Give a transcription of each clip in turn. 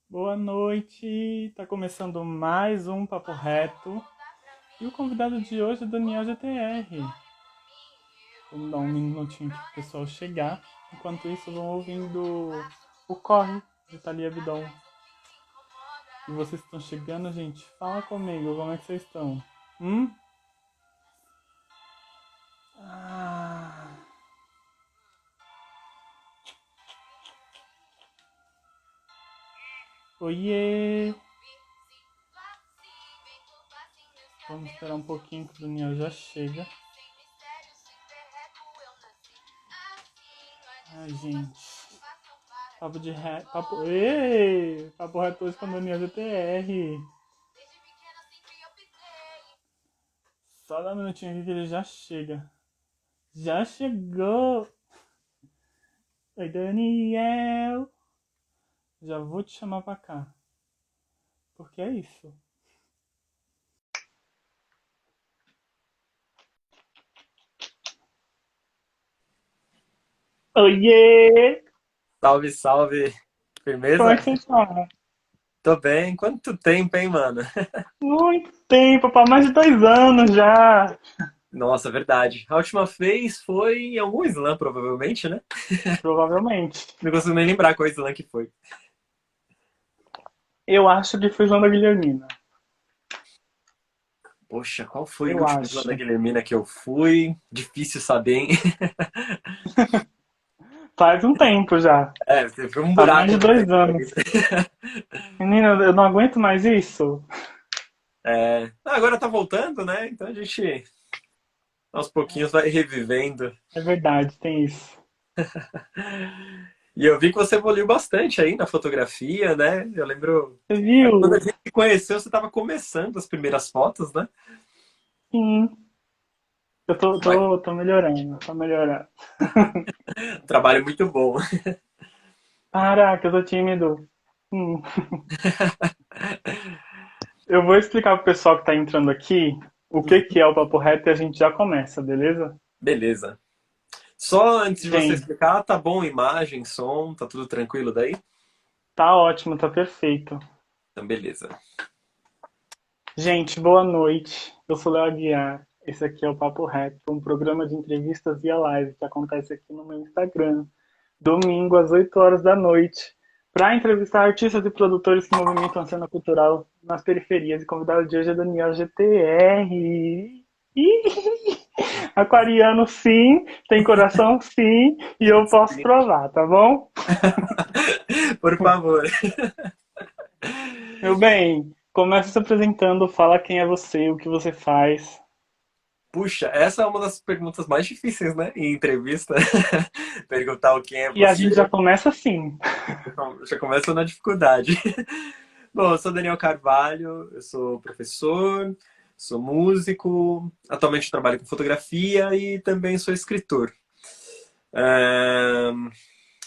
Boa noite, tá começando mais um Papo Reto e o convidado de hoje é Daniel GTR. Vamos dar um minutinho aqui pro pessoal chegar. Enquanto isso, vão ouvindo o Corre de Thalia Bidon. E vocês estão chegando, gente? Fala comigo, como é que vocês estão? Hum? Ah, oiê! Vamos esperar um pouquinho que o Daniel já chega. Ai, gente. Papo de reto. Papo. Ei! Papo reto hoje com o Daniel GTR. Só dá um minutinho aqui que ele já chega. Já chegou! Oi, Daniel! Já vou te chamar pra cá. Porque é isso. Oiê! Salve, salve. Como é Firmeza? que você tá? Tô bem. Quanto tempo, hein, mano? Muito tempo, pra mais de 2 anos já. Nossa, verdade. A última vez foi em algum slam, provavelmente, né? Provavelmente. Não consigo nem lembrar qual slam que foi. Eu acho que foi João da Guilhermina. Poxa, qual foi o Eu último slam da acho. Guilhermina que eu fui? Difícil saber, hein? Faz um tempo já. É, você foi um Há mais buraco de no dois tempo anos. aí. Menina, eu não aguento mais isso. É, agora tá voltando, né? Então a gente, aos pouquinhos, vai revivendo. É verdade, tem isso. E eu vi que você evoluiu bastante aí na fotografia, né? Eu lembro. Você Quando a viu? gente se conheceu, você estava começando as primeiras fotos, né? Sim. Eu tô melhorando, tô melhorando. Um trabalho muito bom. Caraca, eu tô tímido. Hum. Eu vou explicar pro pessoal que tá entrando aqui o que que é o Papo Reto e a gente já começa, beleza? Beleza. Só antes de você Gente, explicar, tá bom imagem, som, tá tudo tranquilo daí? tá ótimo, tá perfeito. Então, beleza. Gente, boa noite. Eu sou Léo Aguiar. Esse aqui é o Papo Reto, um programa de entrevistas via live que acontece aqui no meu Instagram, domingo às 8 horas da noite, para entrevistar artistas e produtores que movimentam a cena cultural nas periferias. E convidado de hoje é Daniel GTR. Aquariano sim, tem coração sim, e eu posso provar, tá bom? Por favor. Meu bem, começa se apresentando, fala quem é você, o que você faz. Puxa, essa é uma das perguntas mais difíceis, né? Em entrevista. Perguntar o quem é E a você. gente já começa assim. Já começa na dificuldade. Bom, eu sou Daniel Carvalho, eu sou professor, sou músico, atualmente trabalho com fotografia e também sou escritor. Ahn,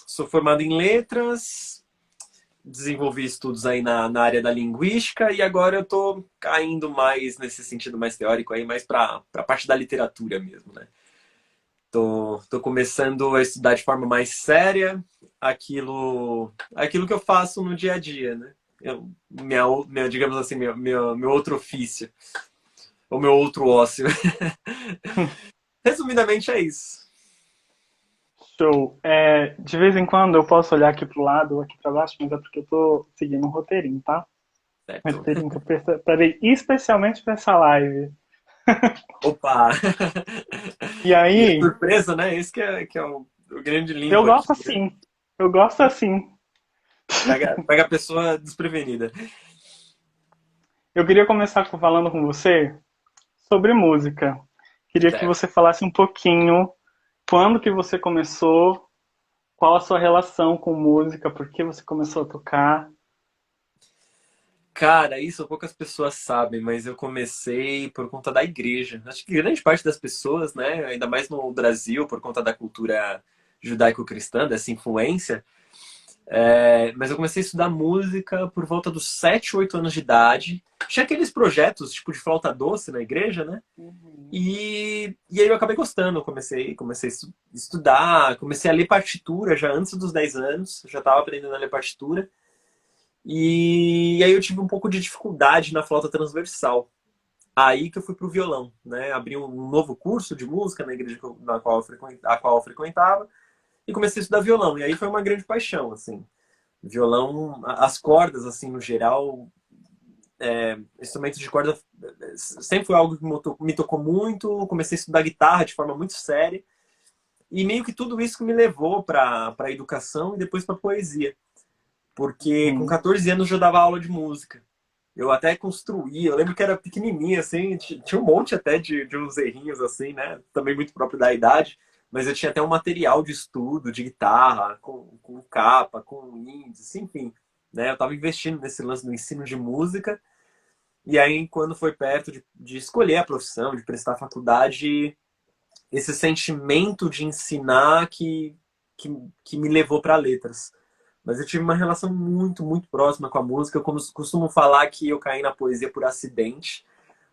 Sou formado em letras, desenvolvi estudos aí na área da linguística e agora eu tô caindo mais nesse sentido mais teórico aí, mais para a parte da literatura mesmo, né? Tô começando a estudar de forma mais séria aquilo que eu faço no dia a dia, né? Digamos assim, meu outro ofício, ou meu outro ócio. Resumidamente é isso. Show. De vez em quando eu posso olhar aqui pro lado, aqui pra baixo, mas é porque eu tô seguindo um roteirinho, tá? Um Certo. roteirinho que eu preparei especialmente pra essa live. Opa! E E é aí, surpresa, né? Esse que é o grande eu limbo aqui. gosto assim. Eu gosto assim. Pega a pessoa desprevenida. Eu queria começar falando com você sobre música. Queria que Certo. você falasse um pouquinho quando que você começou, qual a sua relação com música, por que você começou a tocar. Cara, isso poucas pessoas sabem, mas eu comecei por conta da igreja. Acho que grande parte das pessoas, né, ainda mais no Brasil, por conta da cultura judaico-cristã, dessa influência, mas eu comecei a estudar música por volta dos 7, 8 anos de idade. Tinha aqueles projetos, tipo de flauta doce na igreja, né? Uhum. E aí eu acabei gostando, comecei a estudar, comecei a ler partitura já antes dos 10 anos, eu já estava aprendendo a ler partitura. E aí eu tive um pouco de dificuldade na flauta transversal. Aí que eu fui pro violão, né? Abri um novo curso de música na igreja a qual eu frequentava e comecei a estudar violão. E aí foi uma grande paixão, assim. Violão, as cordas, assim, no geral, instrumentos de corda sempre foi algo que me tocou muito. Comecei a estudar guitarra de forma muito séria. E meio que tudo isso que me levou para a educação e depois para poesia. Porque com Uhum. 14 anos eu já dava aula de música. Eu até construía, eu lembro que era pequenininho, assim, tinha um monte até de uns errinhos, assim, né? Também muito próprio da idade. Mas eu tinha até um material de estudo, de guitarra, com capa, com índice, enfim. Né? Eu estava investindo nesse lance do ensino de música. E aí, quando foi perto de escolher a profissão, de prestar faculdade, esse sentimento de ensinar que, que me levou para letras. Mas eu tive uma relação muito, muito próxima com a música. Eu costumo falar que eu caí na poesia por acidente,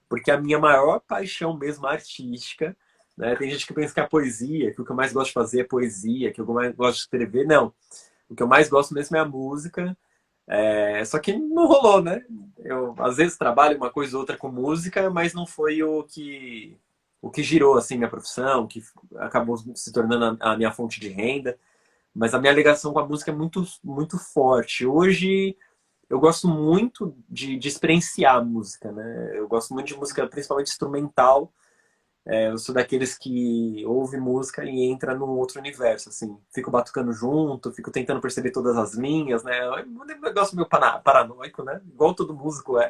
porque a minha maior paixão mesmo artística, né? Tem gente que pensa que é a poesia, que o que eu mais gosto de fazer é poesia, que o que eu mais gosto de escrever. Não. O que eu mais gosto mesmo é a música. Só que não rolou, né? Eu às vezes trabalho uma coisa ou outra com música, mas não foi o que girou assim minha profissão, que acabou se tornando a minha fonte de renda. Mas a minha ligação com a música é muito, muito forte. Hoje eu gosto muito de experienciar a música, né? Eu gosto muito de música, principalmente instrumental. Eu sou daqueles que ouve música e entra num outro universo, assim. Fico batucando junto, fico tentando perceber todas as linhas, né? É um negócio meio paranoico, né? Igual todo músico é.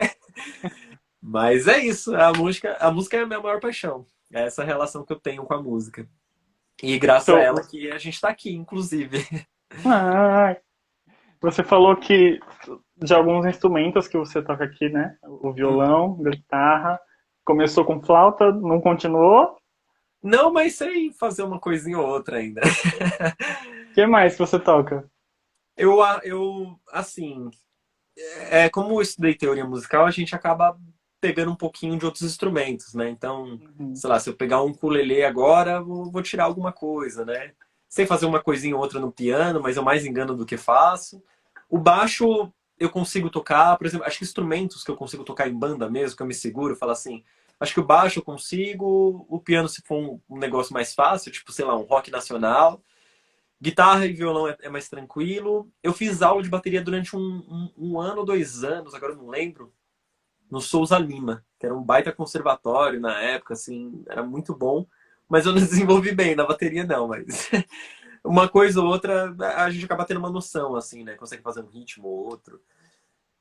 Mas é isso, a música é a minha maior paixão. É essa relação que eu tenho com a música. E graças a ela Show. que a gente está aqui, inclusive. Ah, você falou que de alguns instrumentos que você toca aqui, né? O violão, guitarra. Começou com flauta, não continuou? O Não, mas sei fazer uma coisinha ou outra ainda. que mais você toca? Assim, como eu estudei teoria musical, a gente acaba pegando um pouquinho de outros instrumentos, né? Então, Uhum. sei lá, se eu pegar um ukulele agora, vou tirar alguma coisa, né? Sei fazer uma coisinha ou outra no piano, mas eu mais engano do que faço. O baixo eu consigo tocar, por exemplo, acho que instrumentos que eu consigo tocar em banda mesmo, que eu me seguro, eu falo assim, acho que o baixo eu consigo, o piano se for um negócio mais fácil, tipo, sei lá, um rock nacional. Guitarra e violão é mais tranquilo. Eu fiz aula de bateria durante um ano ou 2 anos, agora eu não lembro, no Souza Lima, que era um baita conservatório na época, assim, era muito bom. Mas eu não desenvolvi bem na bateria, não. Mas uma coisa ou outra, a gente acaba tendo uma noção, assim, né? Consegue fazer um ritmo ou outro.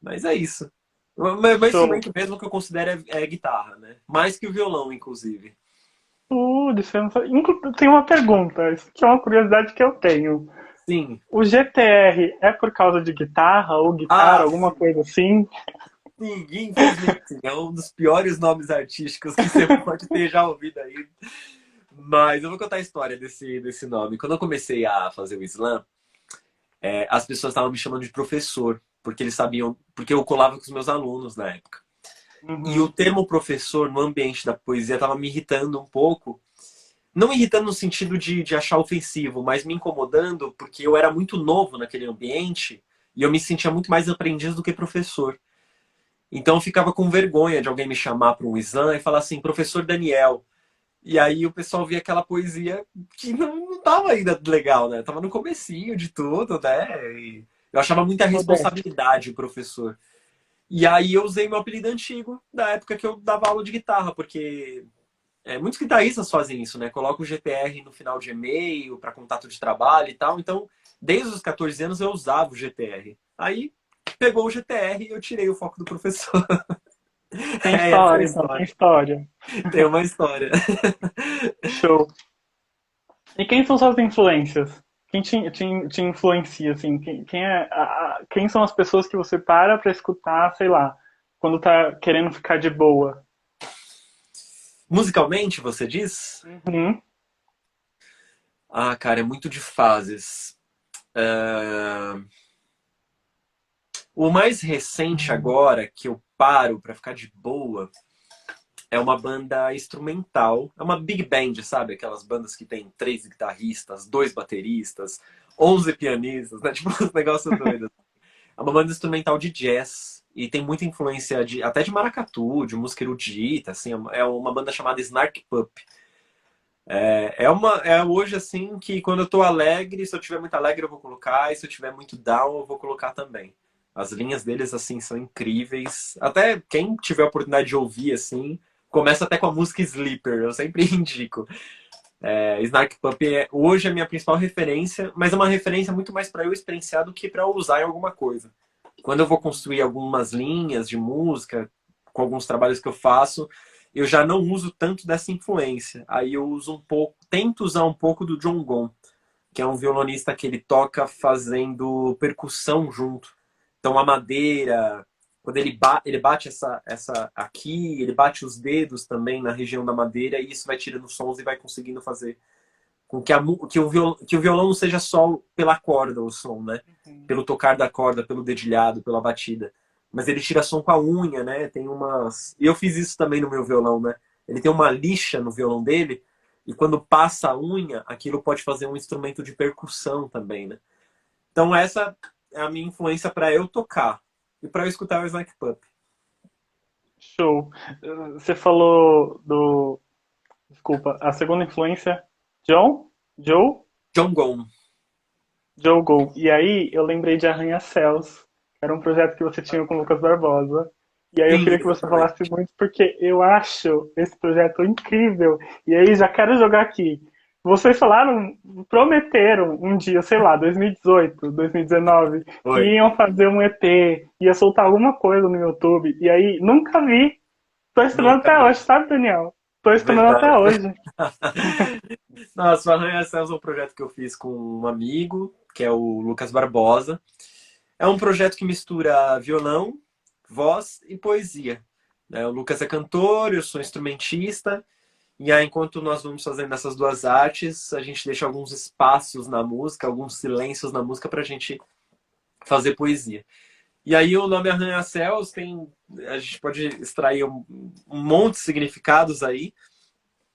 Mas é isso. Meu Show. instrumento mesmo que eu considero é guitarra, né? Mais que o violão, inclusive. Você não sabe. Tem uma pergunta, isso que é uma curiosidade que eu tenho. Sim. O GTR é por causa de guitarra ou guitarra, Ah, alguma coisa assim? sim, infelizmente sim. É um dos piores nomes artísticos que você pode ter já ouvido aí. Mas eu vou contar a história desse nome. Quando eu comecei a fazer o slam, as pessoas estavam me chamando de professor, porque eles sabiam, porque eu colava com os meus alunos na época. E o Uhum. termo professor no ambiente da poesia estava me irritando um pouco. Não me irritando no sentido de achar ofensivo, mas me incomodando porque eu era muito novo naquele ambiente e eu me sentia muito mais aprendiz do que professor. Então eu ficava com vergonha de alguém me chamar para um exame e falar assim, professor Daniel. E aí o pessoal via aquela poesia que não tava ainda legal, né? Tava no comecinho de tudo, né? E eu achava muita Modesto. responsabilidade o professor. E aí eu usei meu apelido antigo da época que eu dava aula de guitarra, porque muitos guitarristas fazem isso, né? Colocam o GTR no final de e-mail para contato de trabalho e tal. Então, desde os 14 anos eu usava o GTR. Aí pegou o GTR e eu tirei o foco do professor. Tem Essa é a história, então, tem história. história. Tem uma história. Show. E quem são suas influências? Quem te influencia, assim? Quem são as pessoas que você para pra escutar, sei lá, quando tá querendo ficar de boa? Musicalmente, você diz? Uhum. Ah, cara, é muito de fases. Ah, o mais recente agora que eu paro pra ficar de boa é uma banda instrumental. É uma big band, sabe? Aquelas bandas que tem 3 guitarristas, 2 bateristas, 11 pianistas, né? Tipo uns negócios doidos. É uma banda instrumental de jazz. E tem muita influência até de maracatu, de música erudita, assim. É uma banda chamada Snark Pup. É hoje assim que quando eu tô alegre, se eu tiver muito alegre eu vou colocar, e se eu tiver muito down eu vou colocar também. As linhas deles assim são incríveis. Até quem tiver a oportunidade de ouvir assim, começa até com a música Sleeper, eu sempre indico. Snark Pup hoje é a minha principal referência, mas é uma referência muito mais para eu experienciar do que para usar em alguma coisa. Quando eu vou construir algumas linhas de música, com alguns trabalhos que eu faço, eu já não uso tanto dessa influência. Aí eu uso um pouco, tento usar um pouco do John Gon, que é um violonista que ele toca fazendo percussão junto. Então a madeira, quando ele bate essa aqui, ele bate os dedos também na região da madeira e isso vai tirando sons e vai conseguindo fazer com que o violão não seja só pela corda o som, né? Uhum. Pelo tocar da corda, pelo dedilhado, pela batida. Mas ele tira som com a unha, né? Tem umas. E eu fiz isso também no meu violão, né? Ele tem uma lixa no violão dele, e quando passa a unha, aquilo pode fazer um instrumento de percussão também, né? Então essa é a minha influência para eu tocar e para eu escutar o Snack Pup. Show. Você falou do. Desculpa, a segunda influência, John? Joe? John Gone. Joe Go. E aí eu lembrei de Arranha-Céus. Era um projeto que você tinha com o Lucas Barbosa. E aí eu Sim, queria que você exatamente. falasse muito, porque eu acho esse projeto incrível. E aí já quero jogar aqui. Vocês falaram, prometeram um dia, sei lá, 2018, 2019, que Oi. iam fazer um EP, ia soltar alguma coisa no YouTube. E aí nunca vi. Tô esperando Nunca até vi. hoje, sabe, Daniel? Tô esperando até Verdade. hoje. Nossa, o Arranha-Céus é um projeto que eu fiz com um amigo, que é o Lucas Barbosa. É um projeto que mistura violão, voz e poesia. Né? O Lucas é cantor, eu sou instrumentista, e aí, enquanto nós vamos fazendo essas duas artes, a gente deixa alguns espaços na música, alguns silêncios na música para a gente fazer poesia. E aí o nome Arranha-Céus tem. A gente pode extrair um monte de significados aí.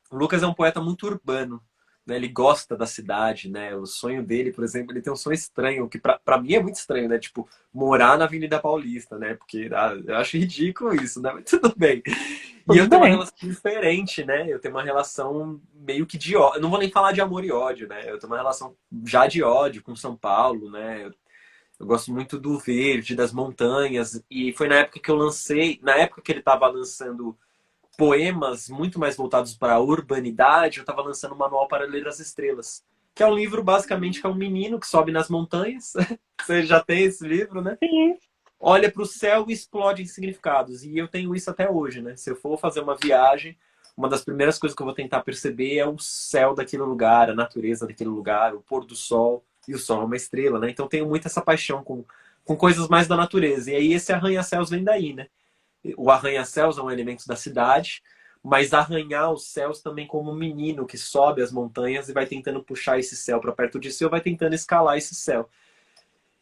O Lucas é um poeta muito urbano, né? Ele gosta da cidade, né? O sonho dele, por exemplo, ele tem um sonho estranho, que pra mim é muito estranho, né? Tipo, morar na Avenida Paulista, né? Porque eu acho ridículo isso, né? Mas tudo bem. E Tudo eu tenho uma bem. relação diferente, né? Eu tenho uma relação meio que de ódio. Eu não vou nem falar de amor e ódio, né? Eu tenho uma relação já de ódio com São Paulo, né? Eu gosto muito do verde, das montanhas. E foi na época que eu lancei, na época que ele estava lançando poemas muito mais voltados para a urbanidade, eu estava lançando o Manual para Ler as Estrelas, que é um livro basicamente que é um menino que sobe nas montanhas. Você já tem esse livro, né? Sim. Olha para o céu e explode em significados. E eu tenho isso até hoje, né? Se eu for fazer uma viagem, uma das primeiras coisas que eu vou tentar perceber é o céu daquele lugar, a natureza daquele lugar, o pôr do sol. E o sol é uma estrela, né? Então tenho muito essa paixão com coisas mais da natureza. E aí esse arranha-céus vem daí, né? O arranha-céus é um elemento da cidade, mas arranhar os céus também como um menino que sobe as montanhas e vai tentando puxar esse céu para perto de si ou vai tentando escalar esse céu.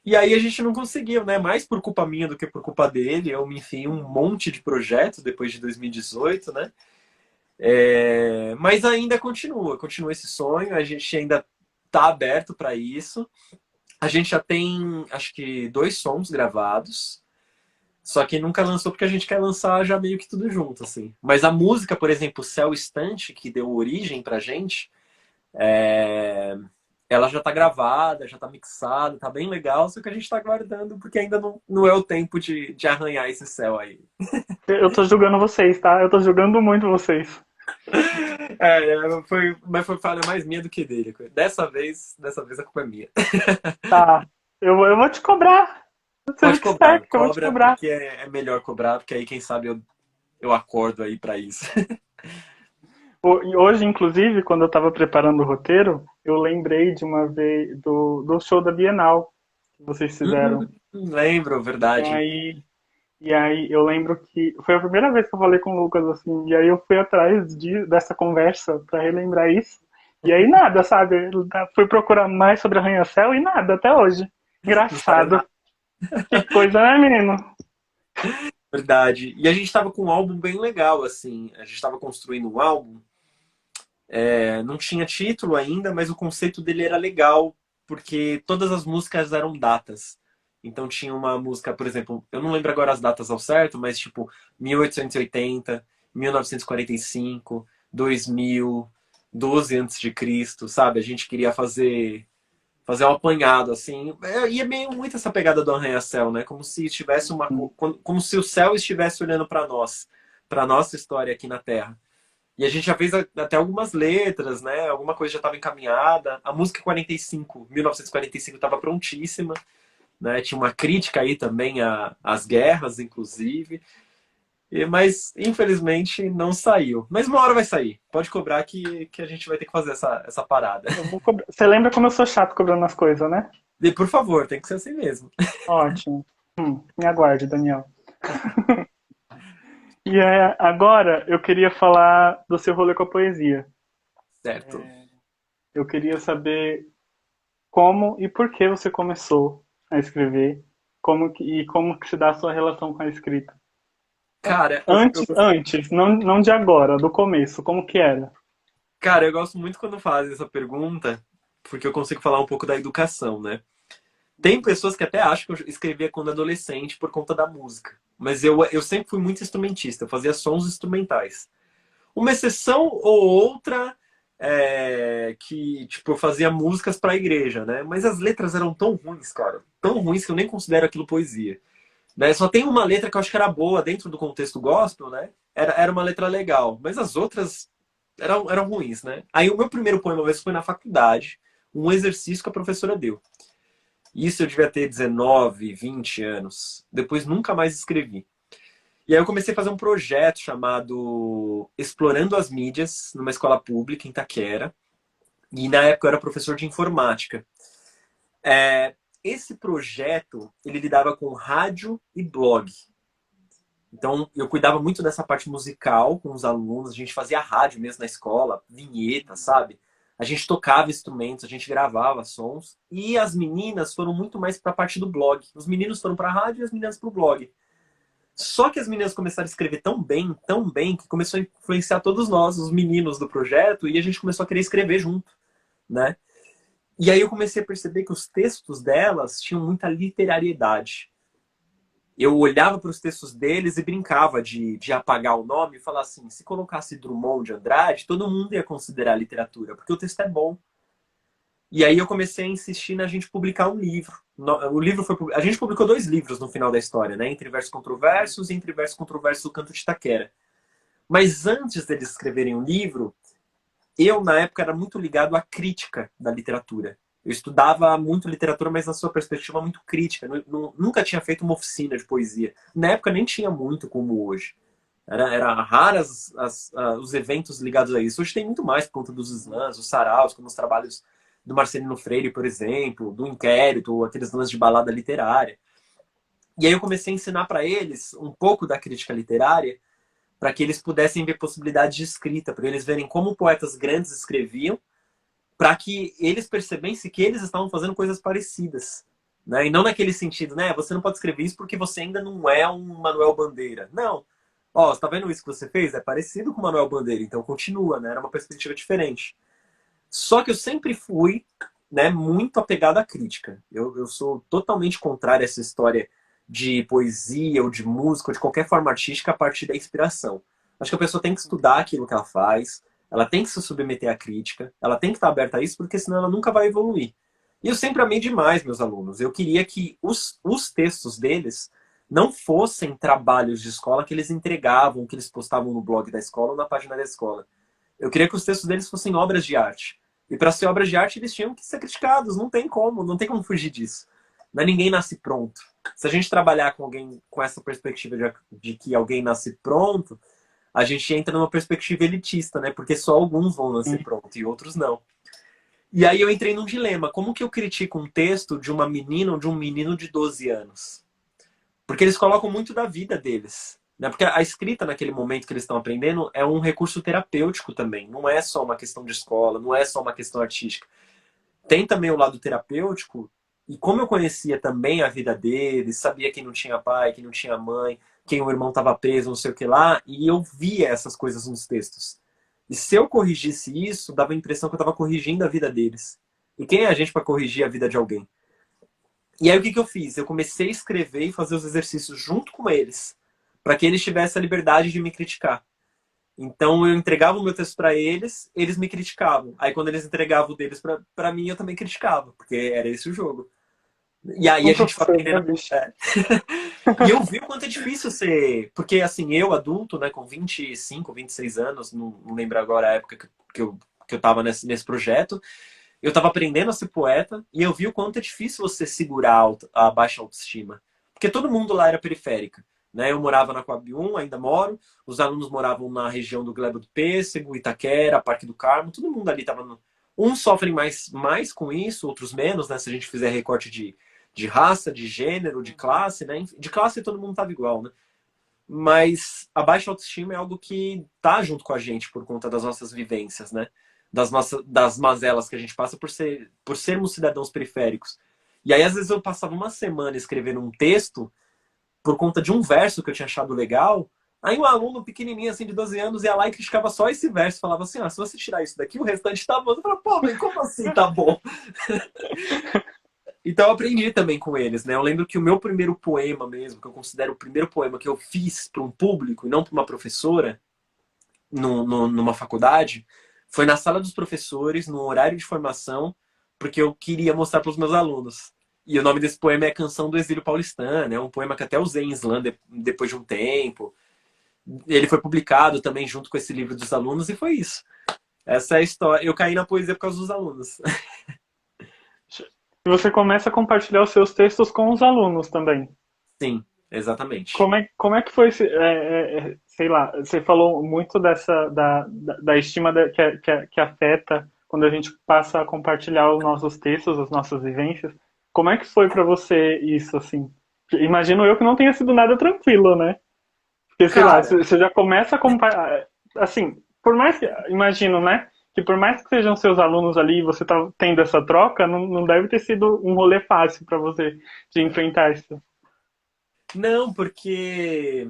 E aí a gente não conseguiu, né? Mais por culpa minha do que por culpa dele. Eu me enfiei um monte de projetos depois de 2018, né? Mas ainda continua esse sonho. A gente ainda tá aberto para isso. A gente já tem, acho que, 2 sons gravados. Só que nunca lançou porque a gente quer lançar já meio que tudo junto, assim. Mas a música, por exemplo, Céu Estante, que deu origem pra gente, é, ela já tá gravada, já tá mixada, tá bem legal, só que a gente tá guardando porque ainda não é o tempo de arranhar esse céu aí. Eu tô julgando vocês, tá? Eu tô julgando muito vocês. Mas foi falha mais minha do que dele. Dessa vez a culpa é minha. Tá. Eu vou te cobrar. Seja Pode o que cobrar, espera, que eu vou te cobra cobrar. porque é melhor cobrar, porque aí quem sabe eu acordo aí pra isso. E hoje, inclusive, quando eu tava preparando o roteiro, eu lembrei de uma vez do show da Bienal que vocês fizeram. Lembro, E verdade. aí, e aí eu lembro que foi a primeira vez que eu falei com o Lucas assim, e aí eu fui atrás dessa conversa pra relembrar isso. E aí nada, sabe? Eu fui procurar mais sobre Arranha-Céu e nada até hoje. Não sabe Engraçado. nada. Que coisa, né, menino? Verdade. E a gente tava com um álbum bem legal, assim. A gente tava construindo um álbum. Não tinha título ainda, mas o conceito dele era legal, porque todas as músicas eram datas. Então tinha uma música, por exemplo, eu não lembro agora as datas ao certo, mas tipo 1880, 1945, 2000, 12 antes de Cristo, sabe? A gente queria fazer um apanhado assim. E é meio muito essa pegada do arranha-céu, né? Como se tivesse como se o céu estivesse olhando para nós, para nossa história aqui na Terra. E a gente já fez até algumas letras, né? Alguma coisa já estava encaminhada. A música 45, 1945 estava prontíssima, né? Tinha uma crítica aí também às guerras, inclusive. Mas, infelizmente, não saiu. Mas uma hora vai sair. Pode cobrar que a gente vai ter que fazer essa parada. Eu vou cobrar. Você lembra como eu sou chato cobrando as coisas, né? E, por favor, tem que ser assim mesmo. Ótimo. Me aguarde, Daniel. E agora eu queria falar do seu rolê com a poesia. Certo. Eu queria saber como e por que você começou a escrever, e como que se dá a sua relação com a escrita. Cara, Antes, não de agora, do começo, como que era? cara, eu gosto muito quando fazem essa pergunta, porque eu consigo falar um pouco da educação, né? Tem pessoas que até acham que eu escrevia quando adolescente por conta da música. Mas eu sempre fui muito instrumentista, eu fazia sons instrumentais. Uma exceção ou outra que, tipo, eu fazia músicas para a igreja, né? Mas as letras eram tão ruins, cara. Tão ruins que eu nem considero aquilo poesia. Né? Só tem uma letra que eu acho que era boa dentro do contexto gospel, né? Era uma letra legal. Mas as outras eram ruins, né? Aí o meu primeiro poema mesmo foi na faculdade, um exercício que a professora deu. Isso eu devia ter 19, 20 anos. Depois nunca mais escrevi. E aí eu comecei a fazer um projeto chamado Explorando as Mídias, numa escola pública em Itaquera. E na época eu era professor de informática. Esse projeto, ele lidava com rádio e blog. Então eu cuidava muito dessa parte musical com os alunos. A gente fazia rádio mesmo na escola, vinheta, sabe? A gente tocava instrumentos, a gente gravava sons. E as meninas foram muito mais para a parte do blog. Os meninos foram para a rádio e as meninas para o blog. Só que as meninas começaram a escrever tão bem, que começou a influenciar todos nós, os meninos do projeto, e a gente começou a querer escrever junto, né? E aí eu comecei a perceber que os textos delas tinham muita literariedade. Eu olhava para os textos deles e brincava de apagar o nome e falar assim, se colocasse Drummond de Andrade, todo mundo ia considerar literatura, porque o texto é bom. E aí eu comecei a insistir na gente publicar um livro. O livro foi, a gente publicou 2 livros no final da história, né? Entre Versos Controversos e Entre Versos Controversos do Canto de Itaquera. Mas antes deles escreverem um livro, eu, na época, era muito ligado à crítica da literatura. Eu estudava muito literatura, mas na sua perspectiva muito crítica. Nunca tinha feito uma oficina de poesia. Na época nem tinha muito como hoje. Era raras os eventos ligados a isso. Hoje tem muito mais por conta dos slams, os saraus, como os trabalhos do Marcelino Freire, por exemplo, do Inquérito, aqueles lances de balada literária. E aí eu comecei a ensinar para eles um pouco da crítica literária, para que eles pudessem ver possibilidades de escrita, para eles verem como poetas grandes escreviam, para que eles percebessem que eles estavam fazendo coisas parecidas. Né? E não naquele sentido, né? Você não pode escrever isso porque você ainda não é um Manuel Bandeira. Não. Ó, você tá vendo isso que você fez? É parecido com o Manuel Bandeira, então continua, né? Era uma perspectiva diferente. Só que eu sempre fui, né, muito apegado à crítica. Eu sou totalmente contrário a essa história de poesia ou de música ou de qualquer forma artística a partir da inspiração. Acho que a pessoa tem que estudar aquilo que ela faz, ela tem que se submeter à crítica, ela tem que estar aberta a isso, porque senão ela nunca vai evoluir. E eu sempre amei demais meus alunos. Eu queria que os textos deles não fossem trabalhos de escola que eles entregavam, que eles postavam no blog da escola ou na página da escola. Eu queria que os textos deles fossem obras de arte. E para ser obras de arte, eles tinham que ser criticados. Não tem como fugir disso. Não é ninguém nasce pronto. Se a gente trabalhar com alguém com essa perspectiva de que alguém nasce pronto, a gente entra numa perspectiva elitista, né? Porque só alguns vão nascer pronto e outros não. E aí eu entrei num dilema. Como que eu critico um texto de uma menina ou de um menino de 12 anos? Porque eles colocam muito da vida deles. Né? Porque a escrita, naquele momento que eles estão aprendendo, é um recurso terapêutico também. Não é só uma questão de escola, não é só uma questão artística. Tem também o lado terapêutico. E como eu conhecia também a vida deles, sabia quem não tinha pai, quem não tinha mãe, quem o irmão estava preso, não sei o que lá, e eu via essas coisas nos textos. E se eu corrigisse isso, dava a impressão que eu estava corrigindo a vida deles. E quem é a gente para corrigir a vida de alguém? E aí o que que eu fiz? Eu comecei a escrever e fazer os exercícios junto com eles, para que eles tivessem a liberdade de me criticar. Então eu entregava o meu texto para eles, eles me criticavam. Aí quando eles entregavam o deles para mim, eu também criticava, porque era esse o jogo. E aí Um a gente foi professor, né, aprendendo. bicho? E eu vi o quanto é difícil ser. Porque, assim, eu, adulto, né, com 25, 26 anos, não lembro agora a época que eu tava nesse projeto, eu tava aprendendo a ser poeta e eu vi o quanto é difícil você segurar a baixa autoestima. Porque todo mundo lá era periférica. Né? Eu morava na Coab 1, ainda moro, os alunos moravam na região do Gleba do Pêssego, Itaquera, Parque do Carmo, todo mundo ali tava no. Uns sofrem mais com isso, outros menos, né? Se a gente fizer recorte de raça, de gênero, de classe, né? De classe todo mundo tava igual, né? Mas a baixa autoestima é algo que tá junto com a gente por conta das nossas vivências, né? Das mazelas que a gente passa por sermos cidadãos periféricos. E aí, às vezes, eu passava uma semana escrevendo um texto por conta de um verso que eu tinha achado legal. Aí um aluno pequenininho, assim, de 12 anos, ia lá e criticava só esse verso. Falava assim, se você tirar isso daqui, o restante tá bom. Eu falava, pô, mas como assim tá bom? Então eu aprendi também com eles, né? Eu lembro que o meu primeiro poema mesmo, que eu considero o primeiro poema que eu fiz para um público e não para uma professora, numa faculdade, foi na sala dos professores, no horário de formação, porque eu queria mostrar para os meus alunos. E o nome desse poema é Canção do Exílio Paulistano, é um poema que até usei em slam depois de um tempo. Ele foi publicado também junto com esse livro dos alunos e foi isso. Essa é a história. Eu caí na poesia por causa dos alunos. E você começa a compartilhar os seus textos com os alunos também. Sim, exatamente. Como é que foi esse, sei lá, você falou muito da estima que afeta quando a gente passa a compartilhar os nossos textos, as nossas vivências. Como é que foi pra você isso, assim? Imagino eu que não tenha sido nada tranquilo, né? Porque, sei lá, Cara, você já começa a comparar, assim, por mais que, imagino, né? Que por mais que sejam seus alunos ali e você tá tendo essa troca, não deve ter sido um rolê fácil pra você de enfrentar isso. não, porque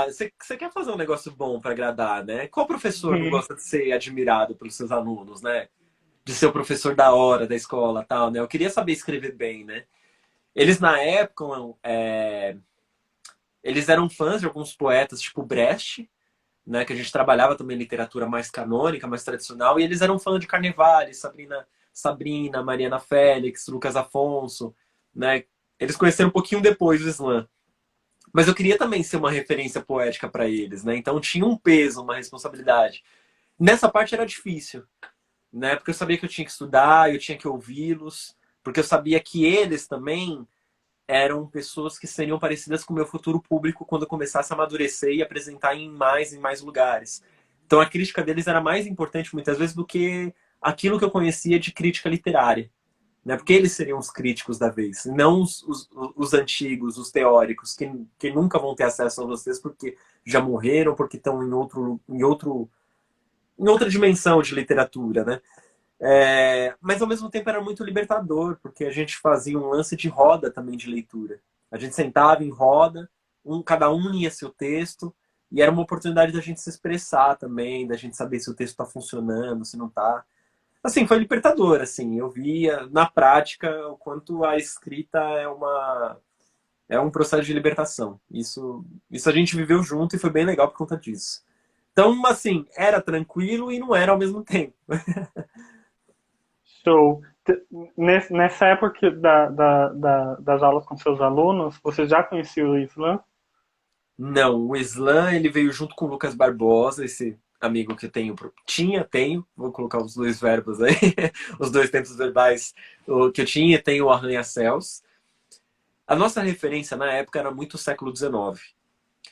você quer fazer um negócio bom para agradar, né? Qual professor não Uhum. gosta de ser admirado pelos seus alunos, né? De ser o professor da hora da escola, tal, né? Eu queria saber escrever bem, né? Eles na época, eles eram fãs de alguns poetas, tipo Brecht, né? Que a gente trabalhava também literatura mais canônica, mais tradicional, e eles eram fãs de Carnevale, Sabrina, Mariana Félix, Lucas Afonso, né? Eles conheceram um pouquinho depois do Slam. Mas eu queria também ser uma referência poética para eles, né? Então tinha um peso, uma responsabilidade. Nessa parte era difícil, né? Porque eu sabia que eu tinha que estudar, eu tinha que ouvi-los, porque eu sabia que eles também eram pessoas que seriam parecidas com o meu futuro público quando eu começasse a amadurecer e apresentar em mais lugares. Então a crítica deles era mais importante muitas vezes do que aquilo que eu conhecia de crítica literária, né? Porque eles seriam os críticos da vez, não os antigos, os teóricos, que nunca vão ter acesso a vocês porque já morreram, porque estão em outra dimensão de literatura, né? Mas ao mesmo tempo era muito libertador, porque a gente fazia um lance de roda também de leitura. A gente sentava em roda, cada um lia seu texto, e era uma oportunidade da gente se expressar também, da gente saber se o texto está funcionando, se não está. Assim, foi libertador, assim. Eu via na prática o quanto a escrita é um processo de libertação. Isso a gente viveu junto e foi bem legal por conta disso. Então, assim, era tranquilo e não era ao mesmo tempo. Show. Nessa época das aulas com seus alunos, você já conhecia o Islam? Não, o Slam, ele veio junto com o Lucas Barbosa, esse amigo que eu tenho, vou colocar os dois verbos aí, os dois tempos verbais, o que eu tinha, tenho o Arranha-Céus. A nossa referência na época era muito o século XIX.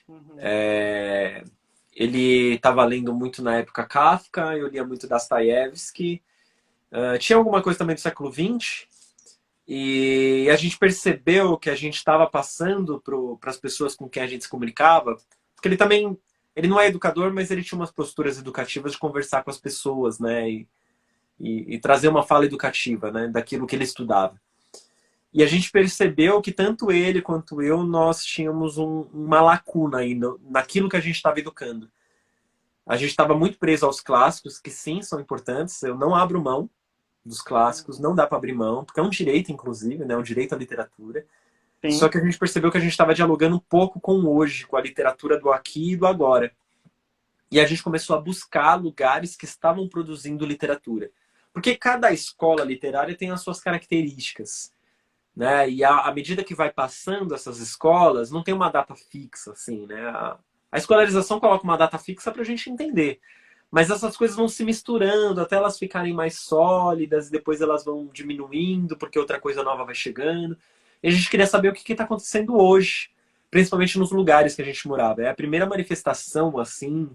Uhum. É, Ele estava lendo muito na época Kafka, eu lia muito Dostoiévski, tinha alguma coisa também do século XX, e a gente percebeu que a gente estava passando para as pessoas com quem a gente se comunicava, porque ele não é educador, mas ele tinha umas posturas educativas de conversar com as pessoas, né, e trazer uma fala educativa, né, daquilo que ele estudava. E a gente percebeu que tanto ele quanto eu, nós tínhamos uma lacuna aí naquilo que a gente estava educando. A gente estava muito preso aos clássicos, que sim, são importantes, eu não abro mão, dos clássicos, não dá para abrir mão, porque é um direito, inclusive, né? Um direito à literatura. Só Sim. que a gente percebeu que a gente estava dialogando um pouco com o hoje, com a literatura do aqui e do agora. E a gente começou a buscar lugares que estavam produzindo literatura. Porque cada escola literária tem as suas características, né? E à medida que vai passando essas escolas, não tem uma data fixa, assim, né? A escolarização coloca uma data fixa para a gente entender. Mas essas coisas vão se misturando até elas ficarem mais sólidas e depois elas vão diminuindo porque outra coisa nova vai chegando. E a gente queria saber o que está acontecendo hoje, principalmente nos lugares que a gente morava. É a primeira manifestação, assim,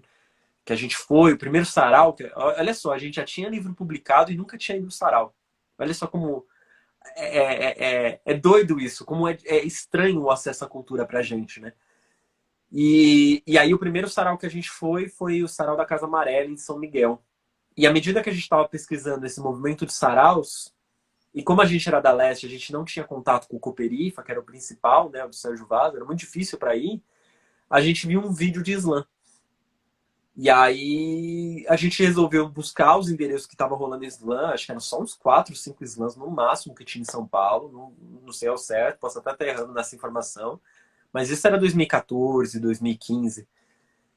que a gente foi, o primeiro sarau. Olha só, a gente já tinha livro publicado e nunca tinha ido no sarau. Olha só como é doido isso, como é estranho o acesso à cultura pra gente, né? E aí o primeiro sarau que a gente foi o sarau da Casa Amarela em São Miguel. E à medida que a gente estava pesquisando esse movimento de saraus, e como a gente era da Leste, a gente não tinha contato com o Cooperifa, que era o principal, né, o do Sérgio Vaz, era muito difícil para ir, a gente viu um vídeo de slam. E aí a gente resolveu buscar os endereços que estavam rolando slam, acho que eram só uns 4, 5 slams no máximo que tinha em São Paulo, não sei ao certo, posso até estar errando nessa informação, mas isso era 2014, 2015.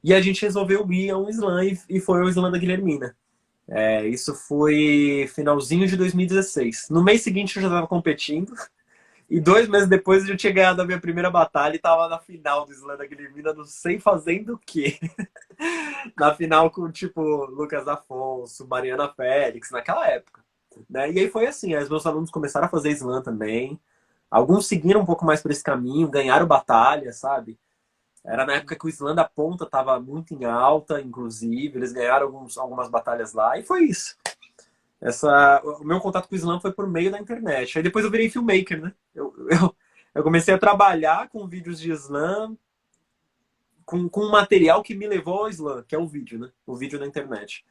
E a gente resolveu ir a um slam e foi ao slam da Guilhermina. Isso foi finalzinho de 2016. No mês seguinte eu já estava competindo. E 2 meses depois eu já tinha ganhado a minha primeira batalha e estava na final do slam da Guilhermina, não sei fazendo o quê. Na final com, tipo, Lucas Afonso, Mariana Félix, naquela época. Né? E aí foi assim, aí os meus alunos começaram a fazer slam também. Alguns seguiram um pouco mais por esse caminho, ganharam batalha, sabe? Era na época que o slam da ponta estava muito em alta, inclusive. Eles ganharam algumas batalhas lá e foi isso. O meu contato com o slam foi por meio da internet. Aí depois eu virei filmmaker, né? Eu comecei a trabalhar com vídeos de slam, com um material que me levou ao slam, que é o vídeo, né? O vídeo na internet.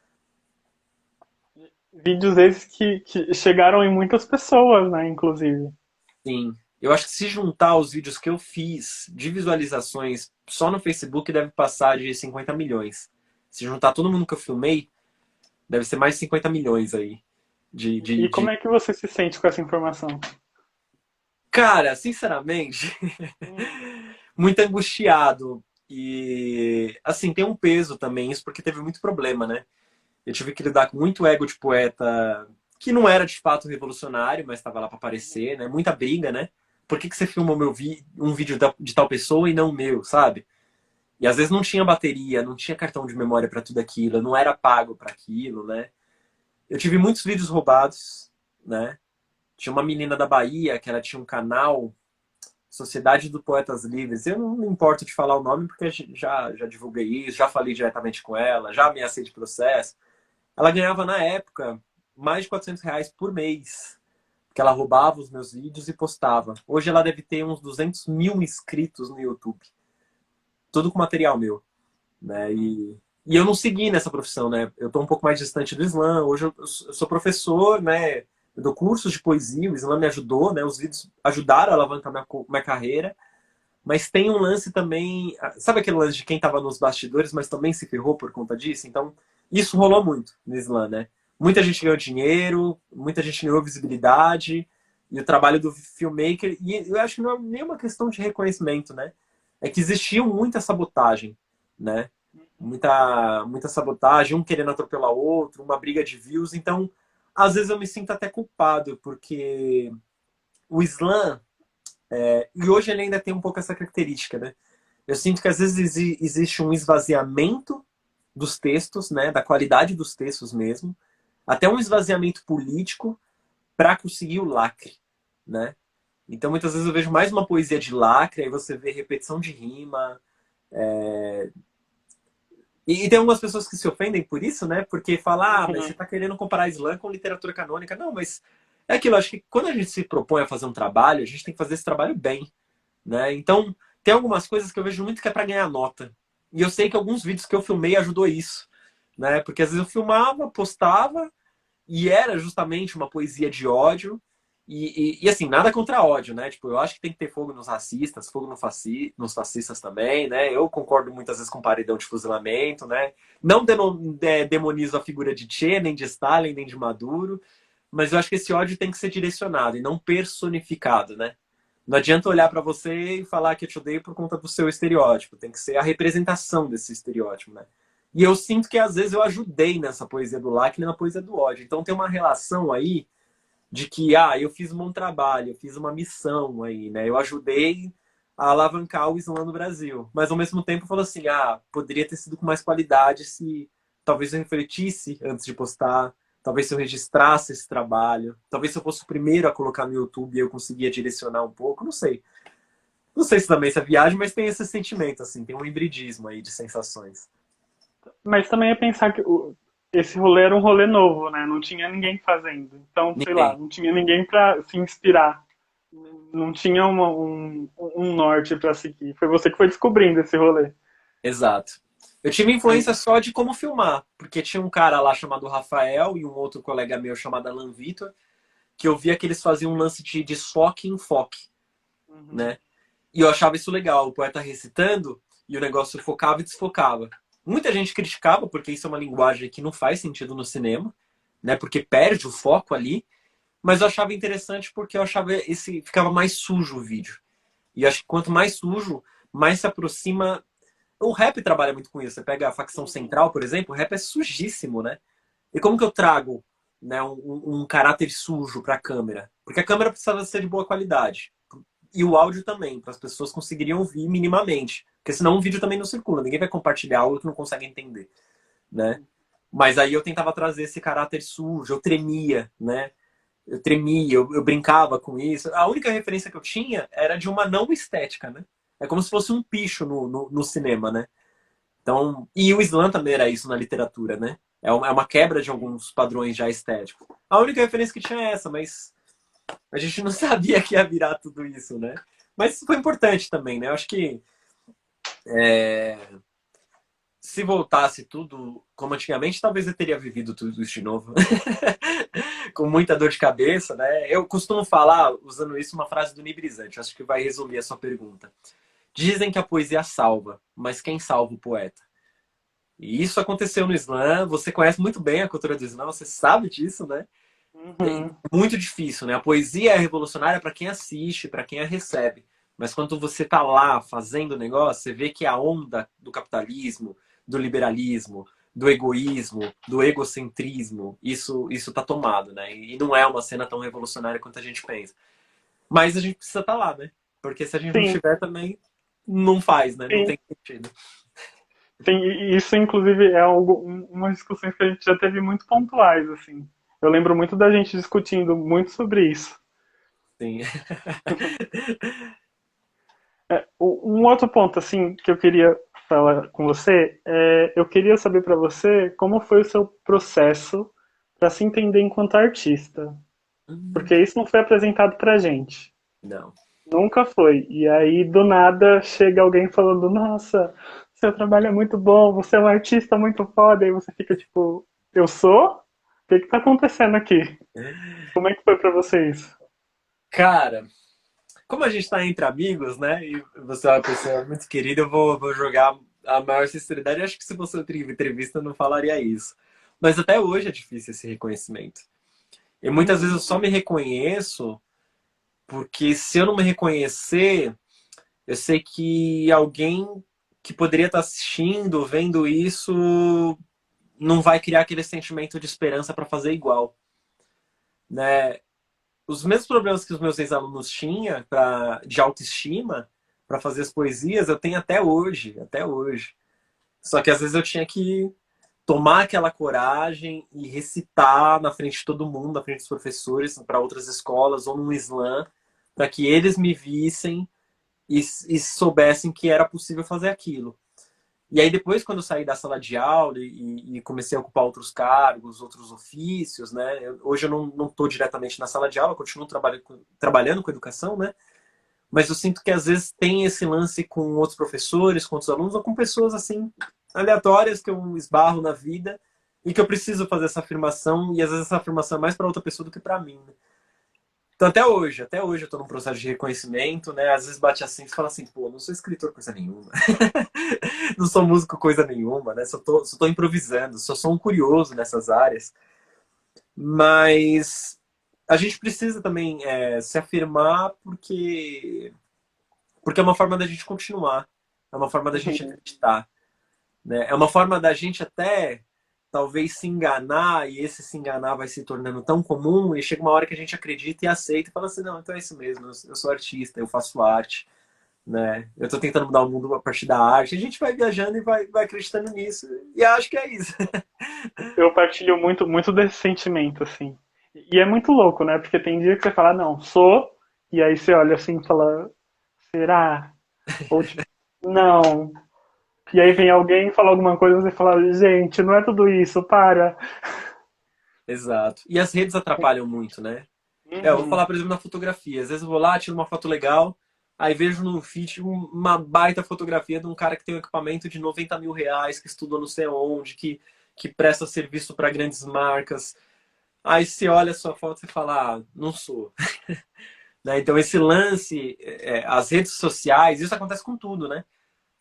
Vídeos esses que chegaram em muitas pessoas, né, inclusive. Sim. Eu acho que se juntar os vídeos que eu fiz de visualizações só no Facebook, deve passar de 50 milhões. Se juntar todo mundo que eu filmei, deve ser mais de 50 milhões aí. E como é que você se sente com essa informação? Cara, sinceramente, Hum. muito angustiado. E, assim, tem um peso também isso, porque teve muito problema, né? Eu tive que lidar com muito ego de poeta que não era de fato revolucionário, mas estava lá para aparecer, né? Muita briga, né? Por que você filmou um vídeo de tal pessoa e não o meu, sabe? E às vezes não tinha bateria, não tinha cartão de memória para tudo aquilo, eu não era pago para aquilo, né? Eu tive muitos vídeos roubados, né? Tinha uma menina da Bahia que ela tinha um canal, Sociedade do Poetas Livres. Eu não me importo de falar o nome porque já divulguei isso, já falei diretamente com ela, já ameacei de processo. Ela ganhava na época mais de R$ 400 por mês, porque ela roubava os meus vídeos e postava. Hoje ela deve ter uns 200 mil inscritos no YouTube, tudo com material meu, né? E eu não segui nessa profissão, né? Eu tô um pouco mais distante do slam. Hoje eu sou professor, né? Eu dou cursos de poesia, o slam me ajudou, né? Os vídeos ajudaram a alavancar minha carreira. Mas tem um lance também, sabe aquele lance de quem estava nos bastidores, mas também se ferrou por conta disso? Então, isso rolou muito no slam, né? Muita gente ganhou dinheiro, muita gente ganhou visibilidade, e o trabalho do filmmaker, e eu acho que não é nenhuma questão de reconhecimento, né? É que existia muita sabotagem, né? Muita sabotagem, um querendo atropelar o outro, uma briga de views. Então, às vezes eu me sinto até culpado, porque o slam, e hoje ele ainda tem um pouco essa característica, né? Eu sinto que às vezes existe um esvaziamento dos textos, né? Da qualidade dos textos mesmo, até um esvaziamento político para conseguir o lacre, né? Então muitas vezes eu vejo mais uma poesia de lacre, aí você vê repetição de rima. E tem algumas pessoas que se ofendem por isso, né? Porque falam, mas você Uhum. está querendo comparar slam com literatura canônica. Não, mas é aquilo, acho que quando a gente se propõe a fazer um trabalho, a gente tem que fazer esse trabalho bem, né? Então, tem algumas coisas que eu vejo muito que é para ganhar nota. E eu sei que alguns vídeos que eu filmei ajudou isso, né? Porque às vezes eu filmava, postava, e era justamente uma poesia de ódio. E assim, nada contra ódio, né? Tipo, eu acho que tem que ter fogo nos racistas, fogo nos fascistas também, né? Eu concordo muitas vezes com paredão de fuzilamento, né? Não demonizo a figura de Che, nem de Stalin, nem de Maduro. mas eu acho que esse ódio tem que ser direcionado e não personificado, né? Não adianta olhar pra você e falar que eu te odeio por conta do seu estereótipo. Tem que ser a representação desse estereótipo, né? E eu sinto que às vezes eu ajudei nessa poesia do Lacre e na poesia do ódio. Então tem uma relação aí de que, eu fiz um bom trabalho, eu fiz uma missão aí, né? Eu ajudei a alavancar o Islã no Brasil. Mas ao mesmo tempo eu falo assim, poderia ter sido com mais qualidade se talvez eu refletisse antes de postar, talvez se eu registrasse esse trabalho, talvez se eu fosse o primeiro a colocar no YouTube e eu conseguia direcionar um pouco, não sei. Não sei se também essa viagem, mas tem esse sentimento, assim, tem um hibridismo aí de sensações. Mas também é pensar que esse rolê era um rolê novo, né? Não tinha ninguém fazendo. Então, sei lá, Ninguém. não tinha ninguém pra se inspirar. Não tinha um norte pra seguir. Foi você que foi descobrindo esse rolê. Exato. Eu tive influência só de como filmar, porque tinha um cara lá chamado Rafael e um outro colega meu chamado Alan Vitor, que eu via que eles faziam um lance de desfoque e enfoque, Uhum. né? E eu achava isso legal, o poeta recitando e o negócio focava e desfocava. Muita gente criticava porque isso é uma linguagem que não faz sentido no cinema, né? Porque perde o foco ali, mas eu achava interessante porque eu achava esse ficava mais sujo o vídeo. E eu acho que quanto mais sujo, mais se aproxima. O rap trabalha muito com isso. Você pega a facção central, por exemplo, o rap é sujíssimo, né? E como que eu trago, né, um caráter sujo para a câmera? Porque a câmera precisava ser de boa qualidade. E o áudio também, para as pessoas conseguirem ouvir minimamente. Porque senão o vídeo também não circula. Ninguém vai compartilhar algo que não consegue entender, né? Mas aí eu tentava trazer esse caráter sujo, eu tremia, né? Eu tremia, eu brincava com isso. A única referência que eu tinha era de uma não estética, né? É como se fosse um picho no cinema, né? Então, e o Islã também era isso na literatura, né? É uma quebra de alguns padrões já estéticos. A única referência que tinha é essa, mas a gente não sabia que ia virar tudo isso, né? Mas foi importante também, né? Eu acho que se voltasse tudo como antigamente, talvez eu teria vivido tudo isso de novo. Com muita dor de cabeça, né? Eu costumo falar, usando isso, uma frase do Nibrizante. Acho que vai resumir a sua pergunta. Dizem que a poesia salva, mas quem salva o poeta? E isso aconteceu no Islã. Você conhece muito bem a cultura do Islã, você sabe disso, né? É Uhum. muito difícil, né? A poesia é revolucionária para quem assiste, para quem a recebe. Mas quando você tá lá fazendo o negócio, você vê que a onda do capitalismo, do liberalismo, do egoísmo, do egocentrismo, isso tá tomado, né? E não é uma cena tão revolucionária quanto a gente pensa. Mas a gente precisa estar lá, né? Porque se a gente não Sim, tiver também, não faz, né? Não sim. tem sentido. Sim, e isso inclusive é algo, umas discussões que a gente já teve muito pontuais, assim. Eu lembro muito da gente discutindo muito sobre isso. Sim. Um outro ponto, assim, que eu queria falar com você, eu queria saber para você como foi o seu processo para se entender enquanto artista, porque isso não foi apresentado pra gente. Não. Nunca foi. E aí, do nada, chega alguém falando: Nossa, seu trabalho é muito bom, você é um artista muito foda. E você fica tipo: Eu sou? O que que tá acontecendo aqui? Como é que foi pra você isso? Cara, como a gente está entre amigos, né? E você é uma pessoa muito querida, eu vou jogar a maior sinceridade. Acho que se fosse outra entrevista, eu não falaria isso. Mas até hoje é difícil esse reconhecimento. E muitas vezes Uhum. eu só me reconheço porque se eu não me reconhecer, eu sei que alguém que poderia estar assistindo, vendo isso, não vai criar aquele sentimento de esperança para fazer igual, né? Os mesmos problemas que os meus ex-alunos tinham de autoestima para fazer as poesias, eu tenho até hoje, até hoje. Só que às vezes eu tinha que tomar aquela coragem e recitar na frente de todo mundo, na frente dos professores, para outras escolas ou no slam, para que eles me vissem e soubessem que era possível fazer aquilo. E aí depois, quando eu saí da sala de aula e comecei a ocupar outros cargos, outros ofícios, né? Hoje eu não estou diretamente na sala de aula, continuo trabalhando com educação, né? Mas eu sinto que às vezes tem esse lance com outros professores, com outros alunos, ou com pessoas assim, aleatórias que eu esbarro na vida e que eu preciso fazer essa afirmação, e às vezes essa afirmação é mais para outra pessoa do que para mim, né? Então até hoje eu tô num processo de reconhecimento, né? Às vezes bate assim, você fala assim, pô, não sou escritor coisa nenhuma. Não sou músico coisa nenhuma, né? Só tô improvisando, só sou um curioso nessas áreas. Mas a gente precisa também se afirmar porque é uma forma da gente continuar, é uma forma da gente Uhum. acreditar, né? É uma forma da gente até talvez se enganar, e esse se enganar vai se tornando tão comum, e chega uma hora que a gente acredita e aceita e fala assim, não, então é isso mesmo, eu sou artista, eu faço arte, né? Eu tô tentando mudar o mundo a partir da arte. A gente vai viajando e vai acreditando nisso. E acho que é isso. Eu partilho muito, muito desse sentimento, assim. E é muito louco, né? Porque tem dia que você fala, não, sou, e aí você olha assim e fala, será? Ou tipo, não. E aí vem alguém e fala alguma coisa e você fala, gente, não é tudo isso, para. Exato. E as redes atrapalham muito, né? Eu vou Uhum. falar, por exemplo, na fotografia. Às vezes eu vou lá, tiro uma foto legal, aí vejo no feed uma baita fotografia de um cara que tem um equipamento de 90 mil reais, que estudou não sei onde, que presta serviço para grandes marcas. Aí você olha a sua foto e fala, ah, não sou. Né? Então esse lance, as redes sociais, isso acontece com tudo, né?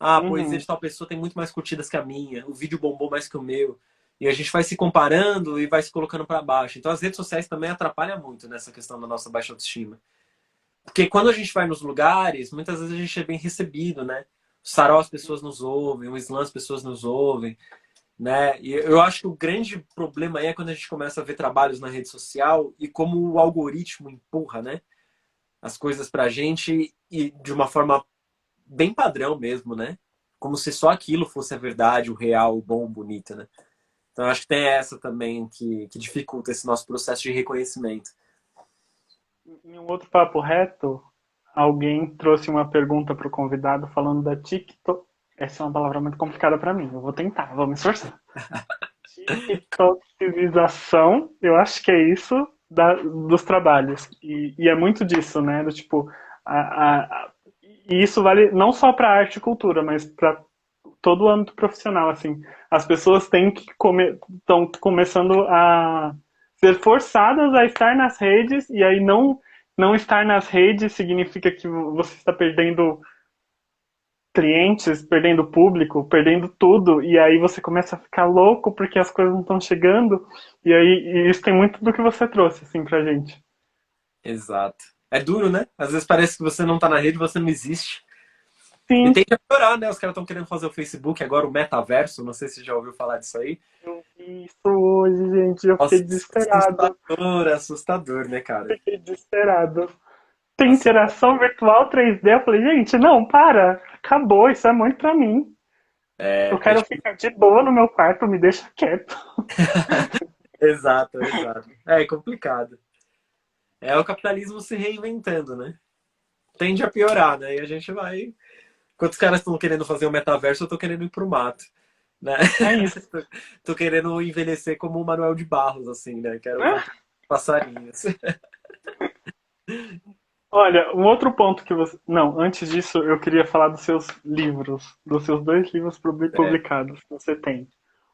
Ah, a poesia Uhum. de tal pessoa tem muito mais curtidas que a minha, o vídeo bombou mais que o meu. E a gente vai se comparando e vai se colocando para baixo. Então as redes sociais também atrapalham muito nessa questão da nossa baixa autoestima. Porque quando a gente vai nos lugares, muitas vezes a gente é bem recebido, né? O sarau as pessoas nos ouvem, o slam as pessoas nos ouvem, né? E eu acho que o grande problema aí é quando a gente começa a ver trabalhos na rede social e como o algoritmo empurra, né? As coisas pra gente e de uma forma bem padrão mesmo, né? Como se só aquilo fosse a verdade, o real, o bom, o bonito, né? Então acho que tem essa também que dificulta esse nosso processo de reconhecimento. Em um outro papo reto, alguém trouxe uma pergunta para o convidado falando da TikTok. Essa é uma palavra muito complicada para mim. Eu vou tentar, vou me esforçar. TikTokização, eu acho que é isso dos trabalhos. E é muito disso, né? Do tipo, e isso vale não só para arte e cultura, mas para todo o âmbito profissional, assim. As pessoas têm que estão começando a ser forçadas a estar nas redes e aí não estar nas redes significa que você está perdendo clientes, perdendo público, perdendo tudo, e aí você começa a ficar louco porque as coisas não estão chegando, e isso tem muito do que você trouxe, assim, pra gente. Exato. É duro, né? Às vezes parece que você não tá na rede, você não existe. E Sim, tem que piorar, né? Os caras estão querendo fazer o Facebook agora, o metaverso. Não sei se você já ouviu falar disso aí. eu vi isso hoje, gente, eu fiquei Nossa, desesperado, assustador, né, cara? fiquei desesperado. Tem Assustador. interação virtual 3D, eu falei, gente, não, para, acabou, isso é muito pra mim. Eu É quero tipo, ficar de boa no meu quarto, me deixa quieto. exato, exato. É complicado. É o capitalismo se reinventando, né? Tende a piorar, né? E a gente vai. Enquanto os caras estão querendo fazer o metaverso, eu tô querendo ir pro mato, né? É isso. Tô querendo envelhecer como o Manuel de Barros, assim, né? Quero voltar passarinhos. Olha, um outro ponto que você. Não, antes disso, eu queria falar dos seus livros, dos seus dois livros É. publicados que você tem.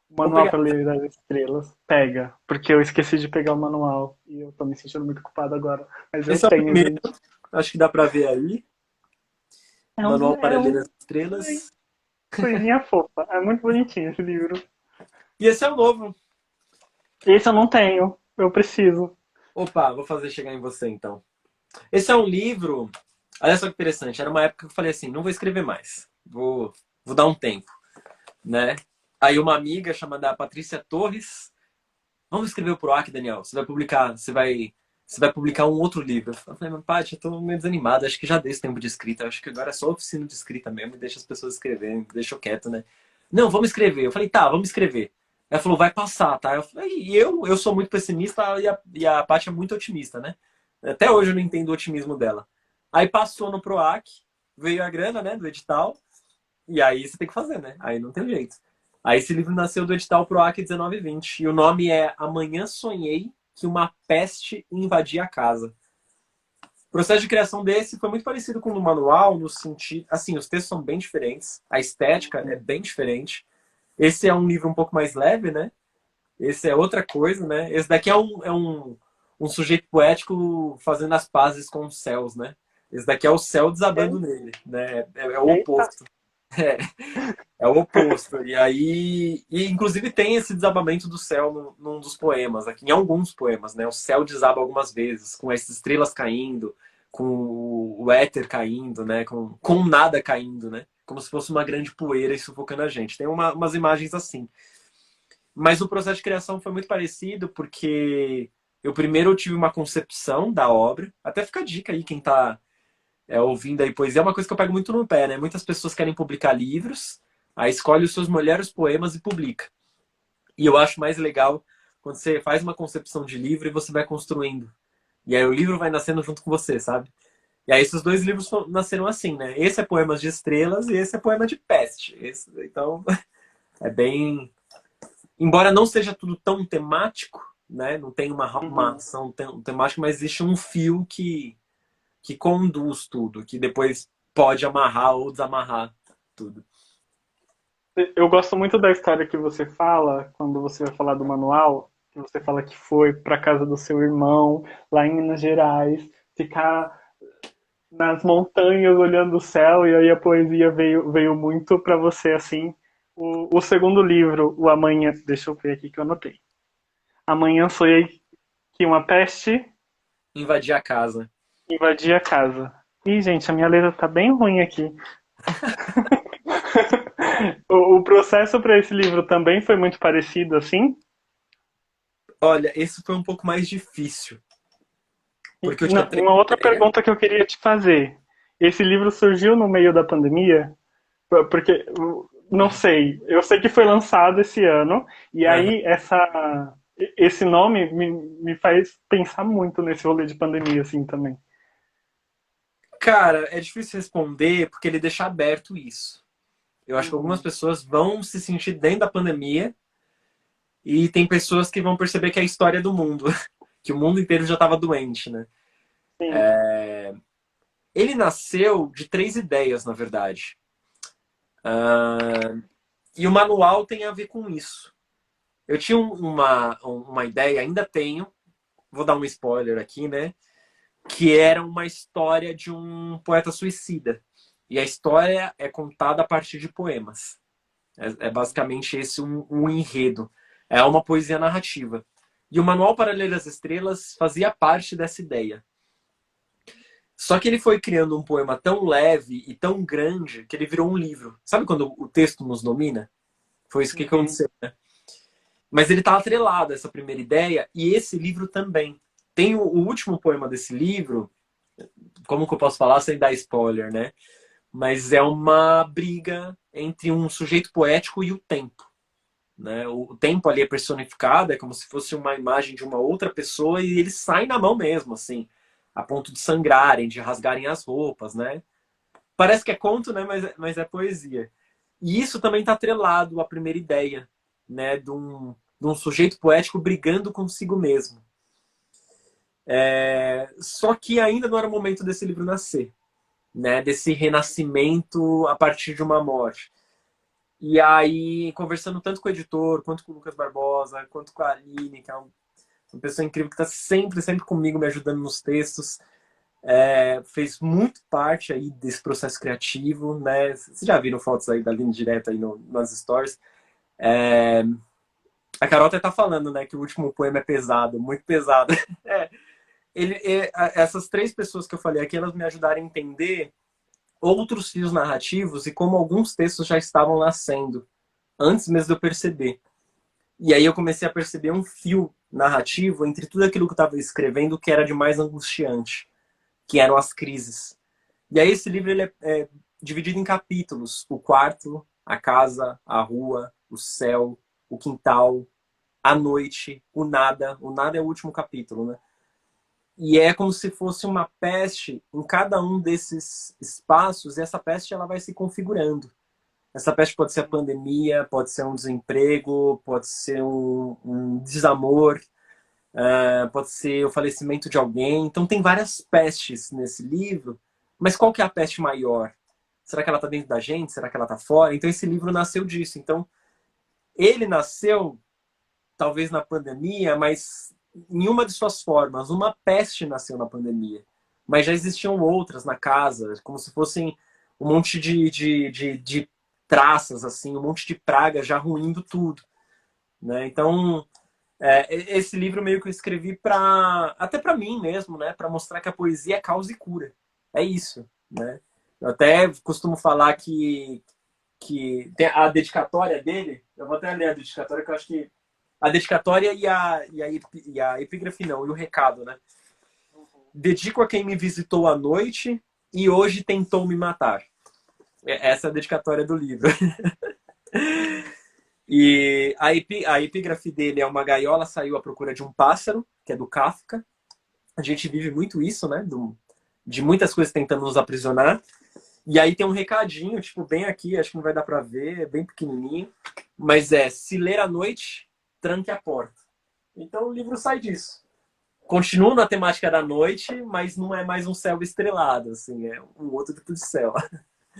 O Vamos Manual pegar. para Ler das Estrelas. Pega, porque eu esqueci de pegar o manual e eu tô me sentindo muito culpado agora. Mas eu Esse é o tenho, primeiro, gente. acho que dá pra ver aí. É um. Manual para É Ler um. as Estrelas. Coisinha fofa. É muito bonitinho esse livro. E esse é o novo. Esse eu não tenho. Eu preciso. Opa, vou fazer chegar em você então. Esse é um livro. Olha só que interessante. Era uma época que eu falei assim: não vou escrever mais. Vou dar um tempo, né? Aí uma amiga chamada Patrícia Torres. Vamos escrever o PROAC, Daniel. Você vai publicar um outro livro. Eu falei, mas Paty, eu tô meio desanimado. Acho que já dei esse tempo de escrita. Acho que agora é só oficina de escrita mesmo. E deixa as pessoas escreverem. Deixa eu quieto, né? Não, vamos escrever. Eu falei, tá, vamos escrever. Ela falou, vai passar, tá? Eu falei, e eu sou muito pessimista e a Paty é muito otimista, né? Até hoje eu não entendo o otimismo dela. Aí passou no PROAC, veio a grana, né, do edital. E aí você tem que fazer, né? Aí não tem jeito. Aí esse livro nasceu do edital PROAC 1920. E o nome é Amanhã Sonhei que uma peste invadia a casa. O processo de criação desse foi muito parecido com o do manual, no sentido. Assim, os textos são bem diferentes, a estética é bem diferente. Esse é um livro um pouco mais leve, né? Esse é outra coisa, né? Esse daqui é um sujeito poético fazendo as pazes com os céus, né? Esse daqui é o céu desabando nele, né? É o Eita, oposto. É o oposto. E aí, e inclusive tem esse desabamento do céu num dos poemas, aqui em alguns poemas, né? O céu desaba algumas vezes, com as estrelas caindo, com o éter caindo, né? Com nada caindo, né? Como se fosse uma grande poeira e sufocando a gente. Tem umas imagens assim. Mas o processo de criação foi muito parecido, porque eu primeiro tive uma concepção da obra. Até fica a dica aí, quem tá ouvindo aí poesia, é uma coisa que eu pego muito no pé, né? Muitas pessoas querem publicar livros, aí escolhe os seus melhores poemas e publica. E eu acho mais legal quando você faz uma concepção de livro e você vai construindo. E aí o livro vai nascendo junto com você, sabe? E aí esses dois livros nasceram assim, né? Esse é Poemas de Estrelas e esse é Poema de Peste. Então, é bem... Embora não seja tudo tão temático, né? Não tem uma Uhum. ação temática, mas existe um fio que conduz tudo, que depois pode amarrar ou desamarrar tudo. Eu gosto muito da história que você fala, quando você vai falar do manual, que você fala que foi para casa do seu irmão, lá em Minas Gerais, ficar nas montanhas olhando o céu, e aí a poesia veio muito para você, assim. O segundo livro, o Amanhã, deixa eu ver aqui que eu anotei. Amanhã sonhei que uma peste Invadir a casa. invadia a casa. Ih, gente, a minha letra tá bem ruim aqui. O processo para esse livro também foi muito parecido, assim? Olha, esse foi um pouco mais difícil, E porque eu tinha três uma outra ideias. pergunta que eu queria te fazer. Esse livro surgiu no meio da pandemia? Porque, não sei, eu sei que foi lançado esse ano, e Aham. aí esse nome me faz pensar muito nesse rolê de pandemia, assim, também. Cara, é difícil responder porque ele deixa aberto isso. Eu acho que algumas Uhum. pessoas vão se sentir dentro da pandemia e tem pessoas que vão perceber que é a história do mundo, que o mundo inteiro já estava doente, né? Sim. Ele nasceu de três ideias, na verdade. E o manual tem a ver com isso. Eu tinha uma ideia, ainda tenho, vou dar um spoiler aqui, né? Que era uma história de um poeta suicida. E a história é contada a partir de poemas. É basicamente esse um enredo. É uma poesia narrativa. E o Manual para Ler as Estrelas fazia parte dessa ideia. Só que ele foi criando um poema tão leve e tão grande que ele virou um livro. Sabe quando o texto nos domina? Foi isso que Uhum. aconteceu. Mas ele está atrelado a essa primeira ideia e esse livro também. Tem o último poema desse livro, como que eu posso falar sem dar spoiler, né? Mas é uma briga entre um sujeito poético e o tempo. Né? O tempo ali é personificado, é como se fosse uma imagem de uma outra pessoa e ele sai na mão mesmo, assim, a ponto de sangrarem, de rasgarem as roupas, né? Parece que é conto, né? Mas é poesia. E isso também está atrelado à primeira ideia, né? De um sujeito poético brigando consigo mesmo. Só que ainda não era o momento desse livro nascer, né? Desse renascimento a partir de uma morte. E aí, conversando tanto com o editor, quanto com o Lucas Barbosa, quanto com a Aline, que é uma pessoa incrível que está sempre, sempre comigo, me ajudando nos textos, fez muito parte aí desse processo criativo, né? Vocês já viram fotos aí da Aline direto aí nas stories. A Carol até tá falando, né, que o último poema é pesado, muito pesado. É, essas três pessoas que eu falei aqui, elas me ajudaram a entender outros fios narrativos e como alguns textos já estavam nascendo, antes mesmo de eu perceber. E aí eu comecei a perceber um fio narrativo entre tudo aquilo que eu estava escrevendo que era de mais angustiante, que eram as crises. E aí esse livro ele é dividido em capítulos. O quarto, a casa, a rua, o céu, o quintal, a noite, o nada. O nada é o último capítulo, né? E é como se fosse uma peste em cada um desses espaços, e essa peste ela vai se configurando. Essa peste pode ser a pandemia, pode ser um desemprego, pode ser um desamor, pode ser o falecimento de alguém. Então tem várias pestes nesse livro, mas qual que é a peste maior? Será que ela está dentro da gente? Será que ela está fora? Então esse livro nasceu disso. Então ele nasceu talvez na pandemia, mas em uma de suas formas. Uma peste nasceu na pandemia, mas já existiam outras na casa, como se fossem um monte de traças, assim, um monte de praga já ruindo tudo, né? Então, esse livro meio que eu escrevi até para mim mesmo, né? Para mostrar que a poesia é causa e cura. É isso, né? Eu até costumo falar que tem a dedicatória dele, eu vou até ler a dedicatória, que eu acho que a dedicatória e a epígrafe não, e o recado, né? Dedico a quem me visitou à noite e hoje tentou me matar. Essa é a dedicatória do livro. E a epígrafe dele é: uma gaiola saiu à procura de um pássaro, que é do Kafka. A gente vive muito isso, né? De muitas coisas tentando nos aprisionar. E aí tem um recadinho, tipo, bem aqui, acho que não vai dar pra ver, é bem pequenininho. Mas se ler à noite, tranque a porta. Então o livro sai disso. Continua na temática da noite, mas não é mais um céu estrelado, assim, é um outro tipo de céu.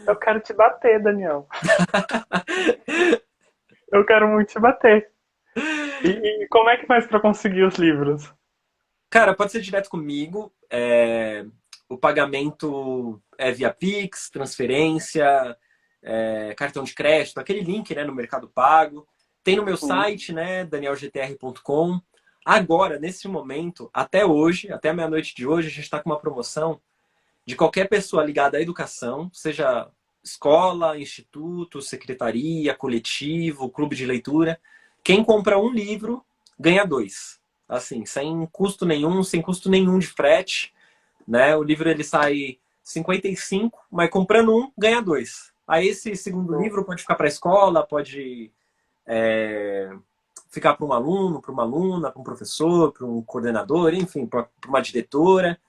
Eu quero te bater, Daniel. Eu quero muito te bater. E como é que faz pra conseguir os livros? Cara, pode ser direto comigo. O pagamento é via Pix, transferência, cartão de crédito, aquele link, né, no Mercado Pago. Tem no meu site, né, danielgtr.com. Agora, nesse momento, até hoje, até a meia-noite de hoje, a gente está com uma promoção de qualquer pessoa ligada à educação, seja escola, instituto, secretaria, coletivo, clube de leitura. Quem compra um livro, ganha 2. Assim, sem custo nenhum de frete, né? O livro ele sai 55, mas comprando um, ganha 2. Aí esse segundo livro pode ficar para a escola, pode ficar para um aluno, para uma aluna, para um professor, para um coordenador, enfim, para uma diretora.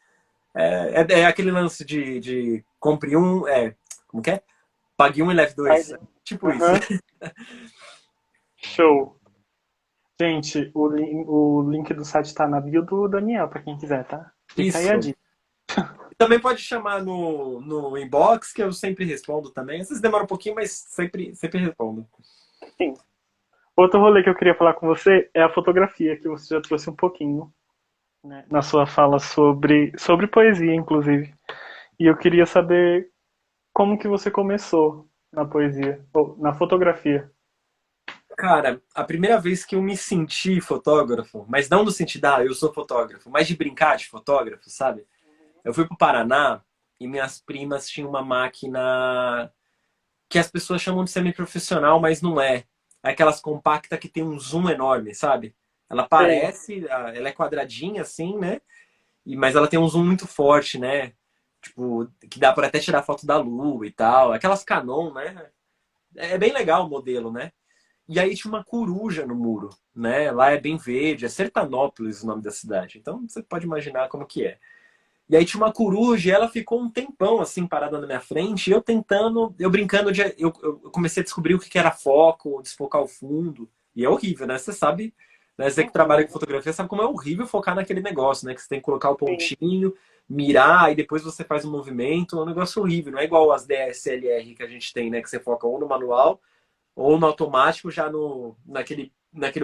É aquele lance de compre um, como que é? Pague um e leve 2. Tipo isso. Show. Gente, o link do site tá na bio do Daniel, pra quem quiser, tá? Fica aí a Isso. dica. Também pode chamar no inbox, que eu sempre respondo também. Às vezes demora um pouquinho, mas sempre respondo. Sim. Outro rolê que eu queria falar com você é a fotografia, que você já trouxe um pouquinho, né, na sua fala sobre poesia, inclusive. E eu queria saber como que você começou na poesia, ou na fotografia. Cara, a primeira vez que eu me senti fotógrafo, mas não no sentido, eu sou fotógrafo, mas de brincar de fotógrafo, sabe? Eu fui pro Paraná e minhas primas tinham uma máquina que as pessoas chamam de semiprofissional, mas não é. É aquelas compactas que tem um zoom enorme, sabe? Ela parece, ela é quadradinha assim, né? Mas ela tem um zoom muito forte, né? Tipo, que dá para até tirar foto da lua e tal. Aquelas Canon, né? É bem legal o modelo, né? E aí tinha uma coruja no muro, né? Lá é bem verde, é Sertanópolis o nome da cidade. Então você pode imaginar como que é. E aí tinha uma coruja e ela ficou um tempão assim parada na minha frente, e eu brincando eu comecei a descobrir o que era foco, desfocar o fundo. E é horrível, né? Você sabe, né? Você que trabalha com fotografia sabe como é horrível focar naquele negócio, né? Que você tem que colocar o pontinho, mirar, e depois você faz um movimento. É um negócio horrível, não é igual as DSLR que a gente tem, né? Que você foca ou no manual ou no automático, já naquele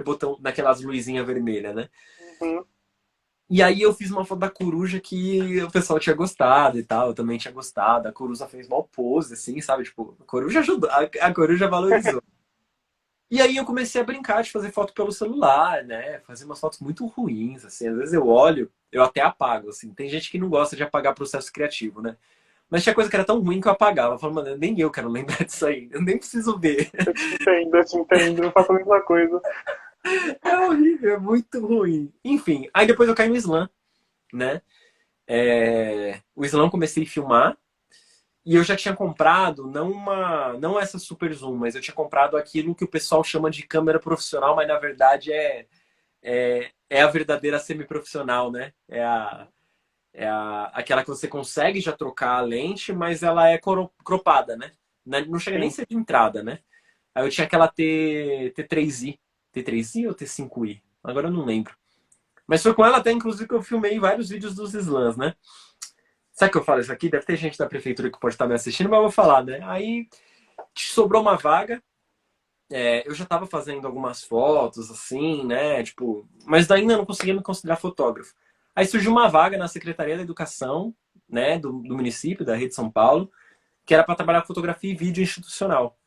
botão, naquelas luzinhas vermelhas, né? Uhum. E aí eu fiz uma foto da coruja que o pessoal tinha gostado e tal, eu também tinha gostado. A coruja fez mal pose, assim, sabe? Tipo, a coruja ajudou, a coruja valorizou. E aí eu comecei a brincar de fazer foto pelo celular, né? Fazer umas fotos muito ruins, assim. Às vezes eu olho, eu até apago, assim. Tem gente que não gosta de apagar processo criativo, né? Mas tinha coisa que era tão ruim que eu apagava. Eu falava, mano, nem eu quero lembrar disso aí. Eu nem preciso ver. Eu te entendo, eu faço a mesma coisa. É horrível, é muito ruim. Enfim, aí depois eu caí no slam, né? O slam comecei a filmar e eu já tinha comprado, não essa super zoom, mas eu tinha comprado aquilo que o pessoal chama de câmera profissional, mas na verdade é a verdadeira semiprofissional, né? Aquela que você consegue já trocar a lente, mas ela é cropada, né? Não chega nem a ser de entrada, né? Aí eu tinha aquela T3i. T3i ou T5i? Agora eu não lembro. Mas foi com ela até, inclusive, que eu filmei vários vídeos dos slams, né? Sabe que eu falo isso aqui? Deve ter gente da prefeitura que pode estar me assistindo, mas eu vou falar, né? Aí sobrou uma vaga. Eu já estava fazendo algumas fotos, assim, né? Tipo, mas ainda não conseguia me considerar fotógrafo. Aí surgiu uma vaga na Secretaria da Educação, né? Do município, da Rede São Paulo, que era para trabalhar com fotografia e vídeo institucional.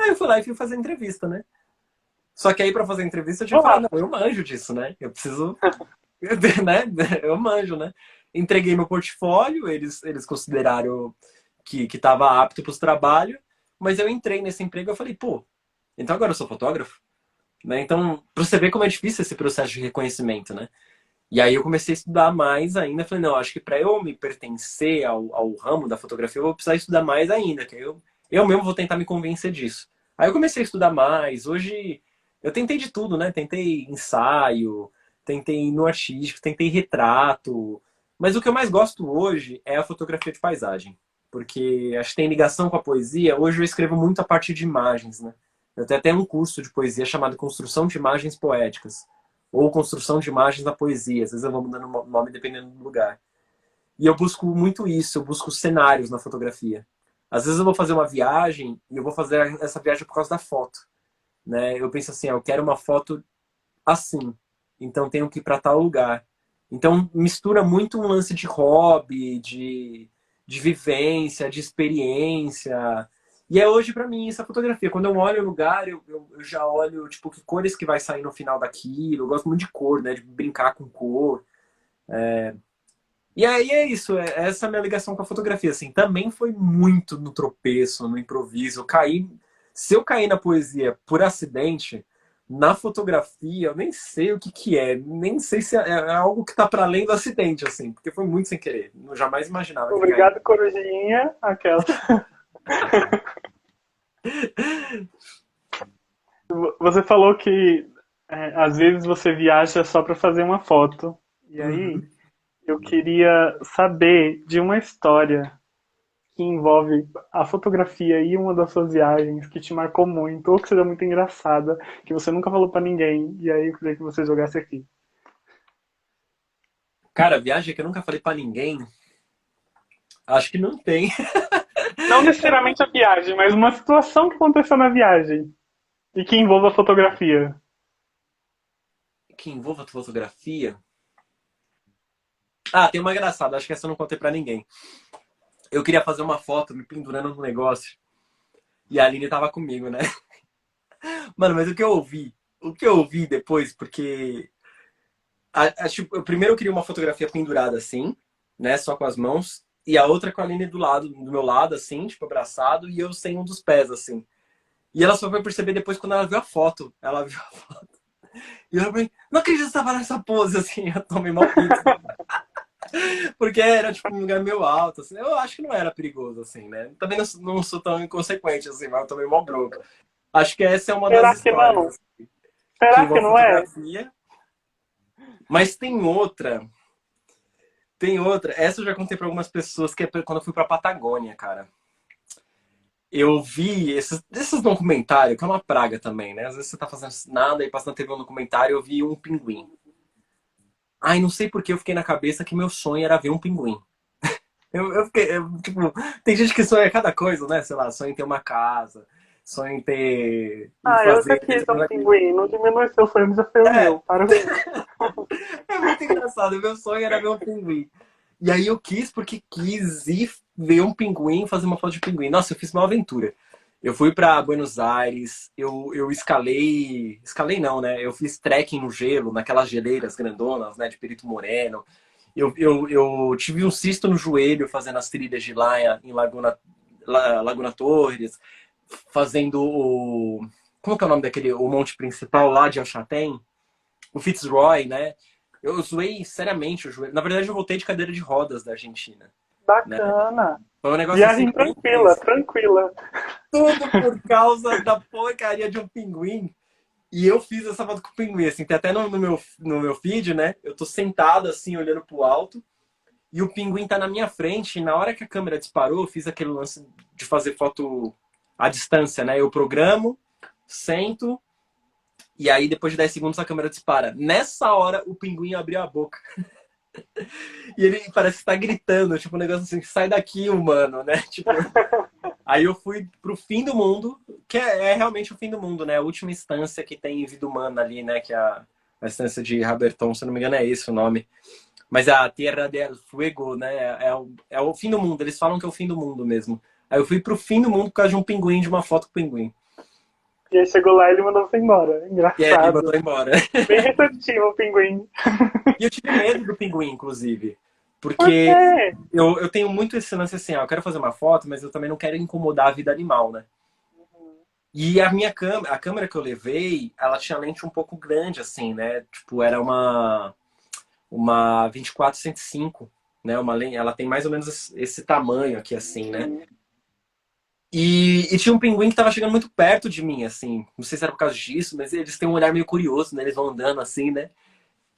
Aí eu fui lá e fui fazer entrevista, né? Só que aí pra fazer entrevista eu tinha que falar, não, eu manjo disso, né? Eu preciso, né? Eu manjo, né? Entreguei meu portfólio, eles consideraram que tava apto pros trabalhos, mas eu entrei nesse emprego e eu falei, pô, então agora eu sou fotógrafo? Né? Então, pra você ver como é difícil esse processo de reconhecimento, né? E aí eu comecei a estudar mais ainda. Falei, não, acho que para eu me pertencer ao ramo da fotografia, eu vou precisar estudar mais ainda, que eu mesmo vou tentar me convencer disso. Aí eu comecei a estudar mais. Hoje eu tentei de tudo, né? Tentei ensaio, tentei no artístico, tentei retrato. Mas o que eu mais gosto hoje é a fotografia de paisagem. Porque acho que tem ligação com a poesia. Hoje eu escrevo muito a partir de imagens, né? Eu tenho até um curso de poesia chamado Construção de Imagens Poéticas ou construção de imagens na poesia. Às vezes eu vou mudando o nome dependendo do lugar. E eu busco muito isso, eu busco cenários na fotografia. Às vezes eu vou fazer uma viagem e eu vou fazer essa viagem por causa da foto. Né? Eu penso assim, eu quero uma foto assim, então tenho que ir para tal lugar. Então mistura muito um lance de hobby, de vivência, de experiência. E é hoje para mim essa fotografia. Quando eu olho o lugar, eu já olho tipo que cores que vai sair no final daquilo. Eu gosto muito de cor, né? De brincar com cor. E aí é isso. Essa é a minha ligação com a fotografia. Assim, também foi muito no tropeço, no improviso. Eu caí. Se eu cair na poesia por acidente, na fotografia eu nem sei o que que é. Nem sei se é algo que tá para além do acidente, assim, porque foi muito sem querer. Eu jamais imaginava que ia cair. Obrigado, Corujinha. Aquela. Você falou que às vezes você viaja só para fazer uma foto. E aí, Uhum. eu queria saber de uma história que envolve a fotografia e uma das suas viagens que te marcou muito, ou que seja muito engraçada, que você nunca falou pra ninguém. E aí eu queria que você jogasse aqui. Cara, viagem que eu nunca falei pra ninguém, acho que não tem. Não necessariamente a viagem, mas uma situação que aconteceu na viagem e que envolva a fotografia. Que envolva fotografia. Ah, tem uma engraçada, acho que essa eu não contei pra ninguém. Eu queria fazer uma foto me pendurando no negócio e a Aline tava comigo, né? Mano, mas o que eu ouvi depois, porque tipo, eu primeiro eu queria uma fotografia pendurada assim, né, só com as mãos, e a outra com a Aline do meu lado, assim, tipo, abraçado, e eu sem um dos pés, assim. E ela só foi perceber depois quando ela viu a foto. Ela viu a foto. E eu falei, não acredito que você tava nessa pose, assim, eu tomei mal pizza. Porque era, tipo, um lugar meio alto, assim. Eu acho que não era perigoso, assim, né? Também não sou tão inconsequente, assim, mas eu tomei mal bronca. Acho que essa é uma das Será que histórias, não? assim, que Será que envolve não é? fotografia. Mas tem outra. Essa eu já contei pra algumas pessoas, que é quando eu fui pra Patagônia, cara. Eu vi esses documentários, que é uma praga também, né? Às vezes você tá fazendo nada e passa na TV um documentário, eu vi um pinguim. Ai, não sei por que eu fiquei na cabeça que meu sonho era ver um pinguim. Eu fiquei, tipo, tem gente que sonha cada coisa, né? Sei lá, sonha em ter uma casa, sonha em Ah, eu já fazer. quis um pinguim. Não diminui seu sonho, já foi o É, meu. Para com isso. é muito engraçado. Meu sonho era ver um pinguim. E aí eu quis, porque quis ir ver um pinguim, fazer uma foto de pinguim. Nossa, eu fiz uma aventura. Eu fui para Buenos Aires, eu escalei. Escalei não, né? Eu fiz trekking no gelo, naquelas geleiras grandonas, né? De Perito Moreno. Eu tive um cisto no joelho fazendo as trilhas de lá em Laguna Torres, fazendo o. Como que é o nome daquele. O monte principal lá de Alchatem? O Fitzroy, né? Eu zoei seriamente o joelho. Na verdade, eu voltei de cadeira de rodas da Argentina, né? Bacana. Foi um negócio assim Viagem bem tranquila, tenso. tranquila. Tudo por causa da porcaria de um pinguim. E eu fiz essa foto com o pinguim, assim, tem até no meu feed, né? Eu tô sentado assim, olhando pro alto, e o pinguim tá na minha frente, e na hora que a câmera disparou, eu fiz aquele lance de fazer foto à distância, né? Eu programo, sento, e aí depois de 10 segundos a câmera dispara. Nessa hora, o pinguim abriu a boca. E ele parece que tá gritando, tipo um negócio assim, sai daqui, humano, né? Tipo, aí eu fui pro fim do mundo, que é realmente o fim do mundo, né? A última instância que tem vida humana ali, né? Que é a instância de Haberton, se não me engano é esse o nome. Mas é a Tierra del Fuego, né? É o fim do mundo. Eles falam que é o fim do mundo mesmo. Aí eu fui pro fim do mundo por causa de um pinguim, de uma foto com o pinguim. E aí chegou lá e ele mandou você embora. E aí ele Engraçado. mandou embora. Bem receptivo o pinguim. E eu tive medo do pinguim, inclusive. Por Porque quê? eu tenho muito esse lance assim, eu quero fazer uma foto, mas eu também não quero incomodar a vida animal, né? E a minha câmera, a câmera que eu levei, ela tinha lente um pouco grande, assim, né? Tipo, era uma 24-105, né? Uma lente, ela tem mais ou menos esse tamanho aqui, assim, né? E tinha um pinguim que tava chegando muito perto de mim, assim. Não sei se era por causa disso, mas eles têm um olhar meio curioso, né? Eles vão andando assim, né?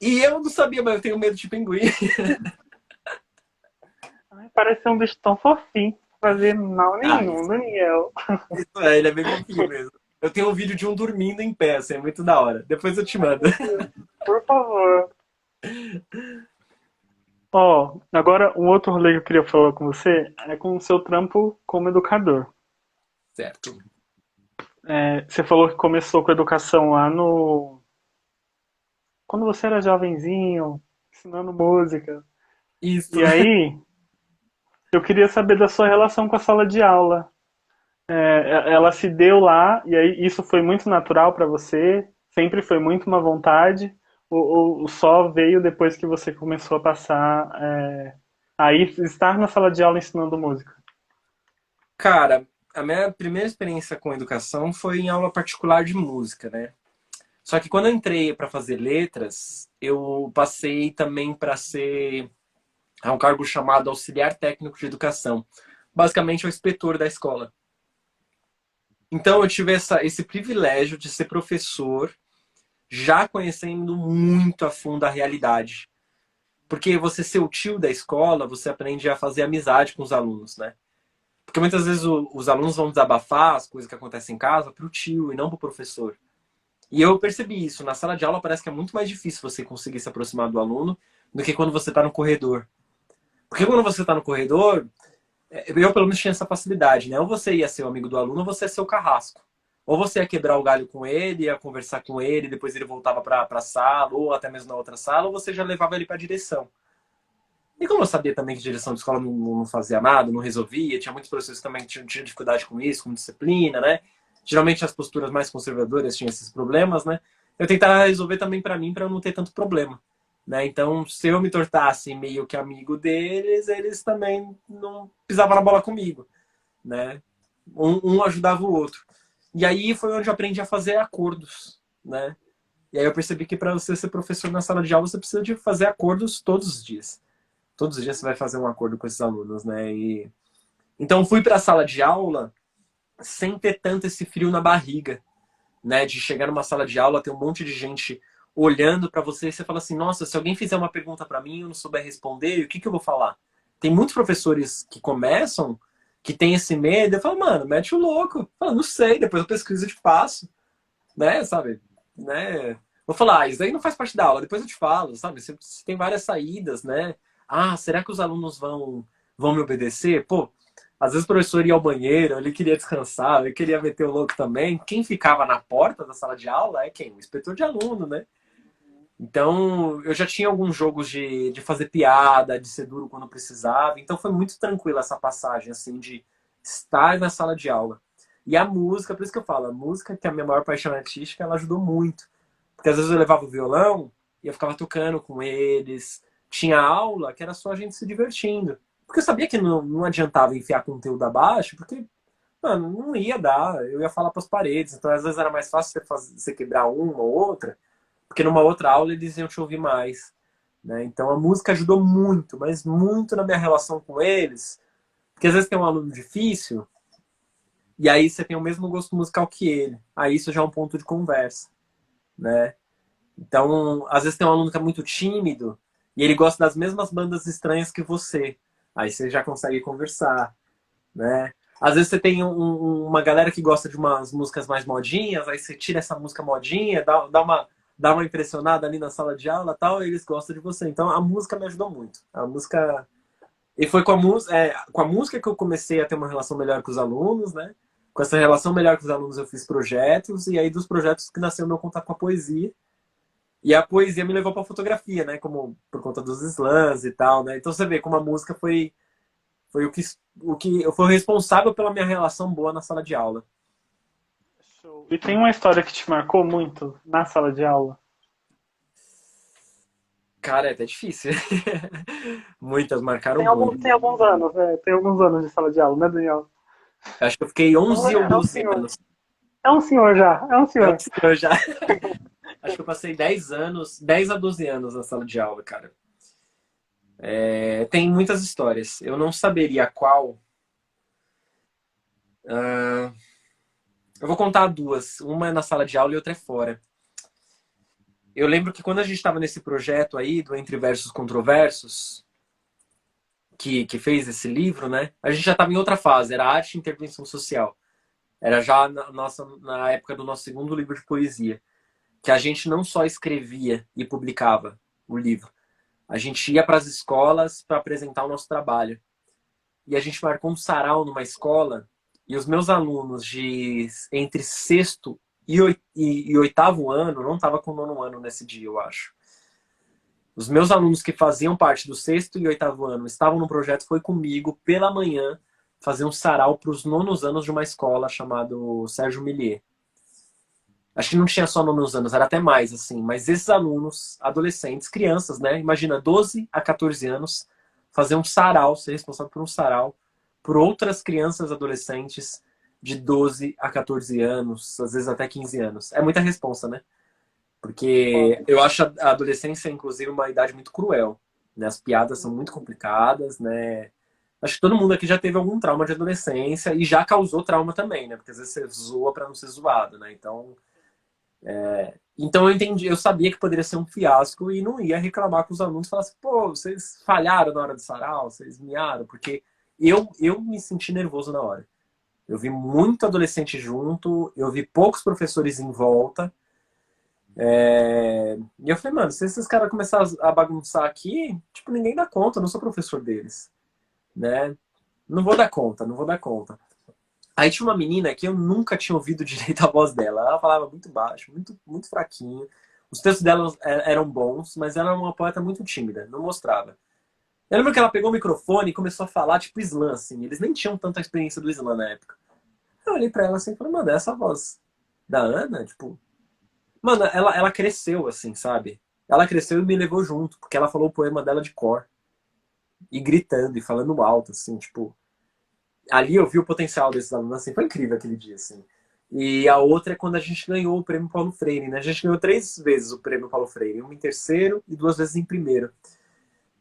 E eu não sabia, mas eu tenho medo de pinguim. Ai, parece ser um bicho tão fofinho. Não fazer mal Ah, nenhum, Daniel. isso é, ele é bem fofinho mesmo. Eu tenho um vídeo de um dormindo em pé, assim, é muito da hora. Depois eu te mando. Por favor. Ó, agora um outro rolê que eu queria falar com você é com o seu trampo como educador. Certo. Você falou que começou com educação lá no. Quando você era jovenzinho, ensinando música. Isso. E aí, eu queria saber da sua relação com a sala de aula. Ela se deu lá, e aí isso foi muito natural para você? Sempre foi muito uma vontade? Ou só veio depois que você começou a passar aí estar na sala de aula ensinando música? Cara, a minha primeira experiência com educação foi em aula particular de música, né? Só que quando eu entrei para fazer letras, eu passei também para ser a um cargo chamado auxiliar técnico de educação. Basicamente, é o inspetor da escola. Então, eu tive esse privilégio de ser professor, já conhecendo muito a fundo a realidade. Porque você ser o tio da escola, você aprende a fazer amizade com os alunos, né? Porque muitas vezes os alunos vão desabafar as coisas que acontecem em casa para o tio e não para o professor. E eu percebi isso. Na sala de aula parece que é muito mais difícil você conseguir se aproximar do aluno do que quando você está no corredor. Porque quando você está no corredor, eu pelo menos tinha essa facilidade, né? Ou você ia ser o amigo do aluno, ou você ia ser o carrasco. Ou você ia quebrar o galho com ele, ia conversar com ele, depois ele voltava para a sala, ou até mesmo na outra sala, ou você já levava ele para a direção. E como eu sabia também que direção de escola não fazia nada, não resolvia, tinha muitos professores também que tinham dificuldade com isso, com disciplina, né? Geralmente as posturas mais conservadoras tinham esses problemas, né? Eu tentava resolver também para mim, para eu não ter tanto problema, né? Então, se eu me tornasse meio que amigo deles, eles também não pisavam na bola comigo, né? Um ajudava o outro. E aí foi onde eu aprendi a fazer acordos, né? E aí eu percebi que para você ser professor na sala de aula, você precisa de fazer acordos todos os dias. Todos os dias você vai fazer um acordo com esses alunos, né? Então fui para a sala de aula sem ter tanto esse frio na barriga, né? De chegar numa sala de aula, ter um monte de gente olhando para você e você fala assim, nossa, se alguém fizer uma pergunta para mim e eu não souber responder, o que eu vou falar? Tem muitos professores que começam, que tem esse medo, eu falo, mano, mete o louco. Eu falo, não sei, depois eu pesquiso e te passo, né? Sabe? Né? Vou falar, isso aí não faz parte da aula, depois eu te falo, sabe? Você tem várias saídas, né? Ah, será que os alunos vão me obedecer? Pô, às vezes o professor ia ao banheiro, ele queria descansar, ele queria meter o louco também. Quem ficava na porta da sala de aula é quem? O inspetor de aluno, né? Então, eu já tinha alguns jogos de fazer piada, de ser duro quando precisava. Então, foi muito tranquila essa passagem, assim, de estar na sala de aula. E a música, por isso que eu falo, a música, que é a minha maior paixão artística, ela ajudou muito. Porque às vezes eu levava o violão e eu ficava tocando com eles. Tinha aula que era só a gente se divertindo. Porque eu sabia que não adiantava enfiar conteúdo abaixo, porque, mano, não ia dar. Eu ia falar para as paredes. Então, às vezes era mais fácil você quebrar uma ou outra, porque numa outra aula eles iam te ouvir mais, né? Então, a música ajudou muito, mas muito na minha relação com eles. Porque às vezes tem um aluno difícil, e aí você tem o mesmo gosto musical que ele. Aí isso já é um ponto de conversa, né? Então, às vezes tem um aluno que é muito tímido e ele gosta das mesmas bandas estranhas que você. Aí você já consegue conversar, né? Às vezes você tem uma galera que gosta de umas músicas mais modinhas, aí você tira essa música modinha, dá uma impressionada ali na sala de aula e tal, e eles gostam de você. Então a música me ajudou muito. A música. E foi com a música que eu comecei a ter uma relação melhor com os alunos, né? Com essa relação melhor com os alunos eu fiz projetos, e aí dos projetos que nasceu o meu contato com a poesia. E a poesia me levou para fotografia, né? Como por conta dos slams e tal, né? Então você vê como a música foi o que foi responsável pela minha relação boa na sala de aula. E tem uma história que te marcou muito na sala de aula? Cara, é até difícil. Muitas marcaram muito. Tem alguns anos, né? Tem alguns anos de sala de aula, né, Daniel? Acho que eu fiquei 11 ou É um 12 senhor. anos. É um senhor já, é um É um senhor. senhor já. Acho que eu passei 10 anos, 10 a 12 anos na sala de aula, cara. Tem muitas histórias. Eu não saberia qual. Eu vou contar duas. Uma é na sala de aula e outra é fora. Eu lembro que quando a gente estava nesse projeto aí, do Entre Versos Controversos, que fez esse livro, né? A gente já estava em outra fase, era arte e intervenção social. Era já na época do nosso segundo livro de poesia. Que a gente não só escrevia e publicava o livro, a gente ia para as escolas para apresentar o nosso trabalho. E a gente marcou um sarau numa escola e os meus alunos de entre sexto e oitavo ano, não estava com o nono ano nesse dia, eu acho. Os meus alunos que faziam parte do sexto e oitavo ano estavam no projeto, foi comigo pela manhã fazer um sarau para os nonos anos de uma escola chamado Sérgio Millier. Acho que não tinha só nonos anos, era até mais, assim. Mas esses alunos, adolescentes, crianças, né? Imagina, 12 a 14 anos, fazer um sarau, ser responsável por um sarau, por outras crianças adolescentes de 12 a 14 anos, às vezes até 15 anos. É muita responsa, né? Porque eu acho a adolescência, inclusive, uma idade muito cruel. Né? As piadas são muito complicadas, né? Acho que todo mundo aqui já teve algum trauma de adolescência e já causou trauma também, né? Porque às vezes você zoa pra não ser zoado, né? Então eu entendi, eu sabia que poderia ser um fiasco e não ia reclamar com os alunos e falar assim, pô, vocês falharam na hora do sarau, vocês miaram, porque eu me senti nervoso na hora. Eu vi muito adolescente junto, eu vi poucos professores em volta. E eu falei, mano, se esses caras começarem a bagunçar aqui, tipo, ninguém dá conta, eu não sou professor deles, né? Não vou dar conta, não vou dar conta. Aí tinha uma menina que eu nunca tinha ouvido direito a voz dela. Ela falava muito baixo, muito, muito fraquinho. Os textos dela eram bons, mas ela era uma poeta muito tímida, não mostrava. Eu lembro que ela pegou o microfone e começou a falar, tipo, slam, assim. Eles nem tinham tanta experiência do slam na época. Eu olhei pra ela assim e falei, mano, é essa a voz da Ana? Tipo, mano, ela cresceu, assim, sabe? Ela cresceu e me levou junto, porque ela falou o poema dela de cor. E gritando e falando alto, assim, tipo. Ali eu vi o potencial desses alunos, assim, foi incrível aquele dia, assim. E a outra é quando a gente ganhou o prêmio Paulo Freire, né? A gente ganhou 3 vezes o prêmio Paulo Freire, uma em terceiro e 2 vezes em primeiro.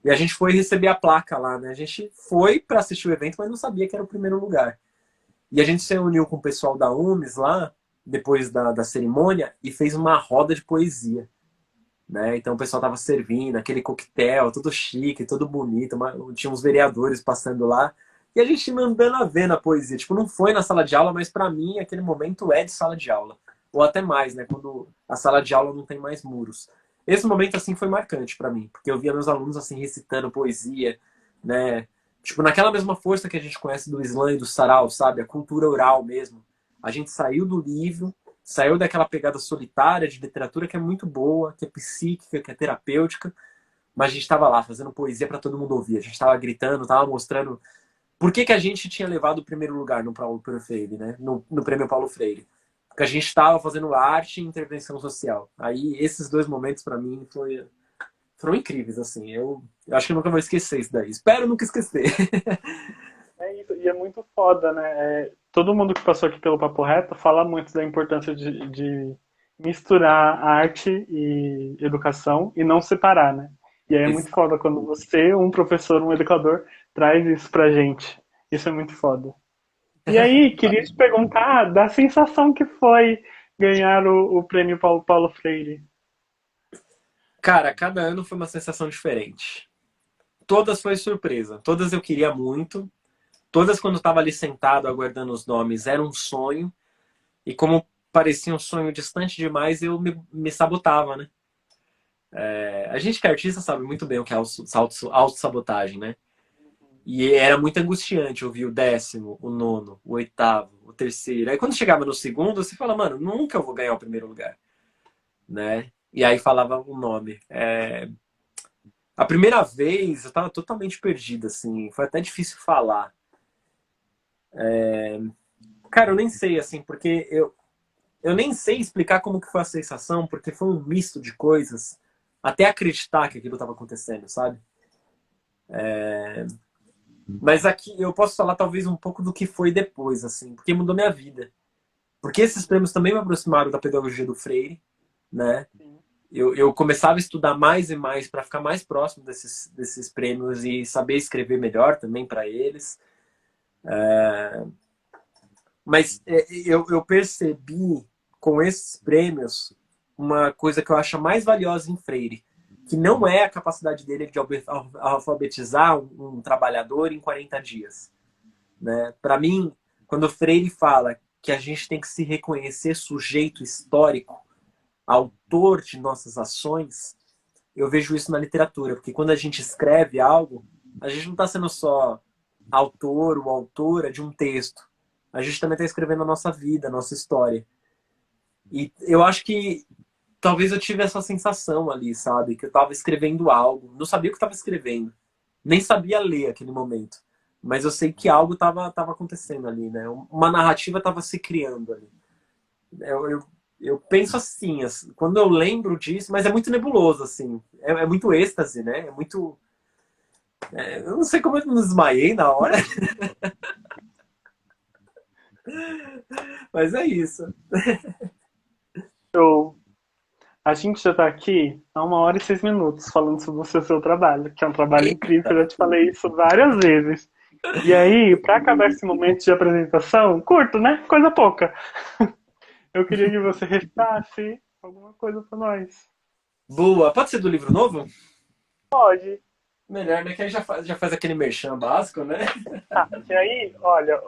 E a gente foi receber a placa lá, né? A gente foi para assistir o evento, mas não sabia que era o primeiro lugar. E a gente se reuniu com o pessoal da UMES lá, depois da cerimônia, e fez uma roda de poesia. Né? Então o pessoal tava servindo aquele coquetel, todo chique, todo bonito, tinha uns vereadores passando lá. E a gente mandando a ver na poesia. Tipo, não foi na sala de aula, mas para mim aquele momento é de sala de aula. Ou até mais, né? Quando a sala de aula não tem mais muros. Esse momento, assim, foi marcante para mim. Porque eu via meus alunos, assim, recitando poesia, né? Tipo, naquela mesma força que a gente conhece do slam e do sarau, sabe? A cultura oral mesmo. A gente saiu do livro, saiu daquela pegada solitária de literatura que é muito boa, que é psíquica, que é terapêutica. Mas a gente estava lá fazendo poesia para todo mundo ouvir. A gente estava gritando, estava mostrando por que a gente tinha levado o primeiro lugar no Paulo Freire, né? No prêmio Paulo Freire? Porque a gente estava fazendo arte e intervenção social. Aí esses 2 momentos para mim foram incríveis, assim. Eu acho que eu nunca vou esquecer isso daí. Espero nunca esquecer. É isso, e é muito foda, né? Todo mundo que passou aqui pelo Papo Reto fala muito da importância de misturar arte e educação e não separar, né? E aí é muito foda quando você, um professor, um educador, traz isso pra gente. Isso é muito foda. E aí, queria te perguntar da sensação que foi ganhar o prêmio Paulo Freire. Cara, cada ano foi uma sensação diferente. Todas foi surpresa. Todas eu queria muito. Todas, quando eu estava ali sentado aguardando os nomes, era um sonho. E como parecia um sonho distante demais, eu me sabotava, né? A gente que é artista sabe muito bem o que é autossabotagem, né? E era muito angustiante ouvir o 10º, o nono, o oitavo, o terceiro. Aí quando chegava no segundo, você fala, mano, nunca eu vou ganhar o primeiro lugar, né? E aí falava o nome. A primeira vez eu tava totalmente perdido, assim. Foi até difícil falar. Cara, eu nem sei, assim, porque eu nem sei explicar como que foi a sensação, porque foi um misto de coisas, até acreditar que aquilo estava acontecendo, sabe? Mas aqui eu posso falar talvez um pouco do que foi depois, assim, porque mudou minha vida. Porque esses prêmios também me aproximaram da pedagogia do Freire, né? Sim. Eu começava a estudar mais e mais para ficar mais próximo desses prêmios e saber escrever melhor também para eles. Mas eu percebi com esses prêmios uma coisa que eu acho mais valiosa em Freire, que não é a capacidade dele de alfabetizar um trabalhador em 40 dias. Né? Para mim, quando o Freire fala que a gente tem que se reconhecer sujeito histórico, autor de nossas ações, eu vejo isso na literatura, porque quando a gente escreve algo, a gente não está sendo só autor ou autora de um texto, a gente também está escrevendo a nossa vida, a nossa história. E eu acho que talvez eu tive essa sensação ali, sabe? Que eu estava escrevendo algo, não sabia o que estava escrevendo, nem sabia ler aquele momento, mas eu sei que algo estava acontecendo ali, né? Uma narrativa estava se criando ali. Eu penso assim, quando eu lembro disso, mas é muito nebuloso, assim. É muito êxtase, né? É muito. Eu não sei como eu não desmaiei na hora, mas é isso. Eu, a gente já tá aqui há 1 hora e 6 minutos falando sobre o seu trabalho, que é um trabalho incrível, eu já te falei isso várias vezes. E aí, para acabar esse momento de apresentação, curto, né? Coisa pouca. Eu queria que você recitasse alguma coisa para nós. Boa. Pode ser do livro novo? Pode. Melhor, né? Que aí já faz aquele merchan básico, né? Tá, e aí, olha,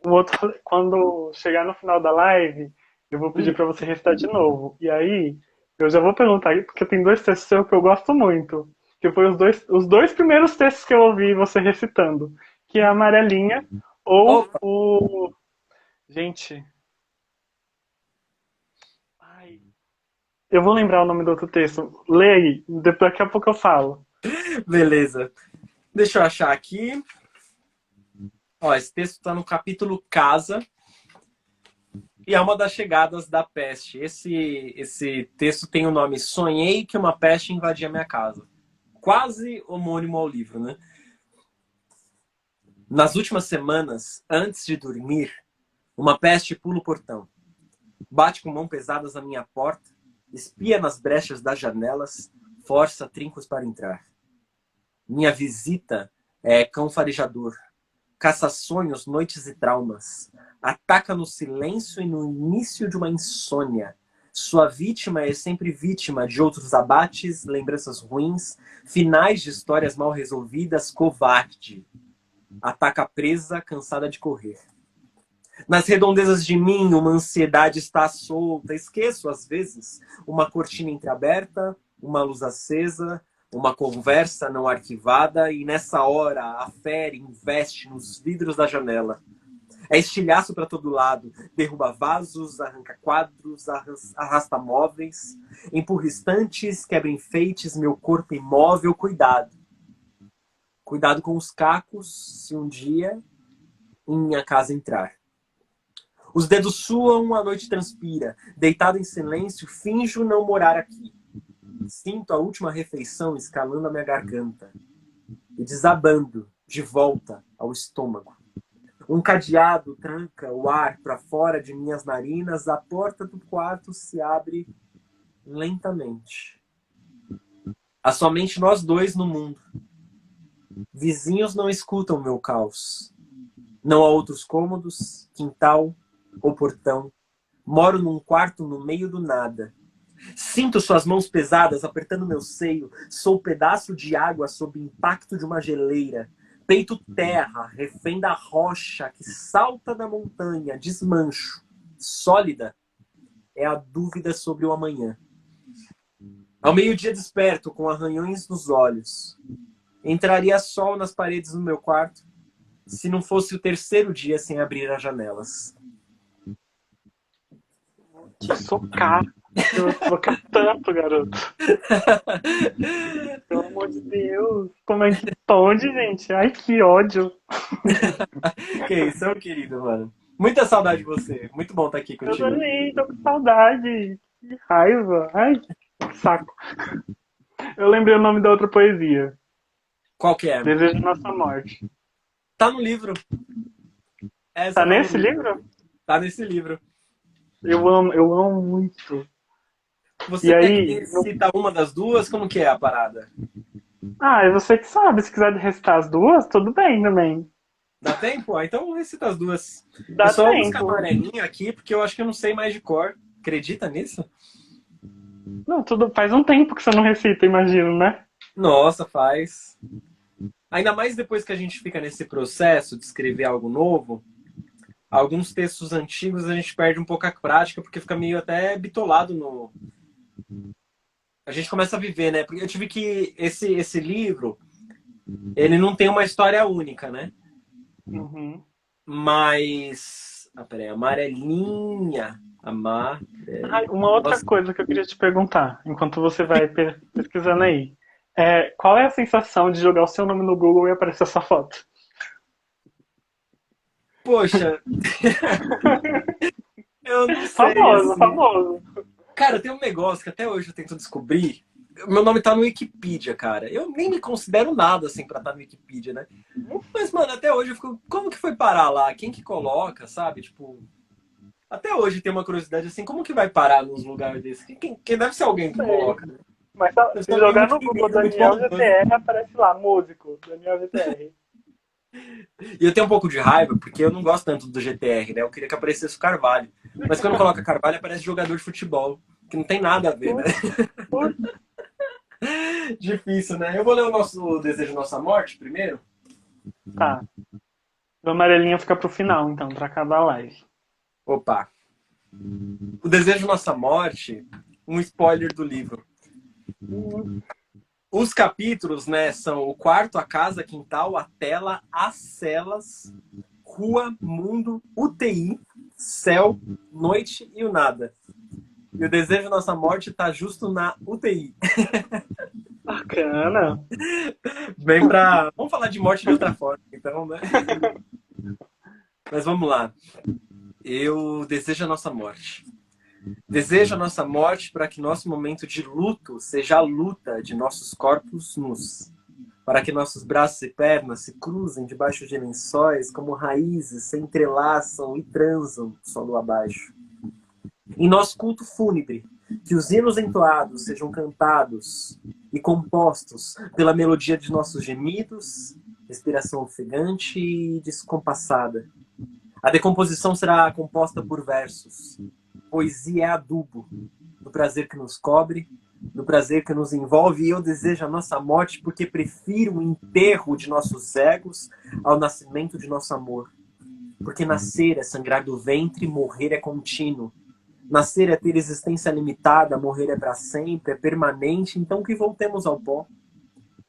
o outro, quando chegar no final da live, eu vou pedir para você recitar de novo. E aí, eu já vou perguntar aí, porque tem 2 textos seus que eu gosto muito. Que foi os dois primeiros textos que eu ouvi você recitando. Que é a Amarelinha ou Opa, o... Gente, ai, eu vou lembrar o nome do outro texto. Lê aí, daqui a pouco eu falo. beleza. Deixa eu achar aqui. Ó, esse texto está no capítulo Casa e é uma das chegadas da peste. Esse texto tem o nome Sonhei que uma peste invadia minha casa. Quase homônimo ao livro, né? Nas últimas semanas, antes de dormir, uma peste pula o portão. Bate com mãos pesadas na minha porta, espia nas brechas das janelas, força trincos para entrar. Minha visita é cão farejador, caça sonhos, noites e traumas. Ataca no silêncio e no início de uma insônia. Sua vítima é sempre vítima de outros abates, lembranças ruins, finais de histórias mal resolvidas, covarde. Ataca presa, cansada de correr. Nas redondezas de mim, uma ansiedade está solta. Esqueço, às vezes, uma cortina entreaberta, uma luz acesa, uma conversa não arquivada, e nessa hora a fera investe nos vidros da janela. É estilhaço para todo lado, derruba vasos, arranca quadros, arrasta móveis, empurra estantes, quebra enfeites, meu corpo imóvel, cuidado. Cuidado com os cacos, se um dia em minha casa entrar. Os dedos suam, a noite transpira. Deitado em silêncio, finjo não morar aqui. Sinto a última refeição escalando a minha garganta e desabando de volta ao estômago. Um cadeado tranca o ar para fora de minhas narinas. A porta do quarto se abre lentamente. Há somente nós dois no mundo. Vizinhos não escutam meu caos. Não há outros cômodos, quintal ou portão. Moro num quarto no meio do nada. Sinto suas mãos pesadas apertando meu seio. Sou pedaço de água sob o impacto de uma geleira. Peito terra, refém da rocha que salta da montanha. Desmancho. Sólida é a dúvida sobre o amanhã. Ao meio-dia desperto com arranhões nos olhos. Entraria sol nas paredes do meu quarto se não fosse o terceiro dia sem abrir as janelas. Te socar. Eu vou te socar tanto, garoto. Pelo amor de Deus. Como é que pode, gente? Ai, que ódio. Que isso, é um querido, mano. Muita saudade de você. Muito bom estar aqui Eu contigo. também, tô com saudade. Que raiva. Ai, que saco. Eu lembrei o nome da outra poesia. Qual que é? Desejo Nossa Morte. Tá no livro. Essa Tá tá no nesse livro? Tá nesse livro. Eu amo muito. Você E quer aí, que cita uma das duas? Como que é a parada? é você que sabe. Se quiser recitar as duas, tudo bem também. Dá tempo? Ah, então recita as duas. Eu Dá só vou buscar tempo. amarelinho aqui, porque eu acho que eu não sei mais de cor. Acredita nisso? Não, tudo faz um tempo que você não recita, imagino, né? Nossa, faz. Ainda mais depois que a gente fica nesse processo de escrever algo novo, alguns textos antigos a gente perde um pouco a prática, porque fica meio até bitolado no. A gente começa a viver, né? Porque eu tive que. Esse livro, ele não tem uma história única, né? Uhum. Mas. Ah, peraí, amarelinha. Uma outra Nossa, coisa que eu queria te perguntar, enquanto você vai pesquisando aí. Qual é a sensação de jogar o seu nome no Google e aparecer essa foto? poxa, eu não sei, Famoso, assim. famoso. Cara, tem um negócio que até hoje eu tento descobrir. Meu nome tá no Wikipedia, cara. Eu nem me considero nada, assim, pra estar no Wikipedia, né? Mas, mano, até hoje eu fico. Como que foi parar lá? Quem que coloca, sabe? Tipo. Até hoje tem uma curiosidade assim, como que vai parar nos lugares desses? Quem deve ser alguém que Sei. coloca, né? Mas Deve ser se alguém jogar muito, no Google muito Daniel maldoso. GTR, aparece lá, músico, Daniel GTR. E eu tenho um pouco de raiva, porque eu não gosto tanto do GTR, né? Eu queria que aparecesse o Carvalho. Mas quando coloca Carvalho, aparece jogador de futebol. Que não tem nada a ver, né? Putz, Difícil, né? Eu vou ler o nosso Desejo Nossa Morte primeiro. tá. O amarelinho fica pro final, então, pra acabar a live. Opa. O Desejo Nossa Morte, um spoiler do livro. Os capítulos, né, são o quarto, a casa, quintal, a tela, as celas, rua, mundo, UTI, céu, noite e o nada. E o Desejo Nossa Morte tá justo na UTI. Bacana. Vem pra... Vamos falar de morte de outra forma, então, né? Mas vamos lá. Eu desejo a nossa morte. Desejo a nossa morte para que nosso momento de luto seja a luta de nossos corpos nus. Para que nossos braços e pernas se cruzem debaixo de lençóis como raízes se entrelaçam e transam solo abaixo. Em nosso culto fúnebre, que os hinos entoados sejam cantados e compostos pela melodia de nossos gemidos, respiração ofegante e descompassada. A decomposição será composta por versos. Poesia é adubo, do prazer que nos cobre, do prazer que nos envolve, e eu desejo a nossa morte porque prefiro o enterro de nossos egos ao nascimento de nosso amor. Porque nascer é sangrar do ventre, morrer é contínuo. Nascer é ter existência limitada, morrer é para sempre, é permanente, então que voltemos ao pó.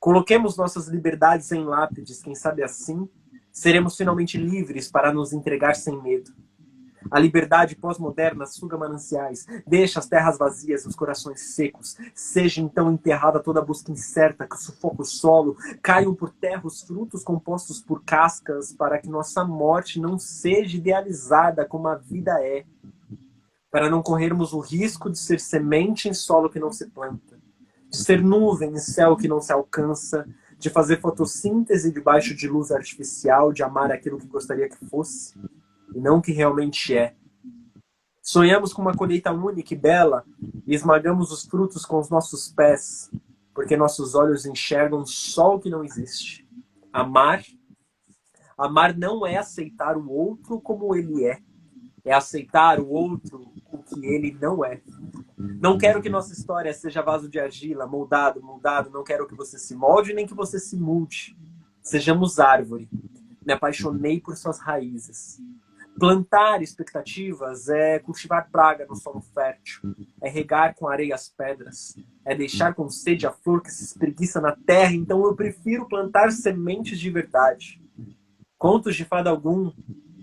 Coloquemos nossas liberdades em lápides, quem sabe assim seremos finalmente livres para nos entregar sem medo. A liberdade pós-moderna suga mananciais, deixa as terras vazias, os corações secos. Seja então enterrada toda a busca incerta que sufoca o solo, caiam por terra os frutos compostos por cascas, para que nossa morte não seja idealizada como a vida é. Para não corrermos o risco de ser semente em solo que não se planta, de ser nuvem em céu que não se alcança, de fazer fotossíntese debaixo de luz artificial, de amar aquilo que gostaria que fosse, e não o que realmente é. Sonhamos com uma colheita única e bela, e esmagamos os frutos com os nossos pés, porque nossos olhos enxergam só o que não existe. Amar não é aceitar o outro como ele é aceitar o outro o que ele não é. Não quero que nossa história seja vaso de argila, moldado, não quero que você se molde nem que você se mude. Sejamos árvore. Me apaixonei por suas raízes. Plantar expectativas é cultivar praga no solo fértil, é regar com areia as pedras, é deixar com sede a flor que se espreguiça na terra, então eu prefiro plantar sementes de verdade. Contos de fada algum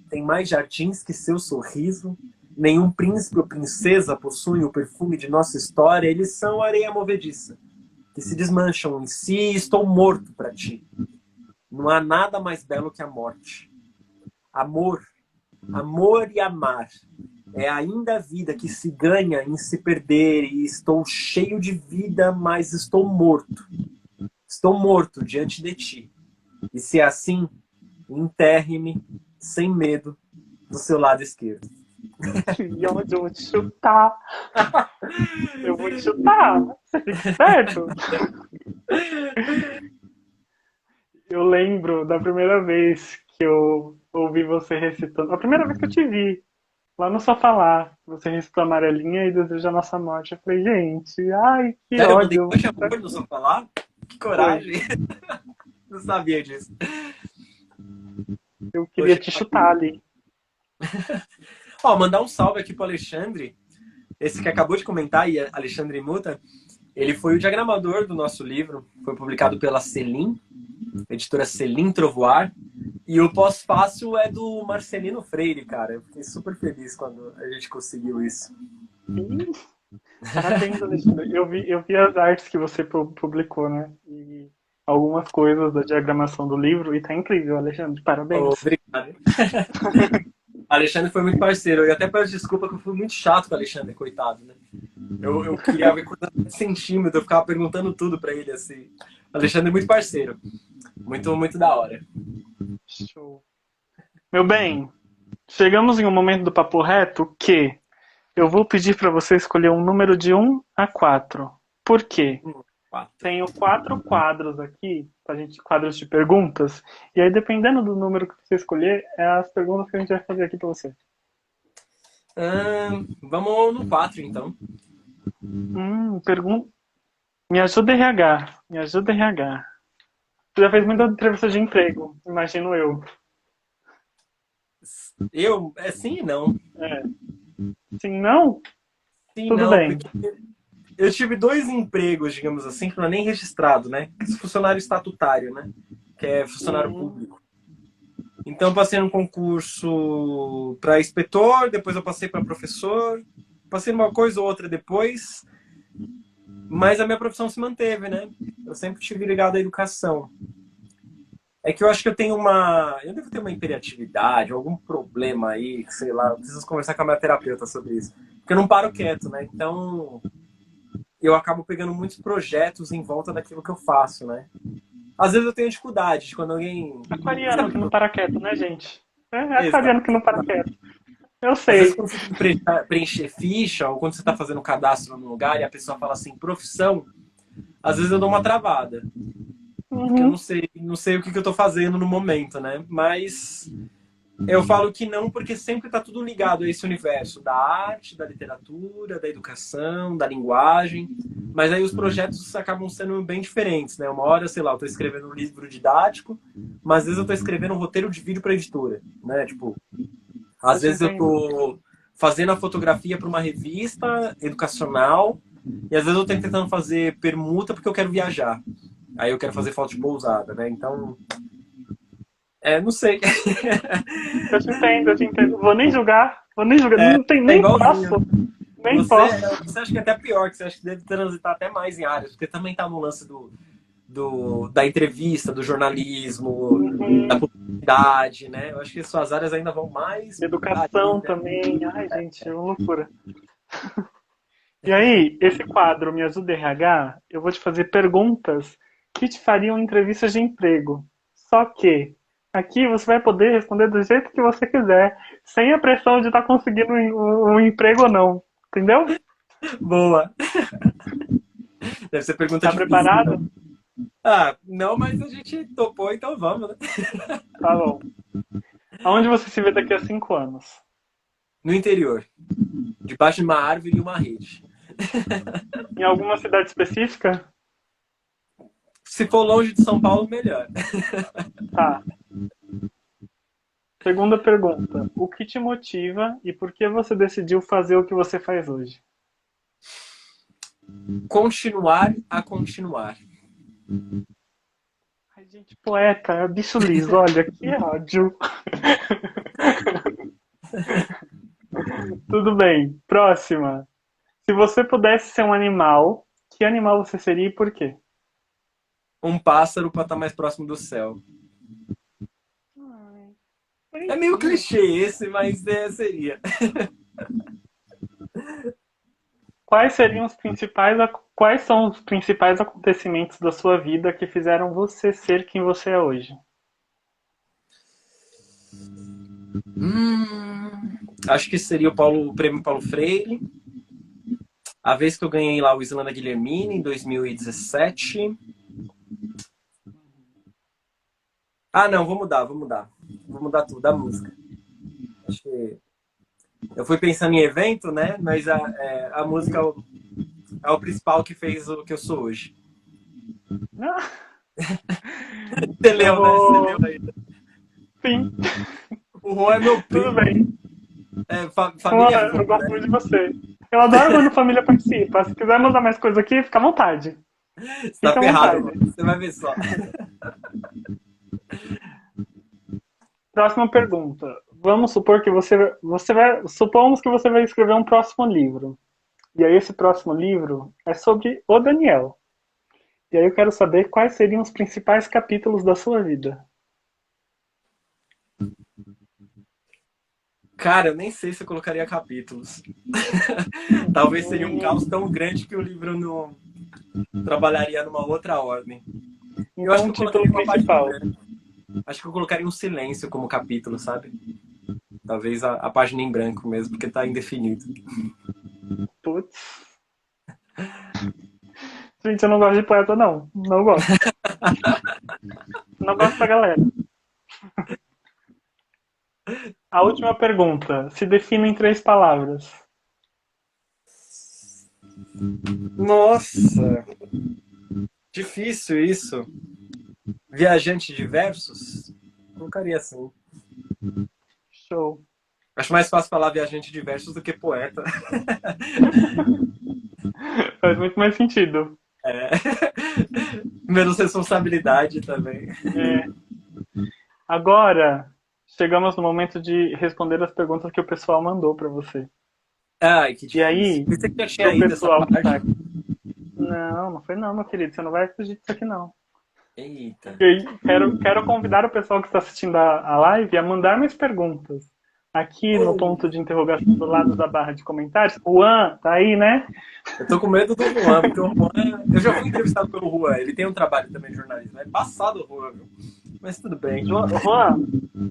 têm mais jardins que seu sorriso, nenhum príncipe ou princesa possui o perfume de nossa história, eles são areia movediça, que se desmancham em si e estou morto para ti. Não há nada mais belo que a morte. Amor Amor e amar. É ainda a vida que se ganha em se perder, e estou cheio de vida, mas estou morto. Estou morto diante de ti. E se é assim, enterre-me sem medo do seu lado esquerdo. E onde eu vou te chutar? Eu vou te chutar. Você fica esperto. Eu lembro da primeira vez que eu ouvi você recitando. A primeira vez que eu te vi, lá no Sofá Lá, você recitou Amarelinha e Deseja a Nossa Morte. Eu falei, gente, ai, que Sério, eu mandei ódio. hoje amor no sofá lá? Que Foi. coragem. Não sabia disso. Eu queria Poxa, te chutar ali. ó, mandar um salve aqui pro Alexandre. Esse que acabou de comentar, e Alexandre Muta. Ele foi o diagramador do nosso livro. Foi publicado pela Selim, editora Selim Trovoar. E o pós-fácil é do Marcelino Freire, cara. Eu fiquei super feliz quando a gente conseguiu isso. Ih, parabéns, Alexandre. Eu vi as artes que você publicou, né? E algumas coisas da diagramação do livro e tá incrível, Alexandre. Parabéns. Obrigado. Alexandre foi muito parceiro. Eu até peço desculpa que eu fui muito chato com o Alexandre, coitado, né? Eu queria ver coisa de centímetro, eu ficava perguntando tudo pra ele, assim. Alexandre é muito parceiro. Muito, muito da hora. Show. Meu bem, chegamos em um momento do papo reto que eu vou pedir para você escolher um número de 1 a 4. Por quê? 4. Tenho 4 quadros aqui, quadros de perguntas, e aí dependendo do número que você escolher, é as perguntas que a gente vai fazer aqui para você. Vamos no 4, então. Pergunta. Me ajuda RH. Me ajuda RH. Você já fez muita entrevista de emprego, imagino eu. Eu? É sim e não. É. Sim, não? Sim e Tudo não, bem. porque eu tive 2 empregos, digamos assim, que não é nem registrado, né? Funcionário estatutário, né? Que é funcionário público. Então eu passei num concurso para inspetor, depois eu passei para professor, passei numa coisa ou outra depois, mas a minha profissão se manteve, né? Eu sempre estive ligado à educação. É que eu acho que eu devo ter uma hiperatividade, algum problema aí, sei lá, eu preciso conversar com a minha terapeuta sobre isso. Porque eu não paro quieto, né? Então eu acabo pegando muitos projetos em volta daquilo que eu faço, né? Às vezes eu tenho dificuldade de quando alguém... Aquariano que não para quieto, né, gente? É Exato. aquariano que não para quieto. Eu Às vezes sei. quando você tem que preencher ficha, ou quando você está fazendo cadastro num lugar e a pessoa fala assim, profissão, às vezes eu dou uma travada. Porque eu não sei o que eu estou fazendo no momento, né? Mas eu falo que não, porque sempre está tudo ligado a esse universo da arte, da literatura, da educação, da linguagem. Mas aí os projetos acabam sendo bem diferentes, né? Uma hora, sei lá, eu estou escrevendo um livro didático, mas às vezes eu estou escrevendo um roteiro de vídeo para editora, né? Tipo, às vezes eu estou fazendo a fotografia para uma revista educacional e às vezes eu estou tentando fazer permuta porque eu quero viajar. Aí eu quero fazer foto de pousada, né? Então, não sei. Eu te entendo. Vou nem julgar. Não tem, nem igualzinho. posso. Nem posso. Você acha que é até pior, que você acha que deve transitar até mais em áreas, porque também tá no lance da entrevista, do jornalismo, da publicidade, né? Eu acho que suas áreas ainda vão mais... Educação né? também. Ai, gente, é uma loucura. E aí, esse quadro Me Ajuda RH, eu vou te fazer perguntas que te fariam entrevistas de emprego. Só que aqui você vai poder responder do jeito que você quiser, sem a pressão de estar conseguindo um emprego ou não. Entendeu? Boa. Deve ser pergunta Tá difícil. preparado? Então. Não, mas a gente topou, então vamos, né? Tá bom. Aonde você se vê daqui a 5 anos? No interior. Debaixo de uma árvore e uma rede. Em alguma cidade específica? Se for longe de São Paulo, melhor. Tá. Segunda pergunta. O que te motiva e por que você decidiu fazer o que você faz hoje? Continuar a continuar. Ai, gente, poeta, é bicho liso, olha, que ódio. Tudo bem. Próxima. Se você pudesse ser um animal, que animal você seria e por quê? Um pássaro para estar mais próximo do céu. É meio clichê esse, mas seria. Quais são os principais acontecimentos da sua vida que fizeram você ser quem você é hoje? Acho que seria o Prêmio Paulo Freire. A vez que eu ganhei lá o Islanda Guilhermina, em 2017. Ah, não, vou mudar. Vou mudar tudo, a música. Acho que eu fui pensando em evento, né? Mas a música é o principal que fez o que eu sou hoje. Ah, Você leu, né? Você leu aí. sim, O Rô é meu tudo primo. bem. Família é Eu fogo, gosto né? muito de você. Eu adoro quando a família participa. Se quiser mandar mais coisa aqui, fica à vontade. Você tá Fica à ferrado, vontade. Rô. Você vai ver só. Próxima pergunta. Vamos supor que supomos que você vai escrever um próximo livro. E aí esse próximo livro é sobre o Daniel. E aí eu quero saber quais seriam os principais capítulos da sua vida. Cara, eu nem sei se eu colocaria capítulos. Talvez seria um caos tão grande que o livro não trabalharia numa outra ordem. Eu acho Então, que o eu colocaria título uma página em principal. branco. Acho que eu colocaria um silêncio como capítulo, sabe? Talvez a página em branco mesmo, porque tá indefinido. Putz. Gente, eu não gosto de poeta, não. Não gosto. Não gosto da galera. A última pergunta. Se define em 3 palavras. Nossa, difícil isso. Viajante de versos? Colocaria assim. Show. Acho mais fácil falar viajante de versos do que poeta. Faz muito mais sentido. É. Menos responsabilidade também. É. Agora, chegamos no momento de responder as perguntas que o pessoal mandou pra você. Ai, que E difícil. aí, Pensei que já tinha pro ido essa pessoal que tá parte. aqui. Não, não foi não, meu querido. Você não vai fugir disso aqui, não. Eita. E aí, quero convidar o pessoal que está assistindo a live a mandar mais perguntas. Aqui no Oh, ponto de interrogação do lado da barra de comentários. Juan, tá aí, né? eu tô com medo do Juan, porque o Juan. Eu já fui entrevistado pelo Juan, ele tem um trabalho também de jornalismo. É passado o Juan, viu? Mas tudo bem. Juan,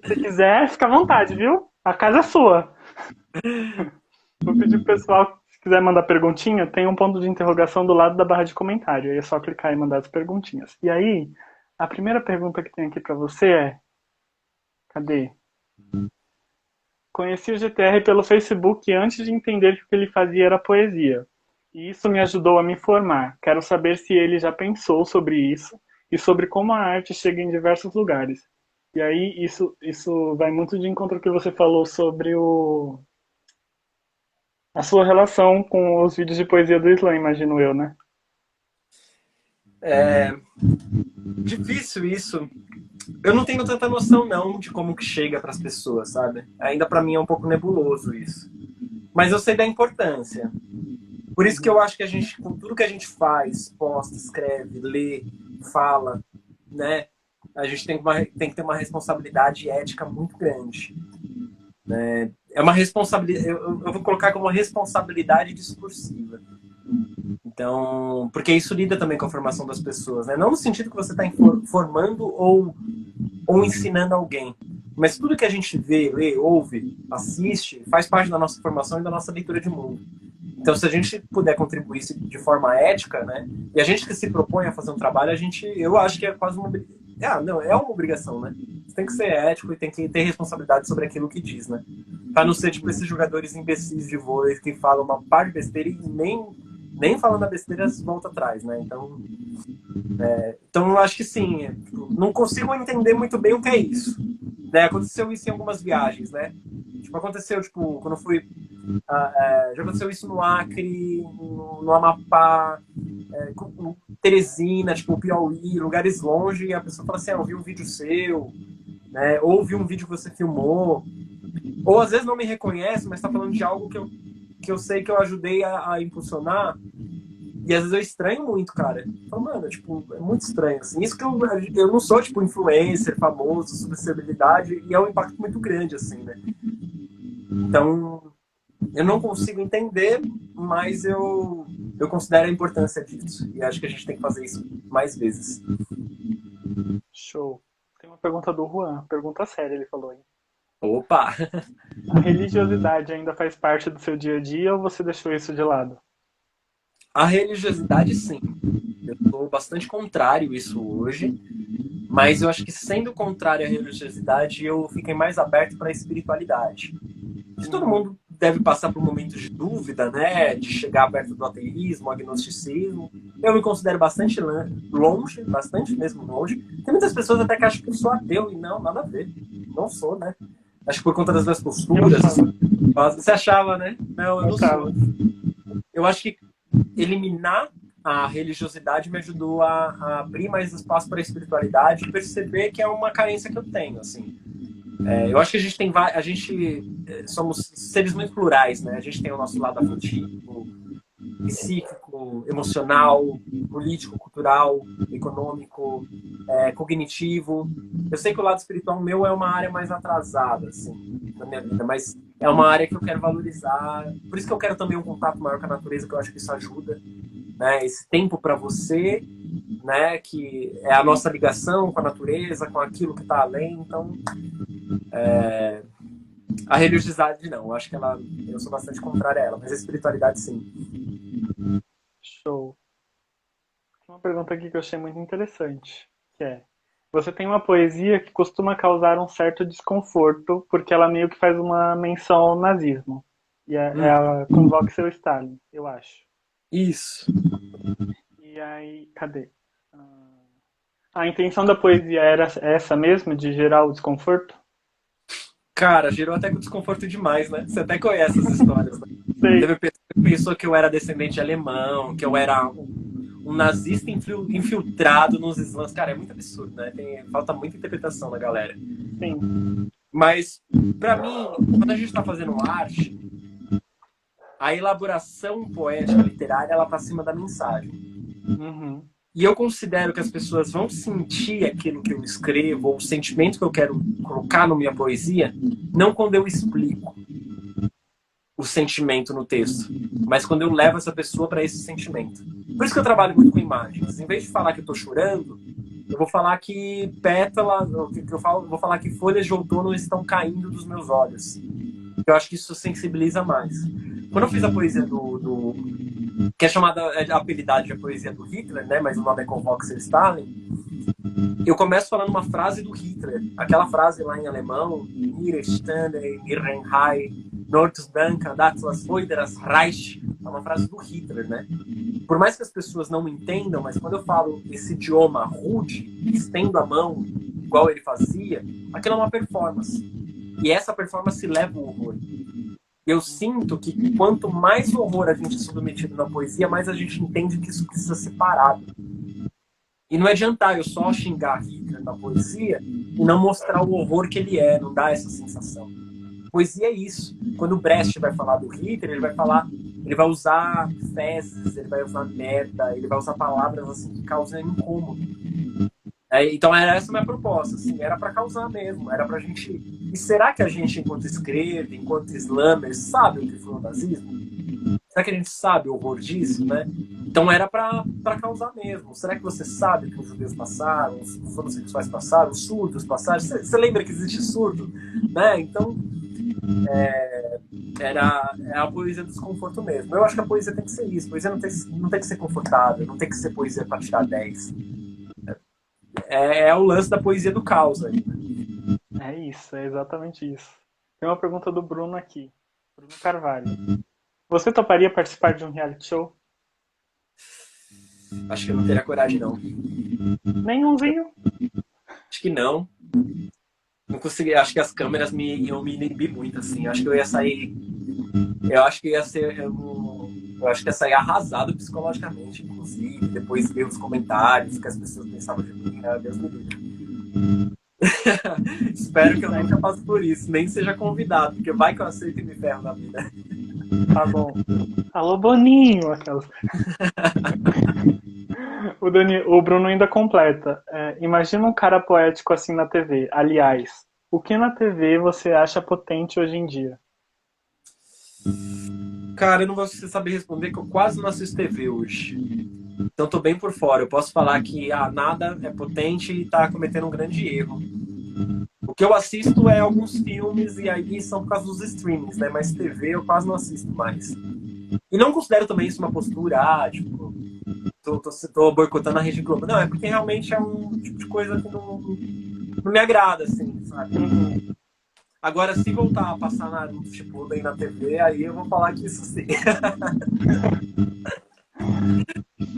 se quiser, fica à vontade, viu? A casa é sua. Vou pedir pro pessoal, se quiser mandar perguntinha, tem um ponto de interrogação do lado da barra de comentário. Aí é só clicar e mandar as perguntinhas. E aí, a primeira pergunta que tem aqui para você é: cadê? Conheci o GTR pelo Facebook antes de entender que o que ele fazia era poesia. E isso me ajudou a me formar. Quero saber se ele já pensou sobre isso e sobre como a arte chega em diversos lugares. E aí, isso vai muito de encontro ao que você falou sobre a sua relação com os vídeos de poesia do Islã, imagino eu, né? É difícil isso. Eu não tenho tanta noção, não, de como que chega para as pessoas, sabe? Ainda para mim é um pouco nebuloso isso. Mas eu sei da importância. Por isso que eu acho que a gente, com tudo que a gente faz, posta, escreve, lê, fala, né? A gente tem que ter uma responsabilidade ética muito grande. Né? É uma responsabilidade, eu vou colocar como uma responsabilidade discursiva. Então, porque isso lida também com a formação das pessoas, né? Não no sentido que você está formando ou ensinando alguém, mas tudo que a gente vê, lê, ouve, assiste, faz parte da nossa formação e da nossa leitura de mundo. Então, se a gente puder contribuir de forma ética, né? E a gente que se propõe a fazer um trabalho, eu acho que é quase uma não, é uma obrigação, né? Você tem que ser ético e tem que ter responsabilidade sobre aquilo que diz, né? Pra não ser tipo esses jogadores imbecis de vôlei que falam uma par de besteira e nem falando a besteira volta atrás, né? Então eu acho que sim, não consigo entender muito bem o que é isso. Né? Aconteceu isso em algumas viagens, né? Tipo, aconteceu, tipo, quando eu fui. Já aconteceu isso no Acre, no Amapá, Teresina, tipo, Piauí, lugares longe, e a pessoa fala assim, eu vi um vídeo seu, né? Ou vi um vídeo que você filmou. Ou às vezes não me reconhece, mas está falando de algo que eu sei que eu ajudei a impulsionar. E às vezes eu estranho muito, cara. Eu falo, mano, tipo, é muito estranho, assim. Isso que eu não sou, tipo, influencer, famoso, super celebridade, e é um impacto muito grande, assim, né? Então, eu não consigo entender, mas eu considero a importância disso. E acho que a gente tem que fazer isso mais vezes. Show. Tem uma pergunta do Juan, pergunta séria, ele falou, hein? Opa! A religiosidade ainda faz parte do seu dia a dia ou você deixou isso de lado? A religiosidade, sim. Eu sou bastante contrário a isso hoje, mas eu acho que sendo contrário à religiosidade, eu fiquei mais aberto para a espiritualidade. Que todo mundo deve passar por momentos de dúvida, né? De chegar perto do ateísmo, agnosticismo. Eu me considero bastante longe, bastante mesmo longe. Tem muitas pessoas até que acham que eu sou ateu, e não, nada a ver. Não sou, né? Acho que por conta das minhas posturas. Você achava, né? Não, eu não sou. Eu acho que eliminar a religiosidade me ajudou a abrir mais espaço para a espiritualidade e perceber que é uma carência que eu tenho, assim. Eu acho que somos seres muito plurais, né? A gente tem o nosso lado afetivo, psíquico, emocional, político, cultural, econômico, cognitivo. Eu sei que o lado espiritual meu é uma área mais atrasada, assim, na minha vida, mas é uma área que eu quero valorizar. Por isso que eu quero também um contato maior com a natureza, que eu acho que isso ajuda, né? Esse tempo para você, né? Que é a nossa ligação com a natureza, com aquilo que está além. Então, a religiosidade não. Eu acho que eu sou bastante contrária a ela, mas a espiritualidade sim. Show. Tem uma pergunta aqui que eu achei muito interessante, que é: você tem uma poesia que costuma causar um certo desconforto, porque ela meio que faz uma menção ao nazismo. E é a Convoque Seu Stalin, eu acho. Isso. E aí, cadê? A intenção da poesia era essa mesmo, de gerar o desconforto? Cara, gerou até com desconforto demais, né? Você até conhece essas histórias, né? Sei. Teve pessoa que pensou que eu era descendente de alemão, que eu era um nazista infiltrado nos slams. Cara, é muito absurdo, né? Falta muita interpretação da galera. Sim. Mas, pra mim, quando a gente tá fazendo arte, a elaboração poética, literária, ela tá acima da mensagem. Uhum. E eu considero que as pessoas vão sentir aquilo que eu escrevo, ou o sentimento que eu quero colocar na minha poesia, não quando eu explico o sentimento no texto, mas quando eu levo essa pessoa para esse sentimento. Por isso que eu trabalho muito com imagens. Em vez de falar que eu estou chorando, eu vou falar que pétalas, vou falar que folhas de outono estão caindo dos meus olhos. Eu acho que isso sensibiliza mais. Quando eu fiz a poesia que é chamada, apelidada de a poesia do Hitler, né? Mas o nome é Convoque Seu Stalin. Eu começo falando uma frase do Hitler, aquela frase lá em alemão: Mir stande, mir Reinhai, Norddanka, das Foideras Reich. É uma frase do Hitler, né? Por mais que as pessoas não entendam, mas quando eu falo esse idioma rude, estendo a mão, igual ele fazia, aquilo é uma performance. E essa performance leva o horror. Eu sinto que quanto mais horror a gente é submetido na poesia, mais a gente entende que isso precisa ser parado. E não adiantar eu só xingar Hitler na poesia e não mostrar o horror que ele é, não dá essa sensação. Poesia é isso. Quando o Brecht vai falar do Hitler, ele vai usar fezes, ele vai usar merda, ele vai usar palavras assim que causam incômodo. Então era essa a minha proposta, assim, era para causar mesmo, era pra gente... E será que a gente, enquanto escreve, enquanto slammer, sabe o que foi o nazismo? Será que a gente sabe o horror disso, né? Então era para causar mesmo. Será que você sabe o que os judeus passaram, os homossexuais passaram, os surdos passaram? Você lembra que existe surdo? Né? Então, era a poesia do desconforto mesmo. Eu acho que a poesia tem que ser isso. A poesia não tem que ser confortável, não tem que ser poesia para tirar 10. É o lance da poesia do caos aí. É isso, é exatamente isso. Tem uma pergunta do Bruno aqui. Bruno Carvalho. Você toparia participar de um reality show? Acho que eu não teria coragem, não. Nenhumzinho? Acho que não. Não consegui. Acho que as câmeras iam me inibir muito, assim. Acho que eu ia sair... Eu acho que ia ser... Eu acho que ia sair arrasado psicologicamente, inclusive. Depois ver os comentários que as pessoas pensavam de mim. Deus me livre. Espero que eu nunca passe por isso. Nem seja convidado, porque vai que eu aceito e me ferro na vida. Tá bom. Alô, Boninho, aquelas. O Bruno ainda completa. Imagina um cara poético assim na TV. Aliás, o que na TV você acha potente hoje em dia? Cara, eu não vou saber responder que eu quase não assisto TV hoje. Então tô bem por fora. Eu posso falar que nada é potente e tá cometendo um grande erro. O que eu assisto é alguns filmes e aí são por causa dos streamings, né? Mas TV eu quase não assisto mais. E não considero também isso uma postura, tipo, tô boicotando a Rede Globo. Não, é porque realmente é um tipo de coisa que não me agrada, assim, sabe? Agora, se voltar a passar Naruto Shippuden na TV, aí eu vou falar que isso sim.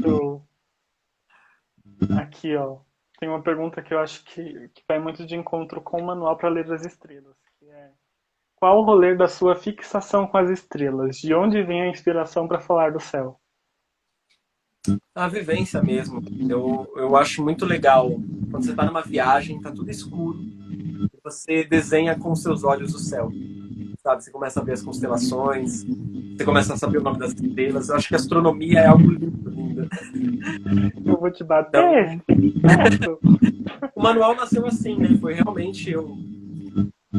Eu- Aqui, ó. Tem uma pergunta que eu acho que vai muito de encontro com o Manual para Ler as Estrelas, que é: qual o rolê da sua fixação com as estrelas? De onde vem a inspiração para falar do céu? A vivência mesmo. Eu acho muito legal quando você tá numa viagem, tá tudo escuro, e você desenha com seus olhos o céu. Sabe? Você começa a ver as constelações, você começa a saber o nome das estrelas. Eu acho que a astronomia é algo lindo, lindo. Eu vou te Então, bater? Certo? o manual nasceu assim, né? Foi realmente eu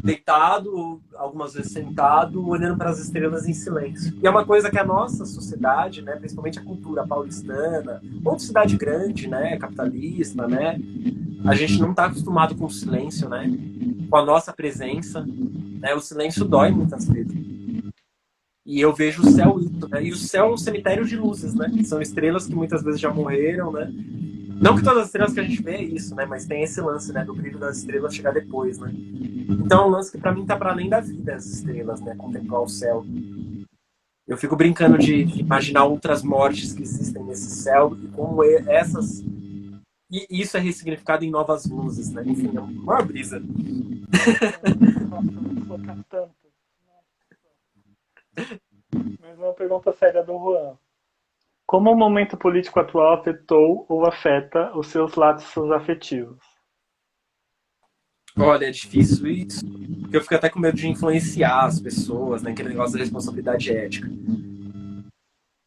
deitado, algumas vezes sentado, olhando para as estrelas em silêncio. E é uma coisa que a nossa sociedade, né, principalmente a cultura paulistana, ou de cidade grande, né, capitalista, né, a gente não está acostumado com o silêncio, né, com a nossa presença, né, o silêncio dói muitas vezes. E eu vejo o céu isso, né, e o céu é um cemitério de luzes, né, são estrelas que muitas vezes já morreram, né. Não que todas as estrelas que a gente vê é isso, né, mas tem esse lance, né, do brilho das estrelas chegar depois, né. Então é um lance que pra mim tá para além da vida, as estrelas, né? Contemplar o céu. Eu fico brincando de imaginar outras mortes que existem nesse céu e como essas. E isso é ressignificado em novas luzes, né? Enfim, é uma brisa. Nossa, eu vou focar tanto. Mas uma pergunta séria do Juan. Como o momento político atual afetou ou afeta os seus laços afetivos? Olha, é difícil isso, porque eu fico até com medo de influenciar as pessoas, né? Aquele negócio da responsabilidade ética.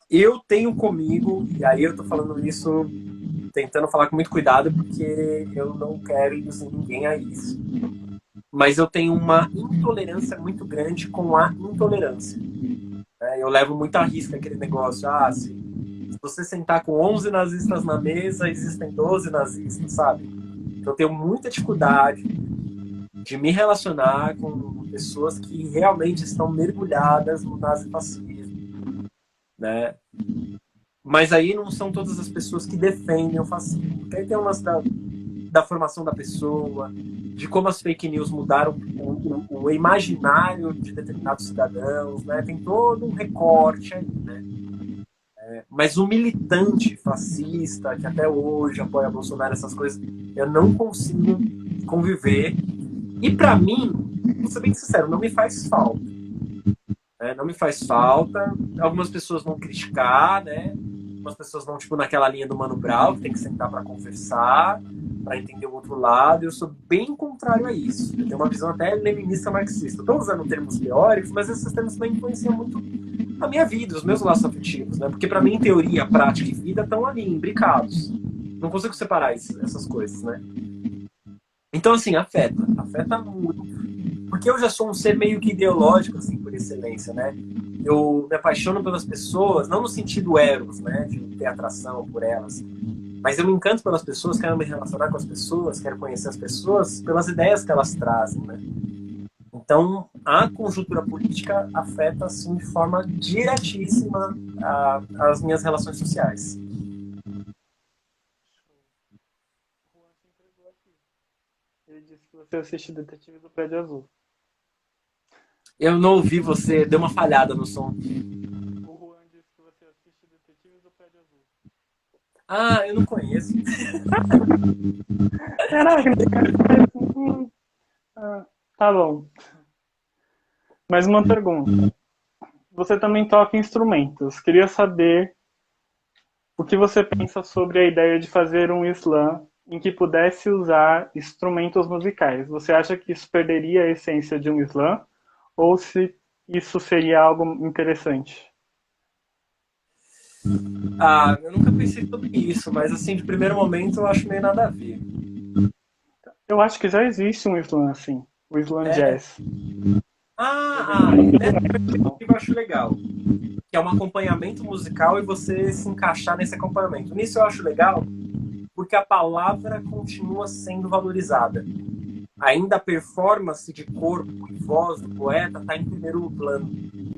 Eu tenho comigo, e aí eu tô falando isso tentando falar com muito cuidado, porque eu não quero induzir ninguém a isso. Mas eu tenho uma intolerância muito grande com a intolerância. Eu levo muito a risco aquele negócio, se você sentar com 11 nazistas na mesa, existem 12 nazistas, sabe? Então eu tenho muita dificuldade de me relacionar com pessoas que realmente estão mergulhadas no nazifascismo, né? Mas aí não são todas as pessoas que defendem o fascismo. Porque aí tem umas da formação da pessoa, de como as fake news mudaram o imaginário de determinados cidadãos, né? Tem todo um recorte aí, né? Mas o militante fascista, que até hoje apoia Bolsonaro, essas coisas, eu não consigo conviver. E para mim, vou ser bem sincero, não me faz falta. Não me faz falta. Algumas pessoas vão criticar, né? Algumas pessoas vão, tipo, naquela linha do Mano Brown, que tem que sentar para conversar, para entender o outro lado. Eu sou bem contrário a isso. Eu tenho uma visão até leninista marxista. Estou usando termos teóricos, mas esses termos também influenciam muito a minha vida, os meus laços afetivos, né? Porque para mim, teoria, prática e vida estão ali, imbricados. Não consigo separar essas coisas, né? Então, assim, afeta muito. Porque eu já sou um ser meio que ideológico, assim, por excelência, né? Eu me apaixono pelas pessoas, não no sentido eros, né? De ter atração por elas. Mas eu me encanto pelas pessoas, quero me relacionar com as pessoas, quero conhecer as pessoas pelas ideias que elas trazem, né? Então, a conjuntura política afeta, assim, de forma diretíssima as minhas relações sociais. Ele disse que você assiste Detetive do Prédio Azul. Eu não ouvi você, deu uma falhada no som. O Juan disse que você assiste Detetive do Prédio Azul. Ah, eu não conheço. Caraca, tá bom. Mais uma pergunta. Você também toca instrumentos. Queria saber o que você pensa sobre a ideia de fazer um slam em que pudesse usar instrumentos musicais. Você acha que isso perderia a essência de um slam? Ou se isso seria algo interessante? Ah, eu nunca pensei sobre isso, mas assim, de primeiro momento eu acho meio nada a ver. Eu acho que já existe um slam assim, o slam É, jazz. nessa perspectiva eu acho legal. Que é um acompanhamento musical e você se encaixar nesse acompanhamento. Nisso eu acho legal, porque a palavra continua sendo valorizada. Ainda a performance de corpo e voz do poeta está em primeiro plano,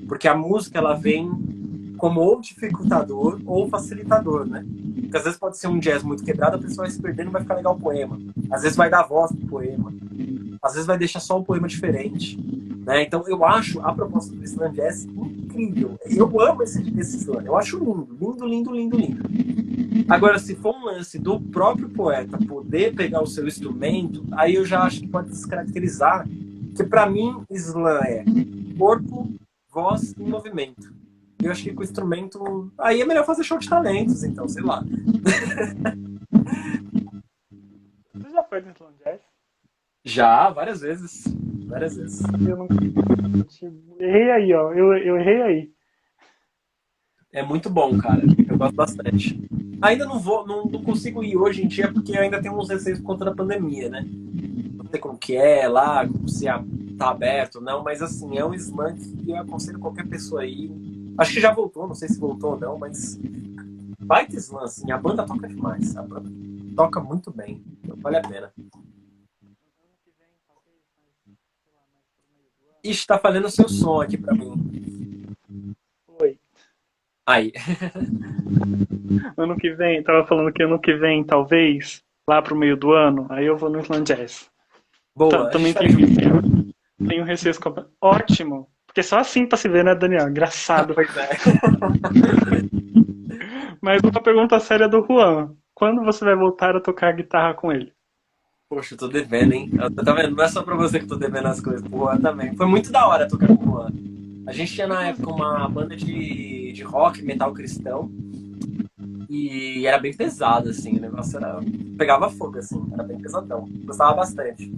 porque a música ela vem como ou dificultador ou facilitador, né? Porque às vezes pode ser um jazz muito quebrado, a pessoa vai se perder, não vai ficar legal o poema. Às vezes vai dar voz pro poema, às vezes vai deixar só um poema diferente, né? Então eu acho a proposta do slam jazz incrível. Eu amo esse slam, eu acho lindo, lindo, lindo, lindo, lindo. Agora, se for um lance do próprio poeta poder pegar o seu instrumento, aí eu já acho que pode descaracterizar. Que para mim, slam é corpo, voz e movimento. Eu acho que com o instrumento. Aí é melhor fazer show de talentos, então, sei lá. Você já foi no slam jazz? Já, várias vezes. Várias vezes. Eu não errei aí, ó. Eu errei aí. É muito bom, cara. Eu gosto bastante. Ainda não vou, não consigo ir hoje em dia porque ainda tem uns receios por conta da pandemia, né? Não sei como que é lá, se tá aberto, não, mas assim, é um slam que eu aconselho qualquer pessoa aí. Acho que já voltou, não sei se voltou ou não, mas baita slam, assim, a banda toca demais. A banda toca muito bem, então vale a pena. Ixi, tá falhando o seu som aqui pra mim. Foi. Aí. Ano que vem, tava falando que ano que vem, talvez, lá pro meio do ano, aí eu vou no slam jazz. Boa, a Também gente tá tenho receio. Ótimo. Porque só assim pra se ver, né, Daniel? Engraçado. Pois é. Mas uma pergunta séria do Juan. Quando você vai voltar a tocar guitarra com ele? Poxa, eu tô devendo, hein? Tá vendo? Não é só pra você que eu tô devendo as coisas, pro Juan também. Foi muito da hora tocar com o Juan. A gente tinha na época uma banda de rock, metal cristão. E era bem pesado, assim. O negócio era. Pegava fogo, assim. Era bem pesadão. Gostava bastante.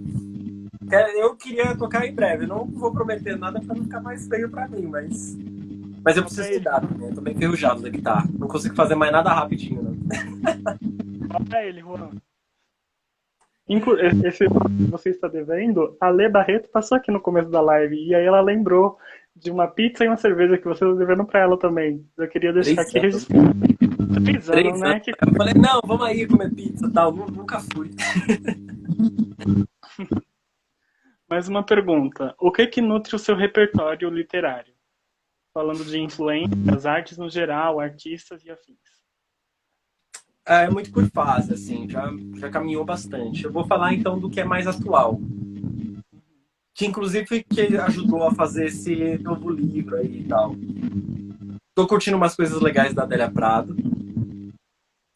Eu queria tocar em breve. Não vou prometer nada pra não ficar mais feio pra mim, mas. Mas eu preciso estudar também. Eu tô meio enferrujado da guitarra. Não consigo fazer mais nada rapidinho, não. Olha ele, Juan. Esse você está devendo, a Lê Barreto passou aqui no começo da live e aí ela lembrou de uma pizza e uma cerveja que você está devendo para ela também. Eu queria deixar aqui registrado. 3 anos, né? Eu falei, não, vamos aí comer pizza e tal. Nunca fui. Mais uma pergunta. O que nutre o seu repertório literário? Falando de influências, artes no geral, artistas e afins. É muito por fase, assim, já caminhou bastante. Eu vou falar então do que é mais atual. Que inclusive que ajudou a fazer esse novo livro aí e tal. Tô curtindo umas coisas legais da Adélia Prado.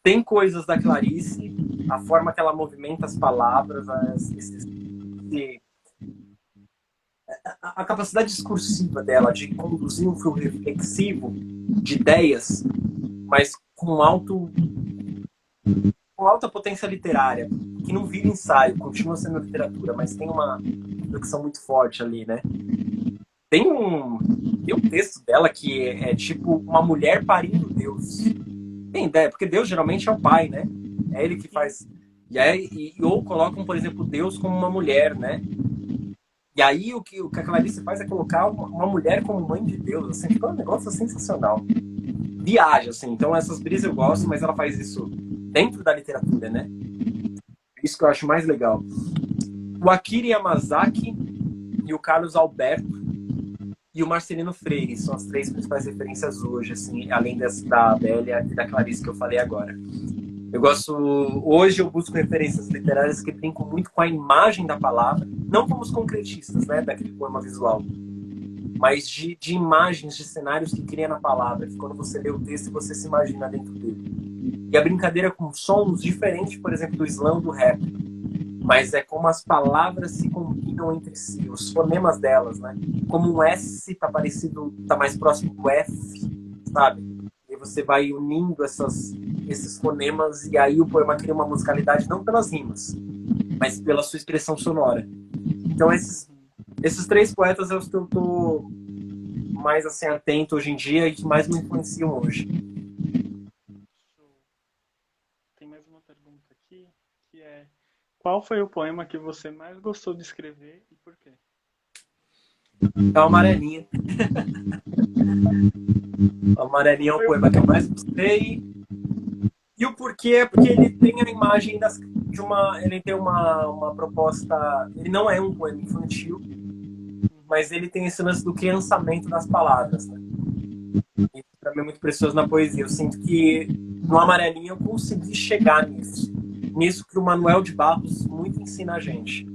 Tem coisas da Clarice, a forma que ela movimenta as palavras, a capacidade discursiva dela de conduzir um fio reflexivo de ideias, mas com alta potência literária, que não vira ensaio, continua sendo literatura, mas tem uma reflexão muito forte ali, né? Tem um texto dela que é tipo uma mulher parindo Deus. Tem ideia? Porque Deus geralmente é o pai, né? É ele que faz. Ou colocam, por exemplo, Deus como uma mulher, né? E aí o que a Clarice faz é colocar uma mulher como mãe de Deus, assim, tipo, é um negócio sensacional. Viaja, assim. Então essas brisas eu gosto, mas ela faz isso dentro da literatura, né? Isso que eu acho mais legal. O Akira Yamazaki e o Carlos Alberto e o Marcelino Freire são as 3 principais referências hoje, assim, além da Adélia e da Clarice que eu falei agora. Hoje eu busco referências literárias que brincam muito com a imagem da palavra, não como os concretistas, né, daquele poema visual, mas de imagens, de cenários que cria na palavra, que quando você lê o texto você se imagina dentro dele. E a brincadeira com sons diferentes, por exemplo, do slam ou do rap, mas é como as palavras se combinam entre si, os fonemas delas, né? Como um S tá mais próximo do F, sabe? E você vai unindo esses fonemas e aí o poema cria uma musicalidade não pelas rimas, mas pela sua expressão sonora. Então esses 3 poetas eu estou mais assim, atento hoje em dia e que mais me influenciam hoje. Tem mais uma pergunta aqui, que é: qual foi o poema que você mais gostou de escrever e por quê? É o Amarelinha. O Amarelinha é o Foi poema que eu mais gostei. E o porquê é porque ele tem a imagem de uma. Ele tem uma proposta. Ele não é um poema infantil, mas ele tem esse lance do criançamento das palavras, né? E para mim é muito precioso na poesia. Eu sinto que no Amarelinha eu consegui chegar nisso. Nisso que o Manuel de Barros muito ensina a gente.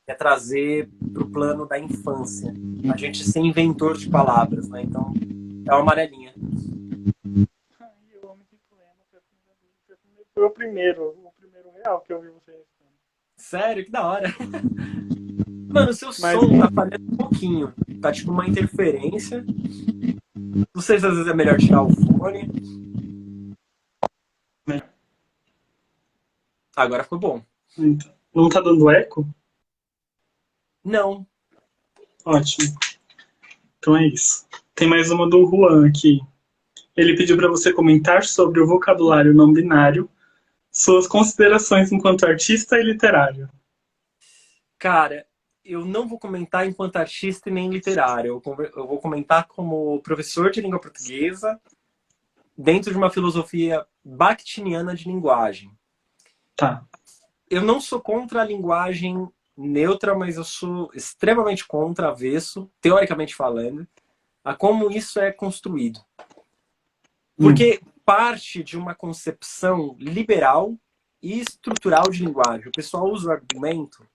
É trazer para o plano da infância. A gente ser inventor de palavras, né? Então, é o Amarelinha. Ai, eu amo esse poema. Foi o primeiro real que eu vi você recitando. Sério, que da hora. Mano, o seu Mas, som tá falhando um pouquinho. Tá tipo uma interferência. Não sei se às vezes é melhor tirar o fone. Agora ficou bom. então, não tá dando eco? Não. Ótimo. Então é isso. Tem mais uma do Juan aqui. Ele pediu para você comentar sobre o vocabulário não binário, suas considerações enquanto artista e literário. Cara, eu não vou comentar enquanto artista e nem literário. Eu vou comentar como professor de língua portuguesa dentro de uma filosofia bakhtiniana de linguagem. Tá. Eu não sou contra a linguagem neutra, mas eu sou extremamente contra, avesso, teoricamente falando, a como isso é construído. Porque parte de uma concepção liberal e estrutural de linguagem. O pessoal usa o argumento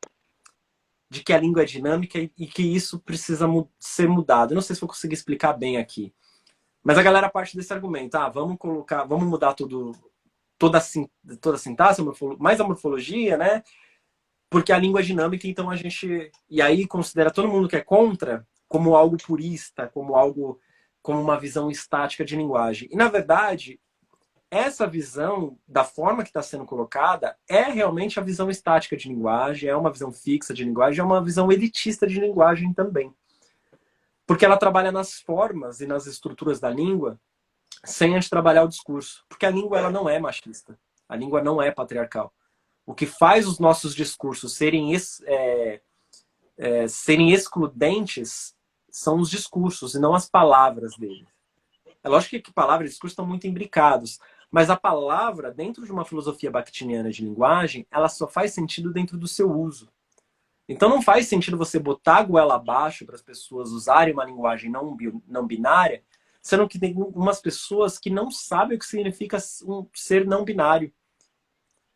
de que a língua é dinâmica e que isso precisa ser mudado. Eu não sei se vou conseguir explicar bem aqui. Mas a galera parte desse argumento. Vamos mudar toda a sintaxe, mais a morfologia, né? Porque a língua é dinâmica, então a gente... E aí considera todo mundo que é contra como algo purista, como uma visão estática de linguagem. E, na verdade, essa visão, da forma que está sendo colocada, é realmente a visão estática de linguagem, é uma visão fixa de linguagem, é uma visão elitista de linguagem também. Porque ela trabalha nas formas e nas estruturas da língua sem antes trabalhar o discurso. Porque a língua ela não é machista. A língua não é patriarcal. O que faz os nossos discursos serem excludentes são os discursos e não as palavras deles. É lógico que palavra e discurso estão muito imbricados, mas a palavra, dentro de uma filosofia bakhtiniana de linguagem, ela só faz sentido dentro do seu uso. Então não faz sentido você botar a goela abaixo para as pessoas usarem uma linguagem não binária, sendo que tem umas pessoas que não sabem o que significa ser não binário.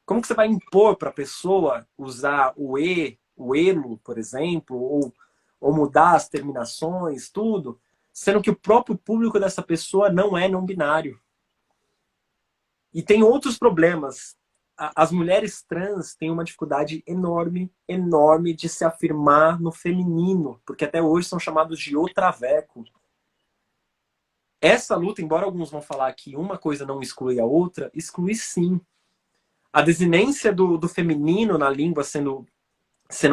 Como que você vai impor para a pessoa usar o e, o elo, por exemplo, ou mudar as terminações, tudo, sendo que o próprio público dessa pessoa não é não binário? E tem outros problemas. As mulheres trans têm uma dificuldade enorme, enorme de se afirmar no feminino, porque até hoje são chamados de o traveco. Essa luta, embora alguns vão falar que uma coisa não exclui a outra, exclui sim. A desinência do feminino na língua sendo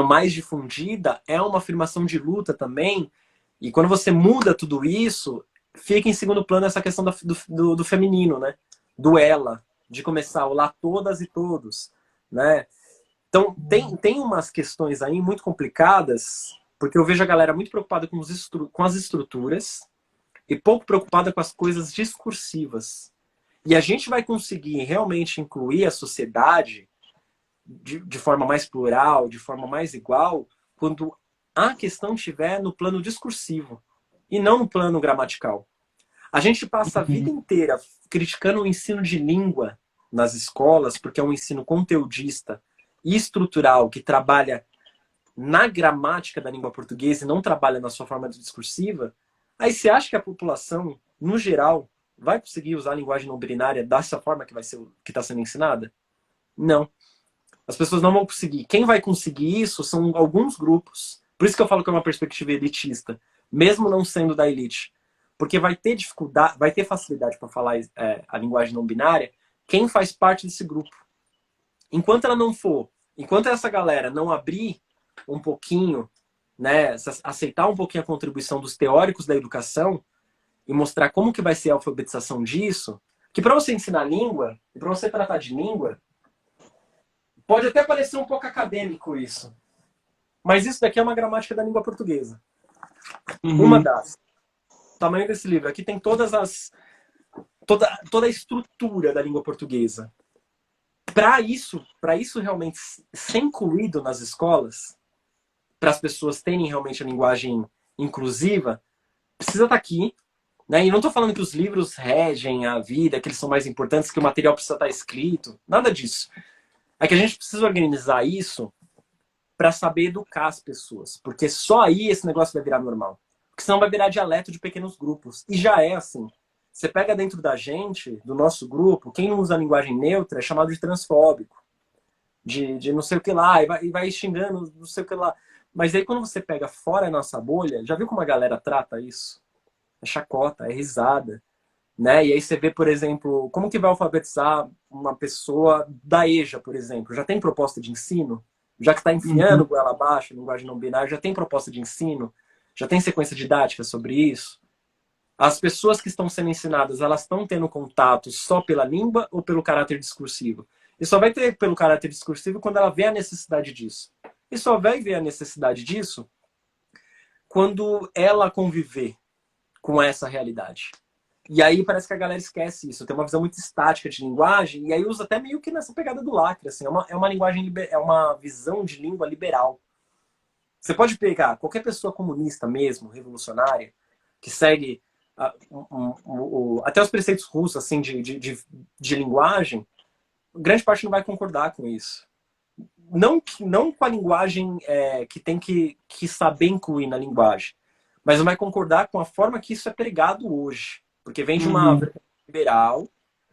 mais difundida é uma afirmação de luta também. E quando você muda tudo isso, fica em segundo plano essa questão do feminino, né? Do ela, de começar a olá todas e todos, né? Então, tem umas questões aí muito complicadas, porque eu vejo a galera muito preocupada com as estruturas e pouco preocupada com as coisas discursivas. E a gente vai conseguir realmente incluir a sociedade de forma mais plural, de forma mais igual, quando a questão estiver no plano discursivo e não no plano gramatical. A gente passa a vida inteira criticando o ensino de língua nas escolas, porque é um ensino conteudista e estrutural que trabalha na gramática da língua portuguesa e não trabalha na sua forma discursiva. Aí você acha que a população, no geral, vai conseguir usar a linguagem não binária dessa forma que está sendo ensinada? Não. As pessoas não vão conseguir. Quem vai conseguir isso são alguns grupos. Por isso que eu falo que é uma perspectiva elitista, mesmo não sendo da elite. Porque vai ter dificuldade, vai ter facilidade para falar a linguagem não binária quem faz parte desse grupo. Enquanto ela não for, enquanto essa galera não abrir um pouquinho, né, aceitar um pouquinho a contribuição dos teóricos da educação e mostrar como que vai ser a alfabetização disso, que para você ensinar língua, e para você tratar de língua, pode até parecer um pouco acadêmico isso, mas isso daqui é uma gramática da língua portuguesa. Uma das. O tamanho desse livro. Aqui tem toda a estrutura da língua portuguesa. Para isso realmente ser incluído nas escolas, para as pessoas terem realmente a linguagem inclusiva, precisa estar aqui. Né? E não estou falando que os livros regem a vida, que eles são mais importantes, que o material precisa estar escrito. Nada disso. É que a gente precisa organizar isso para saber educar as pessoas. Porque só aí esse negócio vai virar normal. Porque senão vai virar dialeto de pequenos grupos. E já é assim. Você pega dentro da gente, do nosso grupo, quem não usa a linguagem neutra é chamado de transfóbico. De não sei o que lá, e vai xingando não sei o que lá. Mas aí quando você pega fora a nossa bolha, já viu como a galera trata isso? É chacota, é risada. Né? E aí você vê, por exemplo, como que vai alfabetizar uma pessoa da EJA, por exemplo? Já tem proposta de ensino? Já que está enfiando goela abaixo, linguagem não binária, já tem proposta de ensino? Já tem sequência didática sobre isso? As pessoas que estão sendo ensinadas, elas estão tendo contato só pela língua ou pelo caráter discursivo? E só vai ter pelo caráter discursivo quando ela vê a necessidade disso. E só vai ver a necessidade disso quando ela conviver com essa realidade. E aí parece que a galera esquece isso. Tem uma visão muito estática de linguagem e aí usa até meio que nessa pegada do lacre. Assim, é uma linguagem, é uma visão de língua liberal. Você pode pegar qualquer pessoa comunista mesmo, revolucionária, que segue até os preceitos russos assim, de linguagem, grande parte não vai concordar com isso. Não com a linguagem que tem que saber incluir na linguagem, mas não vai concordar com a forma que isso é pregado hoje. Porque vem de uma liberal,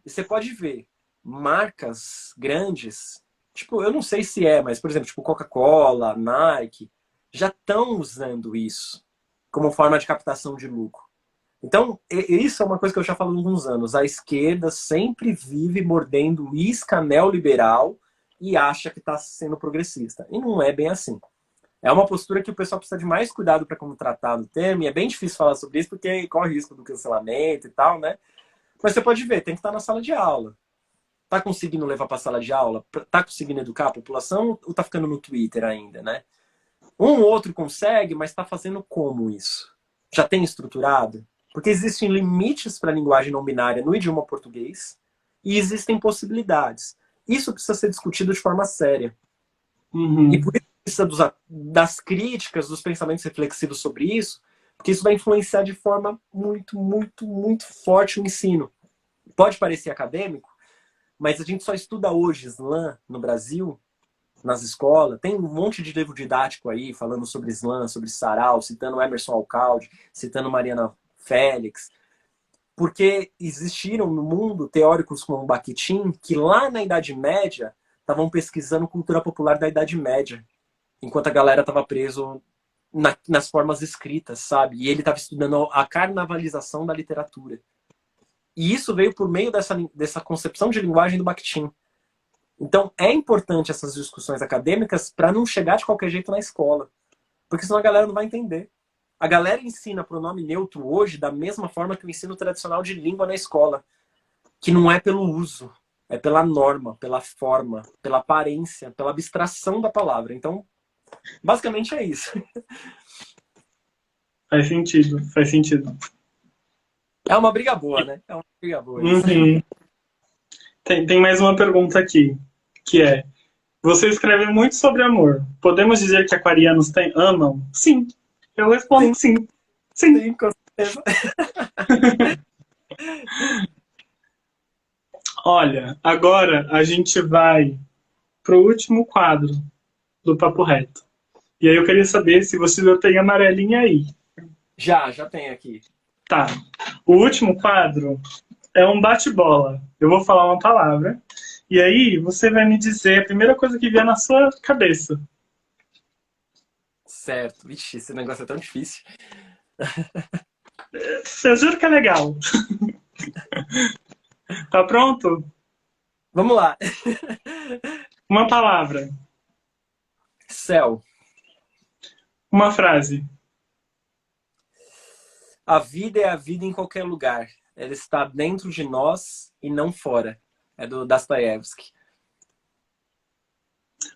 e você pode ver marcas grandes, tipo, eu não sei se mas, por exemplo, tipo Coca-Cola, Nike, já estão usando isso como forma de captação de lucro. Então, isso é uma coisa que eu já falo há alguns anos. A esquerda sempre vive mordendo isca neoliberal e acha que está sendo progressista. E não é bem assim. É uma postura que o pessoal precisa de mais cuidado para como tratar do termo, e é bem difícil falar sobre isso, porque corre o risco do cancelamento e tal, né? Mas você pode ver, tem que estar na sala de aula. Tá conseguindo levar para a sala de aula? Tá conseguindo educar a população ou tá ficando no Twitter ainda, né? Um ou outro consegue, mas está fazendo como isso? Já tem estruturado? Porque existem limites para a linguagem não binária no idioma português e existem possibilidades. Isso precisa ser discutido de forma séria. E por isso precisa das críticas, dos pensamentos reflexivos sobre isso, porque isso vai influenciar de forma muito, muito, muito forte o ensino. Pode parecer acadêmico, mas a gente só estuda hoje slam no Brasil, nas escolas. Tem um monte de livro didático aí falando sobre slam, sobre sarau, citando Emerson Alcalde, citando Mariana Félix, porque existiram no mundo teóricos como Bakhtin, que lá na Idade Média estavam pesquisando cultura popular da Idade Média, enquanto a galera estava preso nas formas escritas, sabe? E ele estava estudando a carnavalização da literatura. E isso veio por meio dessa concepção de linguagem do Bakhtin. Então, é importante essas discussões acadêmicas para não chegar de qualquer jeito na escola. Porque senão a galera não vai entender. A galera ensina pronome neutro hoje da mesma forma que o ensino tradicional de língua na escola. Que não é pelo uso, é pela norma, pela forma, pela aparência, pela abstração da palavra. Então, basicamente é isso. Faz sentido, faz sentido. É uma briga boa, né? É uma briga boa isso. Tem mais uma pergunta aqui, que é: você escreve muito sobre amor. Podemos dizer que aquarianos amam? Sim. Eu respondo sim. Sim, com certeza. Olha, agora a gente vai pro último quadro do Papo Reto. E aí eu queria saber se você já tem amarelinha aí. Já tem aqui. Tá. O último quadro é um bate-bola. Eu vou falar uma palavra e aí você vai me dizer a primeira coisa que vier na sua cabeça. Certo. Vixe, esse negócio é tão difícil. Eu juro que é legal. Tá pronto? Vamos lá. Uma palavra. Céu. Uma frase. A vida é a vida em qualquer lugar. Ela está dentro de nós e não fora. É do Dostoiévski.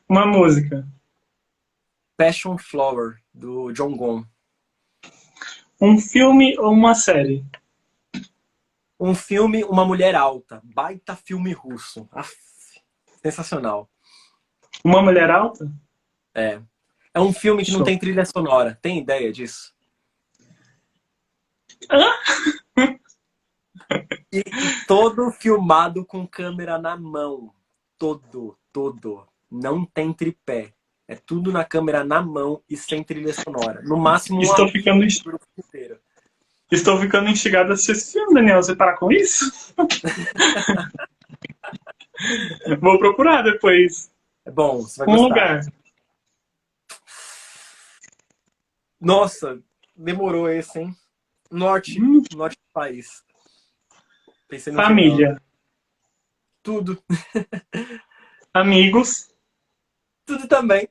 Uma música. Passion Flower, do John Gone. Um filme ou uma série. Um filme, Uma Mulher Alta. Baita filme russo. Aff, sensacional. Uma mulher alta? É. É um filme que não Show. tem trilha sonora. Tem ideia disso? Hã? E todo filmado com câmera na mão. Todo. Não tem tripé. É tudo na câmera na mão e sem trilha sonora. No máximo uma Estou ficando, pro filme inteiro. estou ficando instigado a assistir esse filme, Daniel. Você para com isso? Vou procurar depois. É bom, você vai Um gostar. lugar. Nossa, demorou esse, hein? Norte do país. Pensei no final. Família. Tudo. Amigos. Tudo também.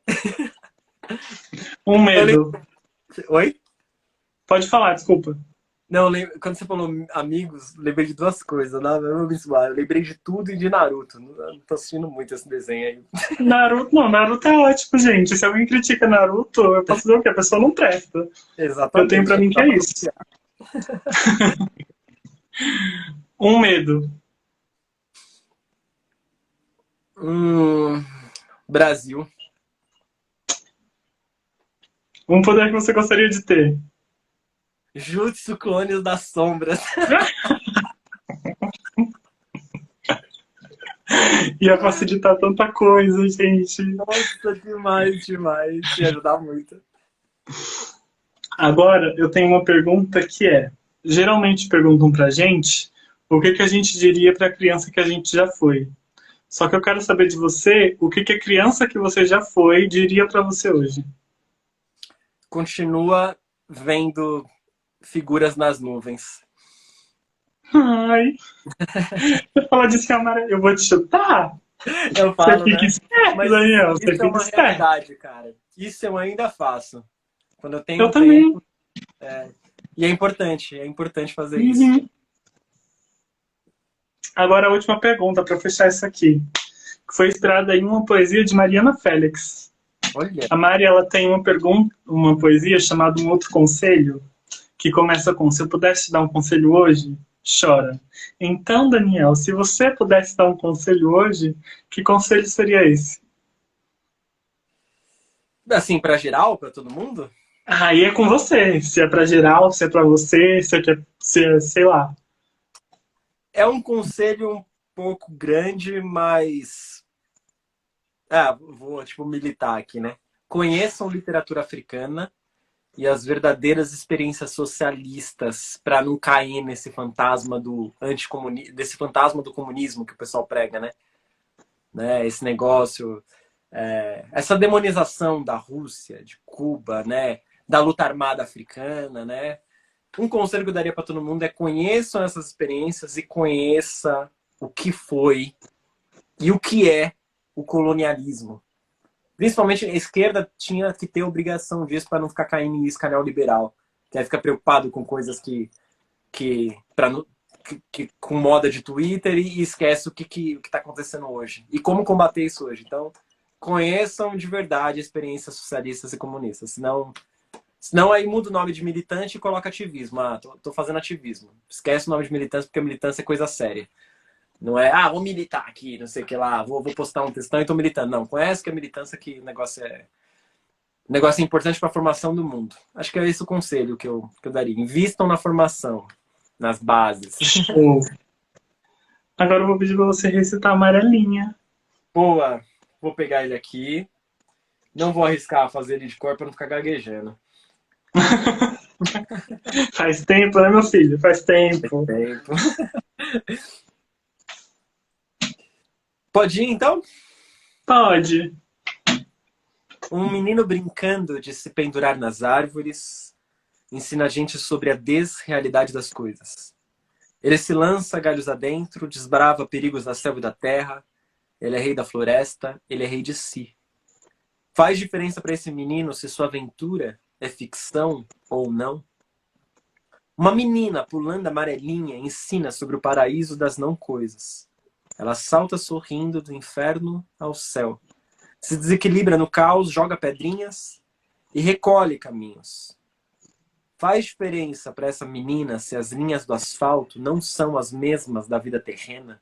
Um medo. Oi? Pode falar, desculpa. Não, quando você falou amigos, lembrei de duas coisas. Eu lembrei de tudo e de Naruto. Não tô assistindo muito esse desenho aí. Naruto é ótimo, gente. Se alguém critica Naruto, eu posso dizer o quê? A pessoa não presta. Exatamente. Eu tenho pra mim que é isso. Um medo. Brasil. Um poder que você gostaria de ter. Jutsu Clones das Sombras. Ia facilitar tanta coisa, gente. Nossa, demais. Ia ajudar muito. Agora, eu tenho uma pergunta que é... Geralmente perguntam pra gente o que que a gente diria pra criança que a gente já foi. Só que eu quero saber de você o que que a criança que você já foi diria pra você hoje. Continua vendo figuras nas nuvens. Ai. Você fala disso que é amarelo. Eu vou te chutar? Eu Você falo, fica né? esperto, Mas Daniel. Você isso é fica uma esperto. realidade, cara. Isso eu ainda faço. Quando eu tenho Eu também. tempo. E é importante fazer isso. Uhum. Agora a última pergunta para fechar isso aqui, que foi inspirada em uma poesia de Mariana Félix. Olha, A Mari, ela tem uma poesia chamada Um Outro Conselho, que começa com: se eu pudesse te dar um conselho hoje, chora. Então, Daniel, se você pudesse dar um conselho hoje, que conselho seria esse? assim, pra geral, pra todo mundo? Aí é com você. Se é para geral, se é para você, se é, sei lá. É um conselho um pouco grande, mas... vou, militar aqui, né? Conheçam literatura africana e as verdadeiras experiências socialistas para não cair nesse fantasma desse fantasma do comunismo que o pessoal prega, né? Esse negócio, essa demonização da Rússia, de Cuba, né? Da luta armada africana, né? Um conselho que eu daria para todo mundo é: conheçam essas experiências e conheça o que foi e o que é o colonialismo. Principalmente a esquerda tinha que ter obrigação disso para não ficar caindo em isca neoliberal. Que aí fica preocupado com coisas com moda de Twitter e esquece o que está acontecendo hoje. E como combater isso hoje. Então, conheçam de verdade experiências socialistas e comunistas. Senão aí muda o nome de militante e coloca ativismo. Tô fazendo ativismo. Esquece o nome de militância, porque militância é coisa séria. Não é, vou militar aqui, não sei o que lá, vou postar um textão e tô militando. Não, conhece que a militância, que o negócio é importante para a formação do mundo. Acho que é esse o conselho que eu daria. Invistam na formação, nas bases. Show. Agora eu vou pedir para você recitar a amarelinha. Boa, vou pegar ele aqui. Não vou arriscar fazer ele de cor para não ficar gaguejando. Faz tempo, né, meu filho? Faz tempo. Pode ir, então? Pode. Um menino brincando de se pendurar nas árvores ensina a gente sobre a desrealidade das coisas. Ele se lança galhos adentro, desbrava perigos da selva e da terra. Ele é rei da floresta, ele é rei de si. Faz diferença para esse menino se sua aventura é ficção ou não? Uma menina pulando amarelinha ensina sobre o paraíso das não coisas. Ela salta sorrindo do inferno ao céu. Se desequilibra no caos, joga pedrinhas e recolhe caminhos. Faz diferença para essa menina se as linhas do asfalto não são as mesmas da vida terrena?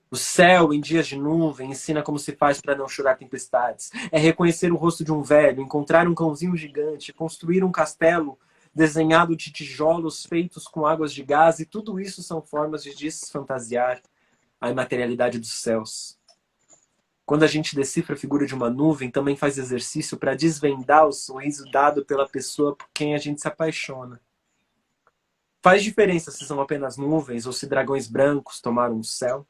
O céu, em dias de nuvem, ensina como se faz para não chorar tempestades. É reconhecer o rosto de um velho, encontrar um cãozinho gigante, construir um castelo desenhado de tijolos feitos com águas de gás, e tudo isso são formas de desfantasiar a imaterialidade dos céus. Quando a gente decifra a figura de uma nuvem, também faz exercício para desvendar o sorriso dado pela pessoa por quem a gente se apaixona. Faz diferença se são apenas nuvens ou se dragões brancos tomaram o céu?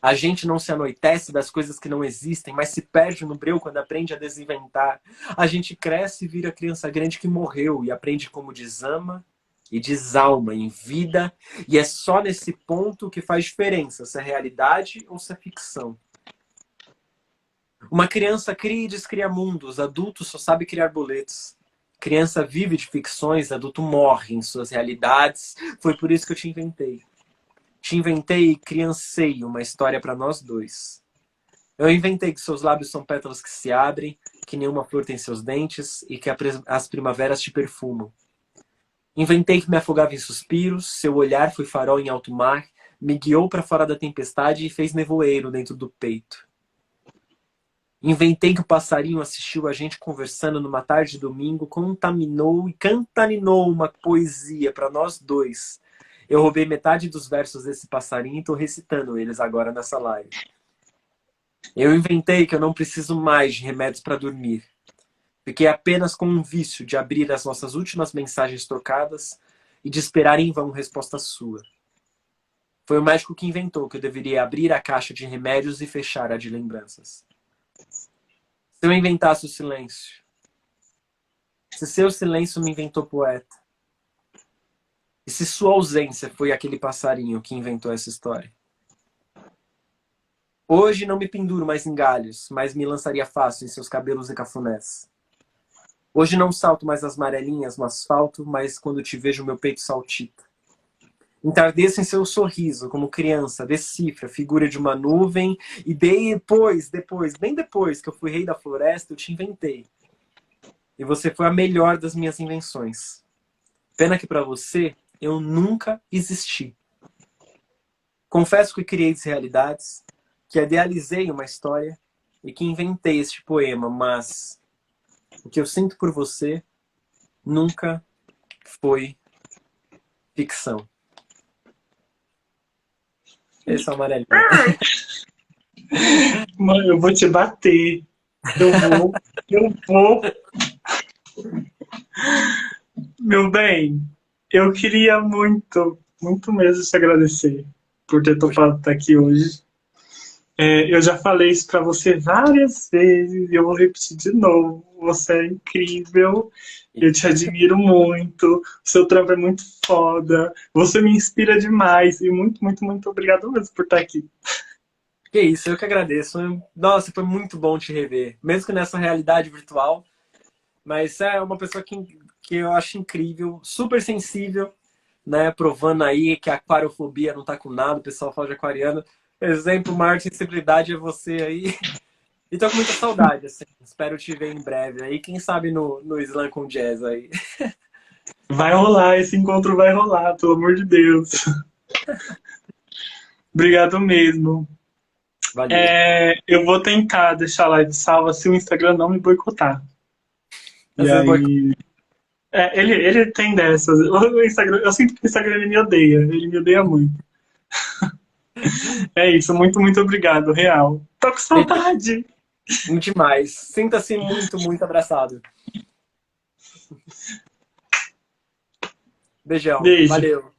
A gente não se anoitece das coisas que não existem, mas se perde no breu quando aprende a desinventar. A gente cresce e vira criança grande que morreu e aprende como desama e desalma em vida. E é só nesse ponto que faz diferença se é realidade ou se é ficção. Uma criança cria e descria mundos, adulto só sabe criar boletos. Criança vive de ficções, adulto morre em suas realidades. Foi por isso que eu te inventei. Te inventei e criancei uma história para nós dois. Eu inventei que seus lábios são pétalas que se abrem, que nenhuma flor tem seus dentes e que as primaveras te perfumam. Inventei que me afogava em suspiros, seu olhar foi farol em alto mar, me guiou para fora da tempestade e fez nevoeiro dentro do peito. Inventei que o passarinho assistiu a gente conversando numa tarde de domingo, contaminou e cantaninou uma poesia para nós dois. Eu roubei metade dos versos desse passarinho e estou recitando eles agora nessa live. Eu inventei que eu não preciso mais de remédios para dormir. Fiquei apenas com um vício de abrir as nossas últimas mensagens trocadas e de esperar em vão resposta sua. Foi o médico que inventou que eu deveria abrir a caixa de remédios e fechar a de lembranças. Se eu inventasse o silêncio, se seu silêncio me inventou poeta, e se sua ausência foi aquele passarinho que inventou essa história? Hoje não me penduro mais em galhos, mas me lançaria fácil em seus cabelos e cafunés. Hoje não salto mais as amarelinhas no asfalto, mas quando te vejo meu peito saltita. Entardeço em seu sorriso, como criança, decifra a figura de uma nuvem, e bem depois que eu fui rei da floresta, eu te inventei. E você foi a melhor das minhas invenções. Pena que para você, eu nunca existi. Confesso que criei desrealidades, que idealizei uma história e que inventei este poema, mas o que eu sinto por você nunca foi ficção. Esse é o amarelinho. Mano, eu vou te bater. Eu vou. Meu bem, eu queria muito, muito mesmo te agradecer por ter topado estar aqui hoje. Eu já falei isso pra você várias vezes e eu vou repetir de novo. Você é incrível, eu te admiro muito, o seu trampo é muito foda, você me inspira demais e muito, muito, muito obrigado mesmo por estar aqui. Que isso, eu que agradeço. Nossa, foi muito bom te rever, mesmo que nessa realidade virtual. Mas é uma pessoa que eu acho incrível, super sensível, né? Provando aí que a aquariofobia não tá com nada, o pessoal fala de aquariano. Exemplo, maior de sensibilidade é você aí. E tô com muita saudade, assim. Espero te ver em breve aí. Quem sabe no Slam com Jazz aí. Vai rolar, esse encontro vai rolar, pelo amor de Deus. Obrigado mesmo. Valeu. Eu vou tentar deixar a live salva se o Instagram não me boicotar. E aí... ele tem dessas. O Instagram, eu sinto que o Instagram ele me odeia muito. É isso, muito, muito obrigado, real. Tô com saudade. Muito demais. Sinta-se muito, muito abraçado. Beijão. Beijo. Valeu.